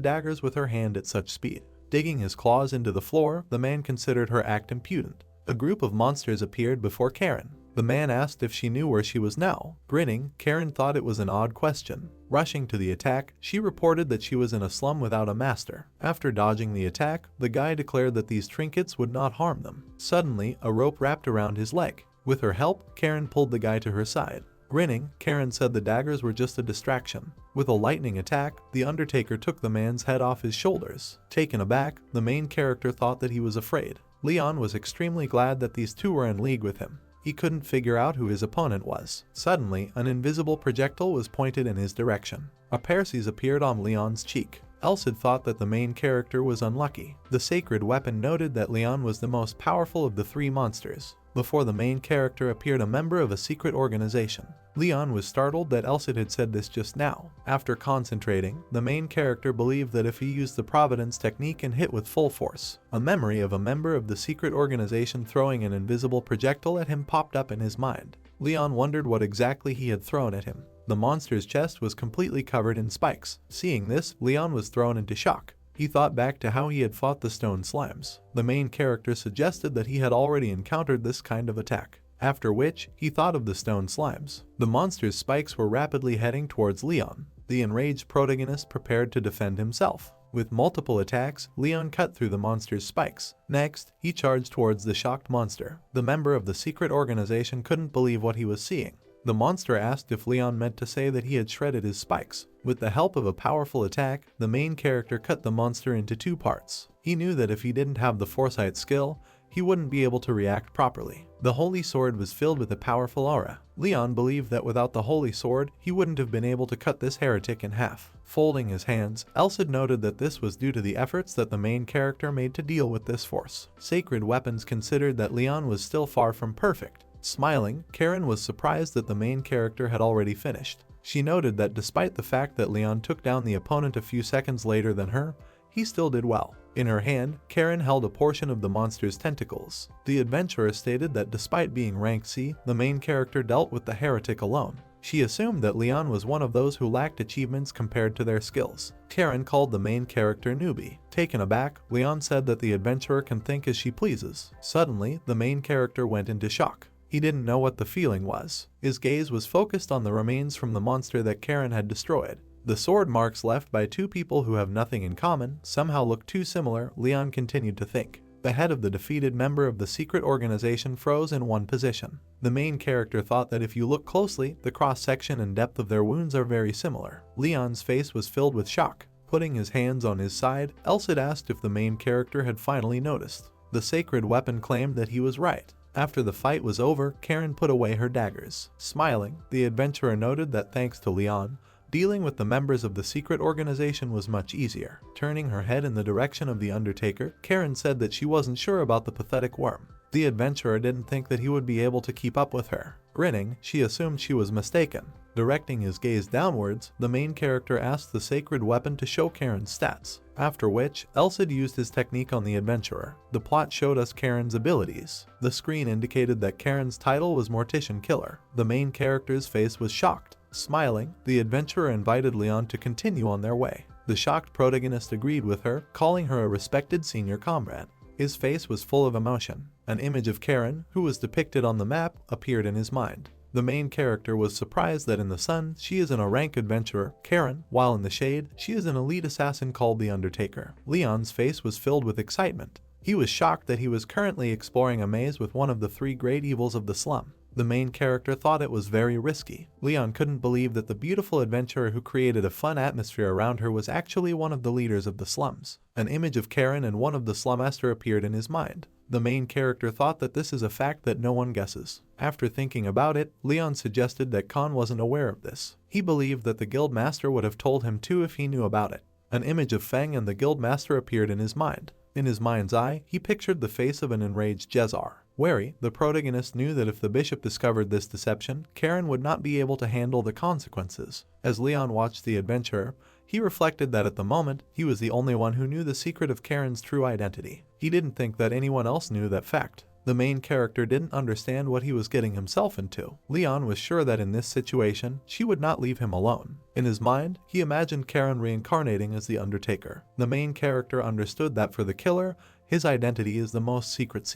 daggers with her hand at such speed. Digging his claws into the floor, the man considered her act impudent. A group of monsters appeared before Karen. The man asked if she knew where she was now. Grinning, Karen thought it was an odd question. Rushing to the attack, she reported that she was in a slum without a master. After dodging the attack, the guy declared that these trinkets would not harm them. Suddenly, a rope wrapped around his leg. With her help, Karen pulled the guy to her side. Grinning, Karen said the daggers were just a distraction. With a lightning attack, the Undertaker took the man's head off his shoulders. Taken aback, the main character thought that he was afraid. Leon was extremely glad that these 2 were in league with him. He couldn't figure out who his opponent was. Suddenly, an invisible projectile was pointed in his direction. A paralysis appeared on Leon's cheek. Elsid thought that the main character was unlucky. The sacred weapon noted that Leon was the most powerful of the three monsters. Before the main character appeared a member of a secret organization. Leon was startled that Elsid had said this just now. After concentrating, the main character believed that if he used the Providence technique and hit with full force, a memory of a member of the secret organization throwing an invisible projectile at him popped up in his mind. Leon wondered what exactly he had thrown at him. The monster's chest was completely covered in spikes. Seeing this, Leon was thrown into shock. He thought back to how he had fought the stone slimes. The main character suggested that he had already encountered this kind of attack. After which, he thought of the stone slimes. The monster's spikes were rapidly heading towards Leon. The enraged protagonist prepared to defend himself. With multiple attacks, Leon cut through the monster's spikes. Next, he charged towards the shocked monster. The member of the secret organization couldn't believe what he was seeing. The monster asked if Leon meant to say that he had shredded his spikes. With the help of a powerful attack, the main character cut the monster into two parts. He knew that if he didn't have the foresight skill, he wouldn't be able to react properly. The holy sword was filled with a powerful aura. Leon believed that without the holy sword, he wouldn't have been able to cut this heretic in half. Folding his hands, Elsid noted that this was due to the efforts that the main character made to deal with this force. Sacred weapons considered that Leon was still far from perfect. Smiling, Karen was surprised that the main character had already finished. She noted that despite the fact that Leon took down the opponent a few seconds later than her, he still did well. In her hand, Karen held a portion of the monster's tentacles. The adventurer stated that despite being rank C, the main character dealt with the heretic alone. She assumed that Leon was one of those who lacked achievements compared to their skills. Karen called the main character newbie. Taken aback, Leon said that the adventurer can think as she pleases. Suddenly, the main character went into shock. He didn't know what the feeling was. His gaze was focused on the remains from the monster that Karen had destroyed. The sword marks left by two people who have nothing in common somehow look too similar, Leon continued to think. The head of the defeated member of the secret organization froze in one position. The main character thought that if you look closely, the cross-section and depth of their wounds are very similar. Leon's face was filled with shock. Putting his hands on his side, Elsid asked if the main character had finally noticed. The sacred weapon claimed that he was right. After the fight was over, Karen put away her daggers. Smiling, the adventurer noted that thanks to Leon, dealing with the members of the secret organization was much easier. Turning her head in the direction of the Undertaker, Karen said that she wasn't sure about the pathetic worm. The adventurer didn't think that he would be able to keep up with her. Grinning, she assumed she was mistaken. Directing his gaze downwards, the main character asked the sacred weapon to show Karen's stats. After which, Elsid used his technique on the adventurer. The plot showed us Karen's abilities. The screen indicated that Karen's title was Mortician Killer. The main character's face was shocked. Smiling, the adventurer invited Leon to continue on their way. The shocked protagonist agreed with her, calling her a respected senior comrade. His face was full of emotion. An image of Karen, who was depicted on the map, appeared in his mind. The main character was surprised that in the sun, she is a rank adventurer, Karen, while in the shade, she is an elite assassin called the Undertaker. Leon's face was filled with excitement. He was shocked that he was currently exploring a maze with one of the three great evils of the slum. The main character thought it was very risky. Leon couldn't believe that the beautiful adventurer who created a fun atmosphere around her was actually one of the leaders of the slums. An image of Karen and one of the slummaster appeared in his mind. The main character thought that this is a fact that no one guesses. After thinking about it, Leon suggested that Khan wasn't aware of this. He believed that the guild master would have told him too if he knew about it. An image of Feng and the guild master appeared in his mind. In his mind's eye, he pictured the face of an enraged Jezar. Wary, the protagonist knew that if the bishop discovered this deception, Karen would not be able to handle the consequences. As Leon watched the adventurer, he reflected that at the moment, he was the only one who knew the secret of Karen's true identity. He didn't think that anyone else knew that fact. The main character didn't understand what he was getting himself into. Leon was sure that in this situation, she would not leave him alone. In his mind, he imagined Karen reincarnating as the Undertaker. The main character understood that for the killer, his identity is the most secret.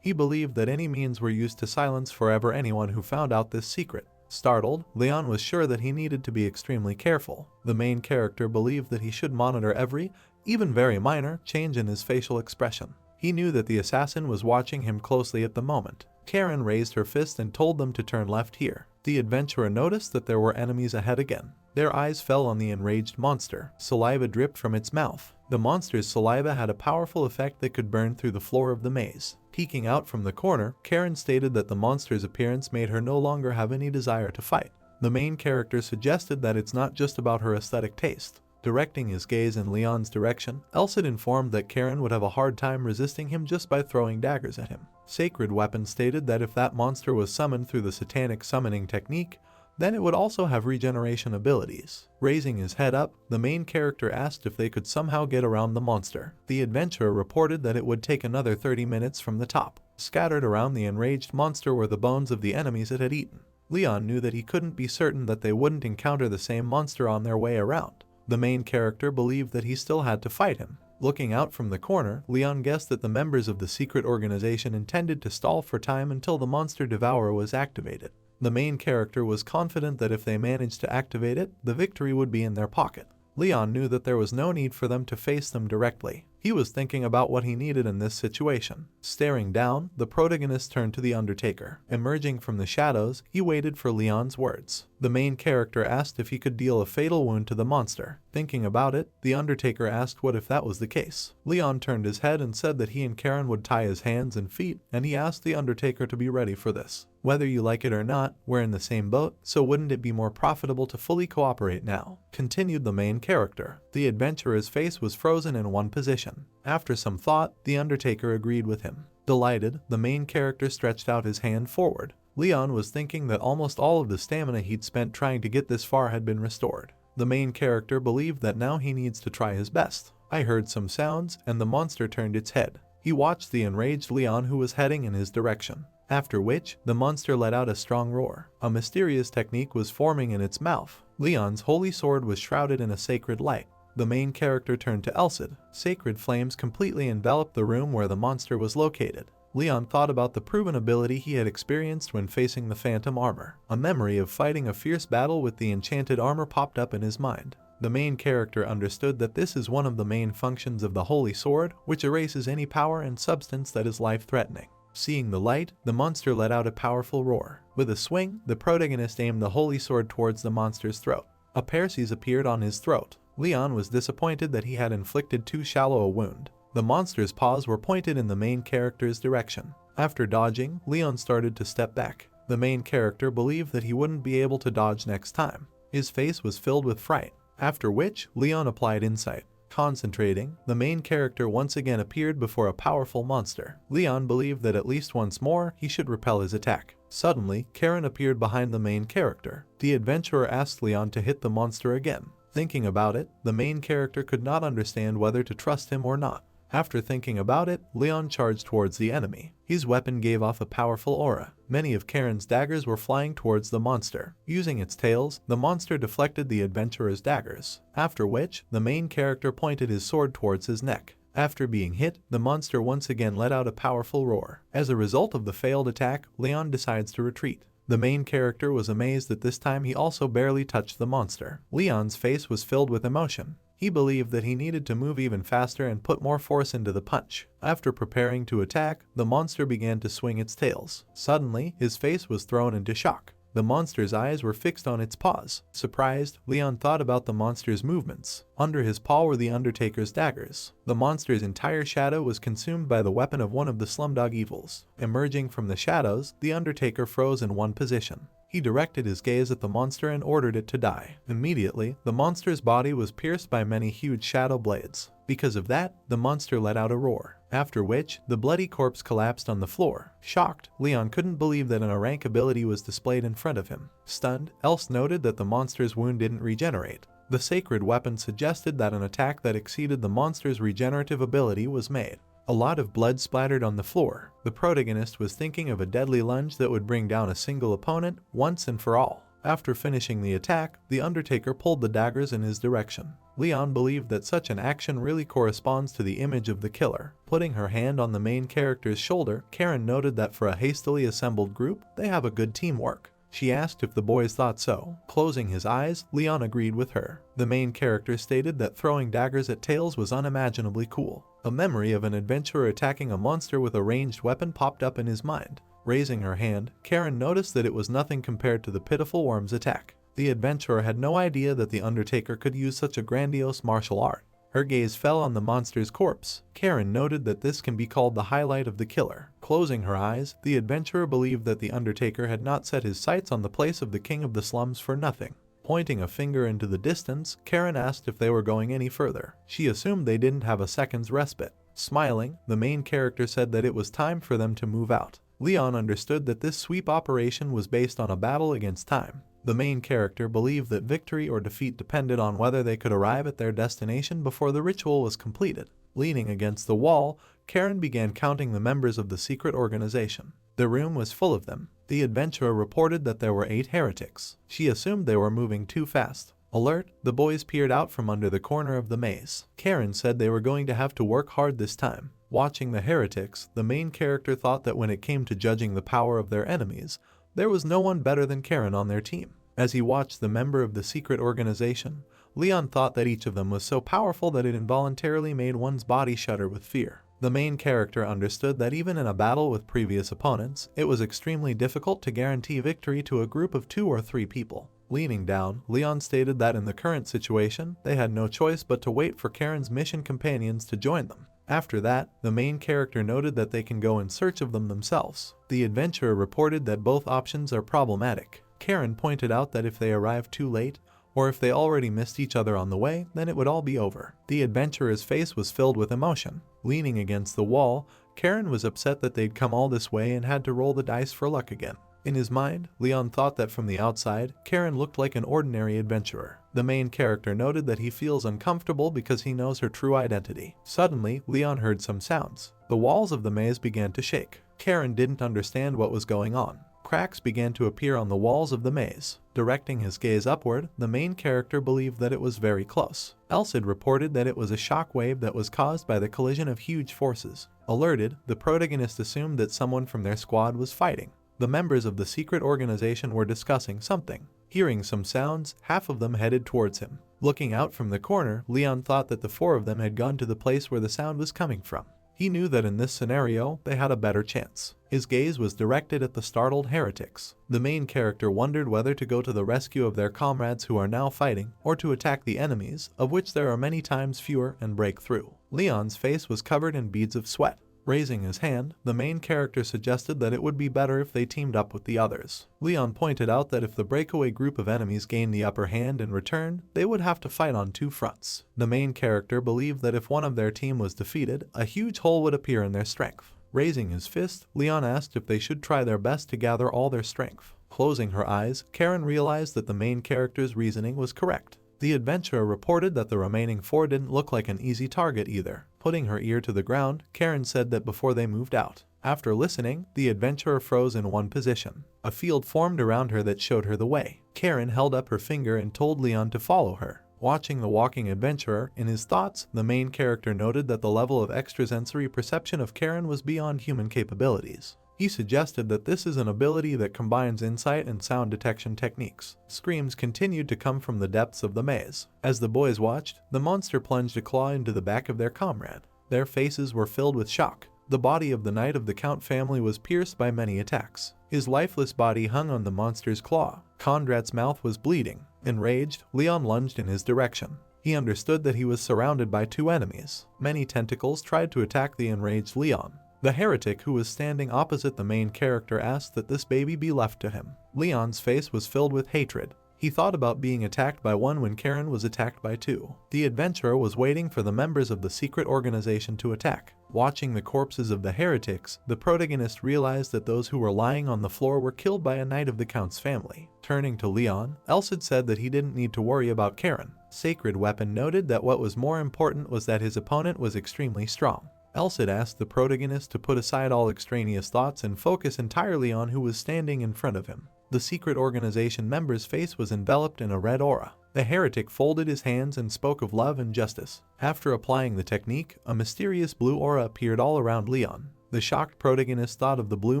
He believed that any means were used to silence forever anyone who found out this secret. Startled, Leon was sure that he needed to be extremely careful. The main character believed that he should monitor every, even very minor, change in his facial expression. He knew that the assassin was watching him closely at the moment. Karen raised her fist and told them to turn left here. The adventurer noticed that there were enemies ahead again. Their eyes fell on the enraged monster. Saliva dripped from its mouth. The monster's saliva had a powerful effect that could burn through the floor of the maze. Peeking out from the corner, Karen stated that the monster's appearance made her no longer have any desire to fight. The main character suggested that it's not just about her aesthetic taste. Directing his gaze in Leon's direction, Elsid informed that Karen would have a hard time resisting him just by throwing daggers at him. Sacred Weapon stated that if that monster was summoned through the satanic summoning technique, then it would also have regeneration abilities. Raising his head up, the main character asked if they could somehow get around the monster. The adventurer reported that it would take another 30 minutes from the top. Scattered around the enraged monster were the bones of the enemies it had eaten. Leon knew that he couldn't be certain that they wouldn't encounter the same monster on their way around. The main character believed that he still had to fight him. Looking out from the corner, Leon guessed that the members of the secret organization intended to stall for time until the monster devourer was activated. The main character was confident that if they managed to activate it, the victory would be in their pocket. Leon knew that there was no need for them to face them directly. He was thinking about what he needed in this situation. Staring down, the protagonist turned to the Undertaker. Emerging from the shadows, he waited for Leon's words. The main character asked if he could deal a fatal wound to the monster. Thinking about it, the Undertaker asked what if that was the case. Leon turned his head and said that he and Karen would tie his hands and feet, and he asked the Undertaker to be ready for this. Whether you like it or not, we're in the same boat, so wouldn't it be more profitable to fully cooperate now? Continued the main character. The adventurer's face was frozen in one position. After some thought, the Undertaker agreed with him. Delighted, the main character stretched out his hand forward. Leon was thinking that almost all of the stamina he'd spent trying to get this far had been restored. The main character believed that now he needs to try his best. I heard some sounds, and the monster turned its head. He watched the enraged Leon who was heading in his direction. After which, the monster let out a strong roar. A mysterious technique was forming in its mouth. Leon's holy sword was shrouded in a sacred light. The main character turned to Elsid. Sacred flames completely enveloped the room where the monster was located. Leon thought about the proven ability he had experienced when facing the phantom armor. A memory of fighting a fierce battle with the enchanted armor popped up in his mind. The main character understood that this is one of the main functions of the holy sword, which erases any power and substance that is life-threatening. Seeing the light, the monster let out a powerful roar. With a swing, the protagonist aimed the holy sword towards the monster's throat. A parasite appeared on his throat. Leon was disappointed that he had inflicted too shallow a wound. The monster's paws were pointed in the main character's direction. After dodging, Leon started to step back. The main character believed that he wouldn't be able to dodge next time. His face was filled with fright. After which, Leon applied insight. Concentrating, the main character once again appeared before a powerful monster. Leon believed that at least once more he should repel his attack. Suddenly, Karen appeared behind the main character. The adventurer asked Leon to hit the monster again. Thinking about it, the main character could not understand whether to trust him or not. After thinking about it, Leon charged towards the enemy. His weapon gave off a powerful aura. Many of Karen's daggers were flying towards the monster. Using its tails, the monster deflected the adventurer's daggers. After which, the main character pointed his sword towards his neck. After being hit, the monster once again let out a powerful roar. As a result of the failed attack, Leon decides to retreat. The main character was amazed that this time he also barely touched the monster. Leon's face was filled with emotion. He believed that he needed to move even faster and put more force into the punch. After preparing to attack, the monster began to swing its tails. Suddenly, his face was thrown into shock. The monster's eyes were fixed on its paws. Surprised, Leon thought about the monster's movements. Under his paw were the Undertaker's daggers. The monster's entire shadow was consumed by the weapon of one of the Slumdog Evils. Emerging from the shadows, the Undertaker froze in one position. He directed his gaze at the monster and ordered it to die. Immediately, the monster's body was pierced by many huge shadow blades. Because of that, the monster let out a roar. After which, the bloody corpse collapsed on the floor. Shocked, Leon couldn't believe that an rank ability was displayed in front of him. Stunned, Else noted that the monster's wound didn't regenerate. The sacred weapon suggested that an attack that exceeded the monster's regenerative ability was made. A lot of blood splattered on the floor. The protagonist was thinking of a deadly lunge that would bring down a single opponent once and for all. After finishing the attack, the Undertaker pulled the daggers in his direction. Leon believed that such an action really corresponds to the image of the killer. Putting her hand on the main character's shoulder, Karen noted that for a hastily assembled group, they have a good teamwork. She asked if the boys thought so. Closing his eyes, Leon agreed with her. The main character stated that throwing daggers at tails was unimaginably cool. A memory of an adventurer attacking a monster with a ranged weapon popped up in his mind. Raising her hand, Karen noticed that it was nothing compared to the pitiful worm's attack. The adventurer had no idea that the Undertaker could use such a grandiose martial art. Her gaze fell on the monster's corpse. Karen noted that this can be called the highlight of the killer. Closing her eyes, the adventurer believed that the Undertaker had not set his sights on the place of the king of the slums for nothing. Pointing a finger into the distance, Karen asked if they were going any further. She assumed they didn't have a second's respite. Smiling, the main character said that it was time for them to move out. Leon understood that this sweep operation was based on a battle against time. The main character believed that victory or defeat depended on whether they could arrive at their destination before the ritual was completed. Leaning against the wall, Karen began counting the members of the secret organization. The room was full of them. The adventurer reported that there were 8 heretics. She assumed they were moving too fast. Alert, the boys peered out from under the corner of the maze. Karen said they were going to have to work hard this time. Watching the heretics, the main character thought that when it came to judging the power of their enemies, there was no one better than Karen on their team. As he watched the member of the secret organization, Leon thought that each of them was so powerful that it involuntarily made one's body shudder with fear. The main character understood that even in a battle with previous opponents, it was extremely difficult to guarantee victory to a group of 2 or 3 people. Leaning down, Leon stated that in the current situation, they had no choice but to wait for Karen's mission companions to join them. After that, the main character noted that they can go in search of them themselves. The adventurer reported that both options are problematic. Karen pointed out that if they arrived too late, or if they already missed each other on the way, then it would all be over. The adventurer's face was filled with emotion. Leaning against the wall, Karen was upset that they'd come all this way and had to roll the dice for luck again. In his mind, Leon thought that from the outside, Karen looked like an ordinary adventurer. The main character noted that he feels uncomfortable because he knows her true identity. Suddenly, Leon heard some sounds. The walls of the maze began to shake. Karen didn't understand what was going on. Cracks began to appear on the walls of the maze. Directing his gaze upward, the main character believed that it was very close. Elsid reported that it was a shock wave that was caused by the collision of huge forces. Alerted, the protagonist assumed that someone from their squad was fighting. The members of the secret organization were discussing something. Hearing some sounds, half of them headed towards him. Looking out from the corner, Leon thought that the 4 of them had gone to the place where the sound was coming from. He knew that in this scenario, they had a better chance. His gaze was directed at the startled heretics. The main character wondered whether to go to the rescue of their comrades who are now fighting, or to attack the enemies, of which there are many times fewer, and break through. Leon's face was covered in beads of sweat. Raising his hand, the main character suggested that it would be better if they teamed up with the others. Leon pointed out that if the breakaway group of enemies gained the upper hand in return, they would have to fight on 2 fronts. The main character believed that if one of their team was defeated, a huge hole would appear in their strength. Raising his fist, Leon asked if they should try their best to gather all their strength. Closing her eyes, Karen realized that the main character's reasoning was correct. The adventurer reported that the remaining 4 didn't look like an easy target either. Putting her ear to the ground, Karen said that before they moved out. After listening, the adventurer froze in one position. A field formed around her that showed her the way. Karen held up her finger and told Leon to follow her. Watching the walking adventurer, in his thoughts, the main character noted that the level of extrasensory perception of Karen was beyond human capabilities. He suggested that this is an ability that combines insight and sound detection techniques. Screams continued to come from the depths of the maze. As the boys watched, the monster plunged a claw into the back of their comrade. Their faces were filled with shock. The body of the Knight of the Count family was pierced by many attacks. His lifeless body hung on the monster's claw. Kondrat's mouth was bleeding. Enraged, Leon lunged in his direction. He understood that he was surrounded by 2 enemies. Many tentacles tried to attack the enraged Leon. The heretic who was standing opposite the main character asked that this baby be left to him. Leon's face was filled with hatred. He thought about being attacked by 1 when Karen was attacked by 2. The adventurer was waiting for the members of the secret organization to attack. Watching the corpses of the heretics, the protagonist realized that those who were lying on the floor were killed by a Knight of the Count's family. Turning to Leon, Elsid said that he didn't need to worry about Karen. Sacred Weapon noted that what was more important was that his opponent was extremely strong. Elsid asked the protagonist to put aside all extraneous thoughts and focus entirely on who was standing in front of him. The secret organization member's face was enveloped in a red aura. The heretic folded his hands and spoke of love and justice. After applying the technique, a mysterious blue aura appeared all around Leon. The shocked protagonist thought of the blue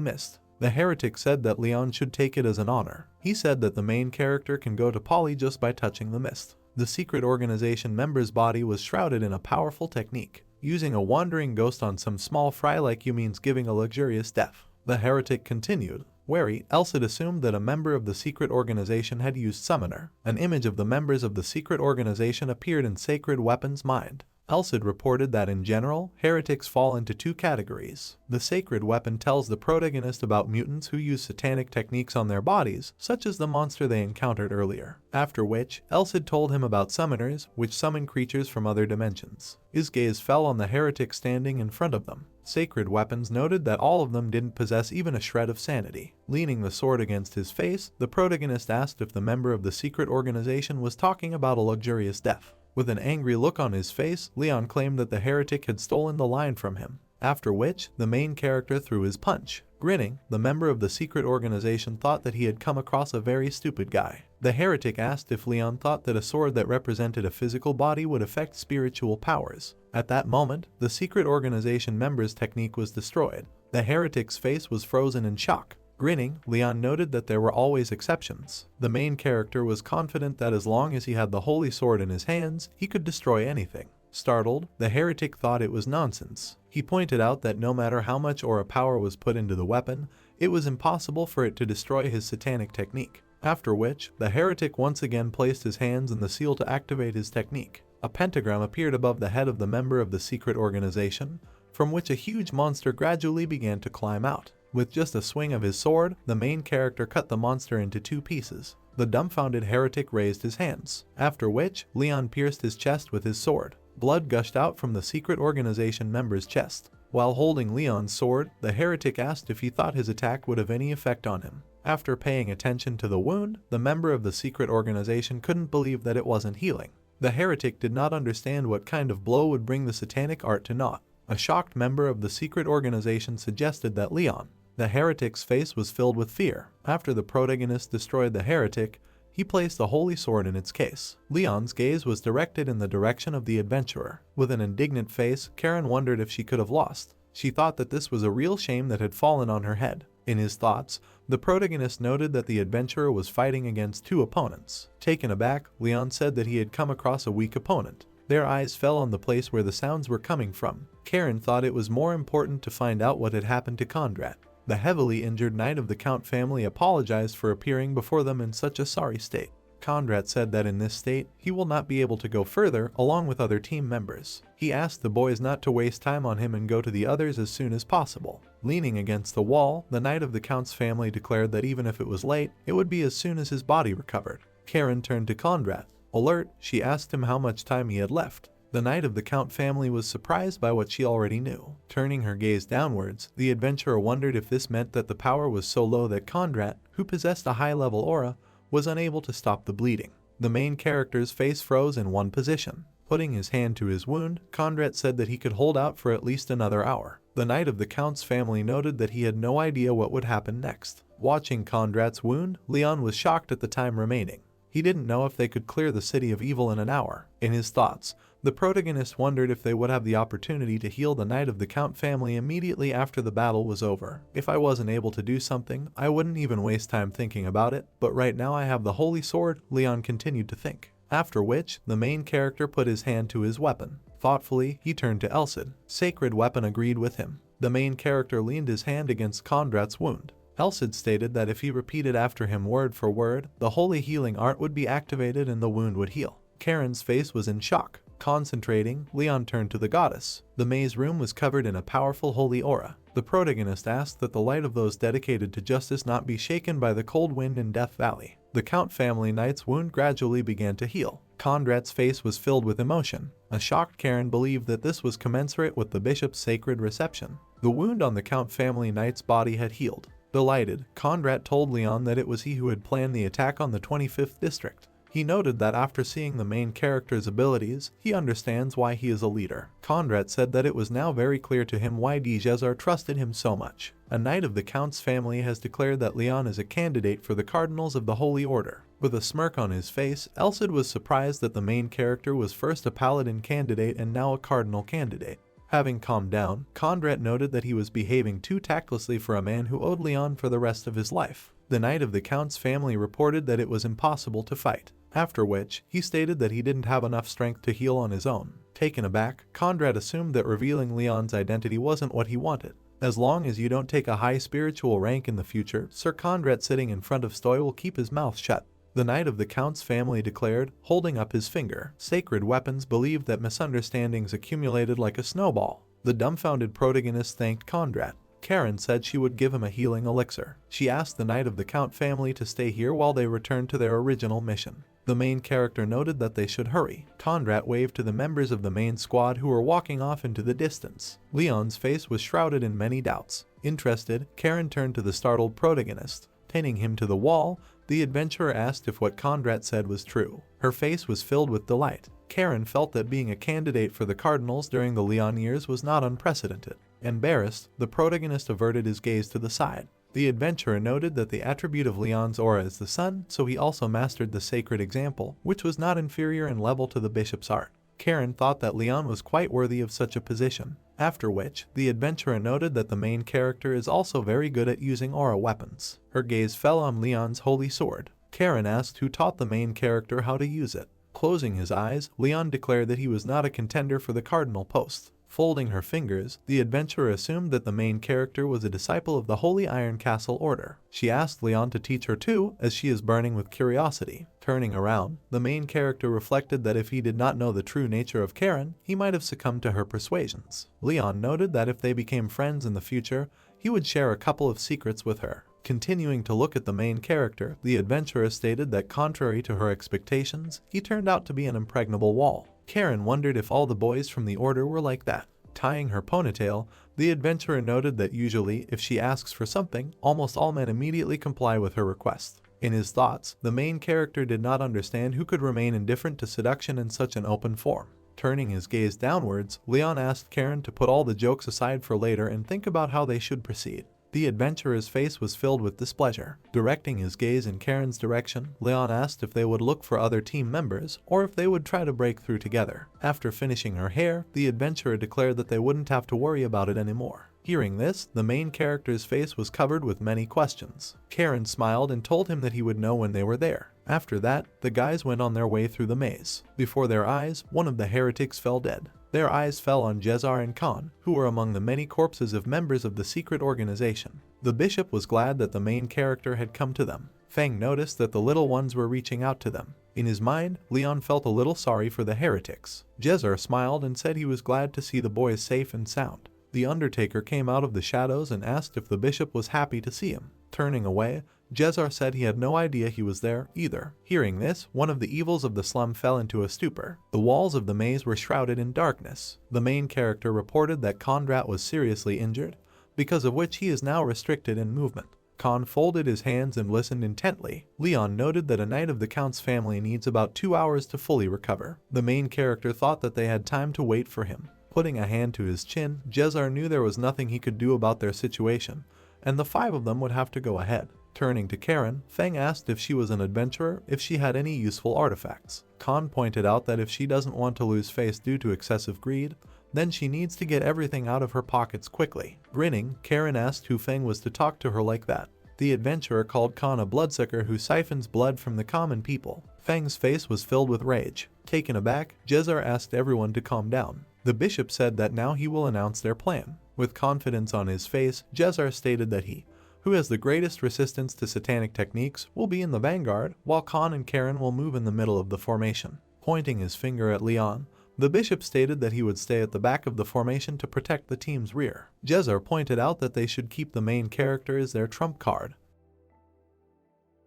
mist. The heretic said that Leon should take it as an honor. He said that the main character can go to Polly just by touching the mist. The secret organization member's body was shrouded in a powerful technique. Using a wandering ghost on some small fry like you means giving a luxurious death. The heretic continued. Wary, Elsid assumed that a member of the secret organization had used Summoner. An image of the members of the secret organization appeared in Sacred Weapon's mind. Elsid reported that in general, heretics fall into two categories. The sacred weapon tells the protagonist about mutants who use satanic techniques on their bodies, such as the monster they encountered earlier. After which, Elsid told him about summoners, which summon creatures from other dimensions. His gaze fell on the heretic standing in front of them. Sacred weapons noted that all of them didn't possess even a shred of sanity. Leaning the sword against his face, the protagonist asked if the member of the secret organization was talking about a luxurious death. With an angry look on his face, Leon claimed that the heretic had stolen the line from him. After which, the main character threw his punch. Grinning, the member of the secret organization thought that he had come across a very stupid guy. The heretic asked if Leon thought that a sword that represented a physical body would affect spiritual powers. At that moment, the secret organization member's technique was destroyed. The heretic's face was frozen in shock. Grinning, Leon noted that there were always exceptions. The main character was confident that as long as he had the holy sword in his hands, he could destroy anything. Startled, the heretic thought it was nonsense. He pointed out that no matter how much aura power was put into the weapon, it was impossible for it to destroy his satanic technique. After which, the heretic once again placed his hands in the seal to activate his technique. A pentagram appeared above the head of the member of the secret organization, from which a huge monster gradually began to climb out. With just a swing of his sword, the main character cut the monster into two pieces. The dumbfounded heretic raised his hands, after which, Leon pierced his chest with his sword. Blood gushed out from the secret organization member's chest. While holding Leon's sword, the heretic asked if he thought his attack would have any effect on him. After paying attention to the wound, the member of the secret organization couldn't believe that it wasn't healing. The heretic did not understand what kind of blow would bring the satanic art to naught. A shocked member of the secret organization suggested that Leon. The heretic's face was filled with fear. After the protagonist destroyed the heretic, he placed the holy sword in its case. Leon's gaze was directed in the direction of the adventurer. With an indignant face, Karen wondered if she could have lost. She thought that this was a real shame that had fallen on her head. In his thoughts, the protagonist noted that the adventurer was fighting against two opponents. Taken aback, Leon said that he had come across a weak opponent. Their eyes fell on the place where the sounds were coming from. Karen thought it was more important to find out what had happened to Conrad. The heavily injured knight of the Count family apologized for appearing before them in such a sorry state. Conrad said that in this state, he will not be able to go further along with other team members. He asked the boys not to waste time on him and go to the others as soon as possible. Leaning against the wall, the knight of the Count's family declared that even if it was late, it would be as soon as his body recovered. Karen turned to Conrad. Alert, she asked him how much time he had left. The knight of the Count family was surprised by what she already knew. Turning her gaze downwards, the adventurer wondered if this meant that the power was so low that Conrad, who possessed a high-level aura, was unable to stop the bleeding. The main character's face froze in one position. Putting his hand to his wound, Conrad said that he could hold out for at least another hour. The knight of the Count's family noted that he had no idea what would happen next. Watching Conrad's wound, Leon was shocked at the time remaining. He didn't know if they could clear the city of evil in an hour. In his thoughts, the protagonist wondered if they would have the opportunity to heal the knight of the Count family immediately after the battle was over. If I wasn't able to do something, I wouldn't even waste time thinking about it, but right now I have the holy sword, Leon continued to think. After which, the main character put his hand to his weapon. Thoughtfully, he turned to Elsid. Sacred weapon agreed with him. The main character leaned his hand against Conrad's wound. Elsid stated that if he repeated after him word for word, the holy healing art would be activated and the wound would heal. Karen's face was in shock. Concentrating, Leon turned to the goddess. The maze room was covered in a powerful holy aura. The protagonist asked that the light of those dedicated to justice not be shaken by the cold wind in Death Valley. The Count family knight's wound gradually began to heal. Conrad's face was filled with emotion. A shocked Karen believed that this was commensurate with the bishop's sacred reception. The wound on the Count family knight's body had healed. Delighted, Conrad told Leon that it was he who had planned the attack on the 25th district. He noted that after seeing the main character's abilities, he understands why he is a leader. Conrad said that it was now very clear to him why Djezar trusted him so much. A knight of the Count's family has declared that Leon is a candidate for the Cardinals of the Holy Order. With a smirk on his face, Elsid was surprised that the main character was first a paladin candidate and now a cardinal candidate. Having calmed down, Conrad noted that he was behaving too tactlessly for a man who owed Leon for the rest of his life. The knight of the Count's family reported that it was impossible to fight. After which, he stated that he didn't have enough strength to heal on his own. Taken aback, Conrad assumed that revealing Leon's identity wasn't what he wanted. As long as you don't take a high spiritual rank in the future, Sir Conrad sitting in front of Stoy will keep his mouth shut. The Knight of the Count's family declared, holding up his finger. Sacred weapons believed that misunderstandings accumulated like a snowball. The dumbfounded protagonist thanked Kondrat. Karen said she would give him a healing elixir. She asked the Knight of the Count family to stay here while they returned to their original mission. The main character noted that they should hurry. Kondrat waved to the members of the main squad who were walking off into the distance. Leon's face was shrouded in many doubts. Interested, Karen turned to the startled protagonist. Pinning him to the wall, the adventurer asked if what Kondrat said was true. Her face was filled with delight. Karen felt that being a candidate for the Cardinals during the Leon years was not unprecedented. Embarrassed, the protagonist averted his gaze to the side. The adventurer noted that the attribute of Leon's aura is the sun, so he also mastered the sacred example, which was not inferior in level to the bishop's art. Karen thought that Leon was quite worthy of such a position, after which, the adventurer noted that the main character is also very good at using aura weapons. Her gaze fell on Leon's holy sword. Karen asked who taught the main character how to use it. Closing his eyes, Leon declared that he was not a contender for the cardinal post. Folding her fingers, the adventurer assumed that the main character was a disciple of the Holy Iron Castle Order. She asked Leon to teach her too, as she is burning with curiosity. Turning around, the main character reflected that if he did not know the true nature of Karen, he might have succumbed to her persuasions. Leon noted that if they became friends in the future, he would share a couple of secrets with her. Continuing to look at the main character, the adventurer stated that contrary to her expectations, he turned out to be an impregnable wall. Karen wondered if all the boys from the order were like that. Tying her ponytail, the adventurer noted that usually, if she asks for something, almost all men immediately comply with her request. In his thoughts, the main character did not understand who could remain indifferent to seduction in such an open form. Turning his gaze downwards, Leon asked Karen to put all the jokes aside for later and think about how they should proceed. The adventurer's face was filled with displeasure. Directing his gaze in Karen's direction, Leon asked if they would look for other team members or if they would try to break through together. After finishing her hair, the adventurer declared that they wouldn't have to worry about it anymore. Hearing this, the main character's face was covered with many questions. Karen smiled and told him that he would know when they were there. After that, the guys went on their way through the maze. Before their eyes, one of the heretics fell dead. Their eyes fell on Jezar and Khan, who were among the many corpses of members of the secret organization. The bishop was glad that the main character had come to them. Feng noticed that the little ones were reaching out to them. In his mind, Leon felt a little sorry for the heretics. Jezar smiled and said he was glad to see the boys safe and sound. The Undertaker came out of the shadows and asked if the bishop was happy to see him. Turning away, Jezar said he had no idea he was there either. Hearing this, one of the evils of the slum fell into a stupor. The walls of the maze were shrouded in darkness. The main character reported that Kondrat was seriously injured, because of which he is now restricted in movement. Khan folded his hands and listened intently. Leon noted that a Knight of the Count's family needs about 2 hours to fully recover. The main character thought that they had time to wait for him. Putting a hand to his chin, Jezar knew there was nothing he could do about their situation, and the 5 of them would have to go ahead. Turning to Karen, Feng asked if she was an adventurer, if she had any useful artifacts. Khan pointed out that if she doesn't want to lose face due to excessive greed, then she needs to get everything out of her pockets quickly. Grinning, Karen asked who Feng was to talk to her like that. The adventurer called Khan a bloodsucker who siphons blood from the common people. Feng's face was filled with rage. Taken aback, Jezar asked everyone to calm down. The bishop said that now he will announce their plan. With confidence on his face, Jezar stated that he, who has the greatest resistance to satanic techniques, will be in the vanguard, while Khan and Karen will move in the middle of the formation. Pointing his finger at Leon, the bishop stated that he would stay at the back of the formation to protect the team's rear. Jezar pointed out that they should keep the main character as their trump card.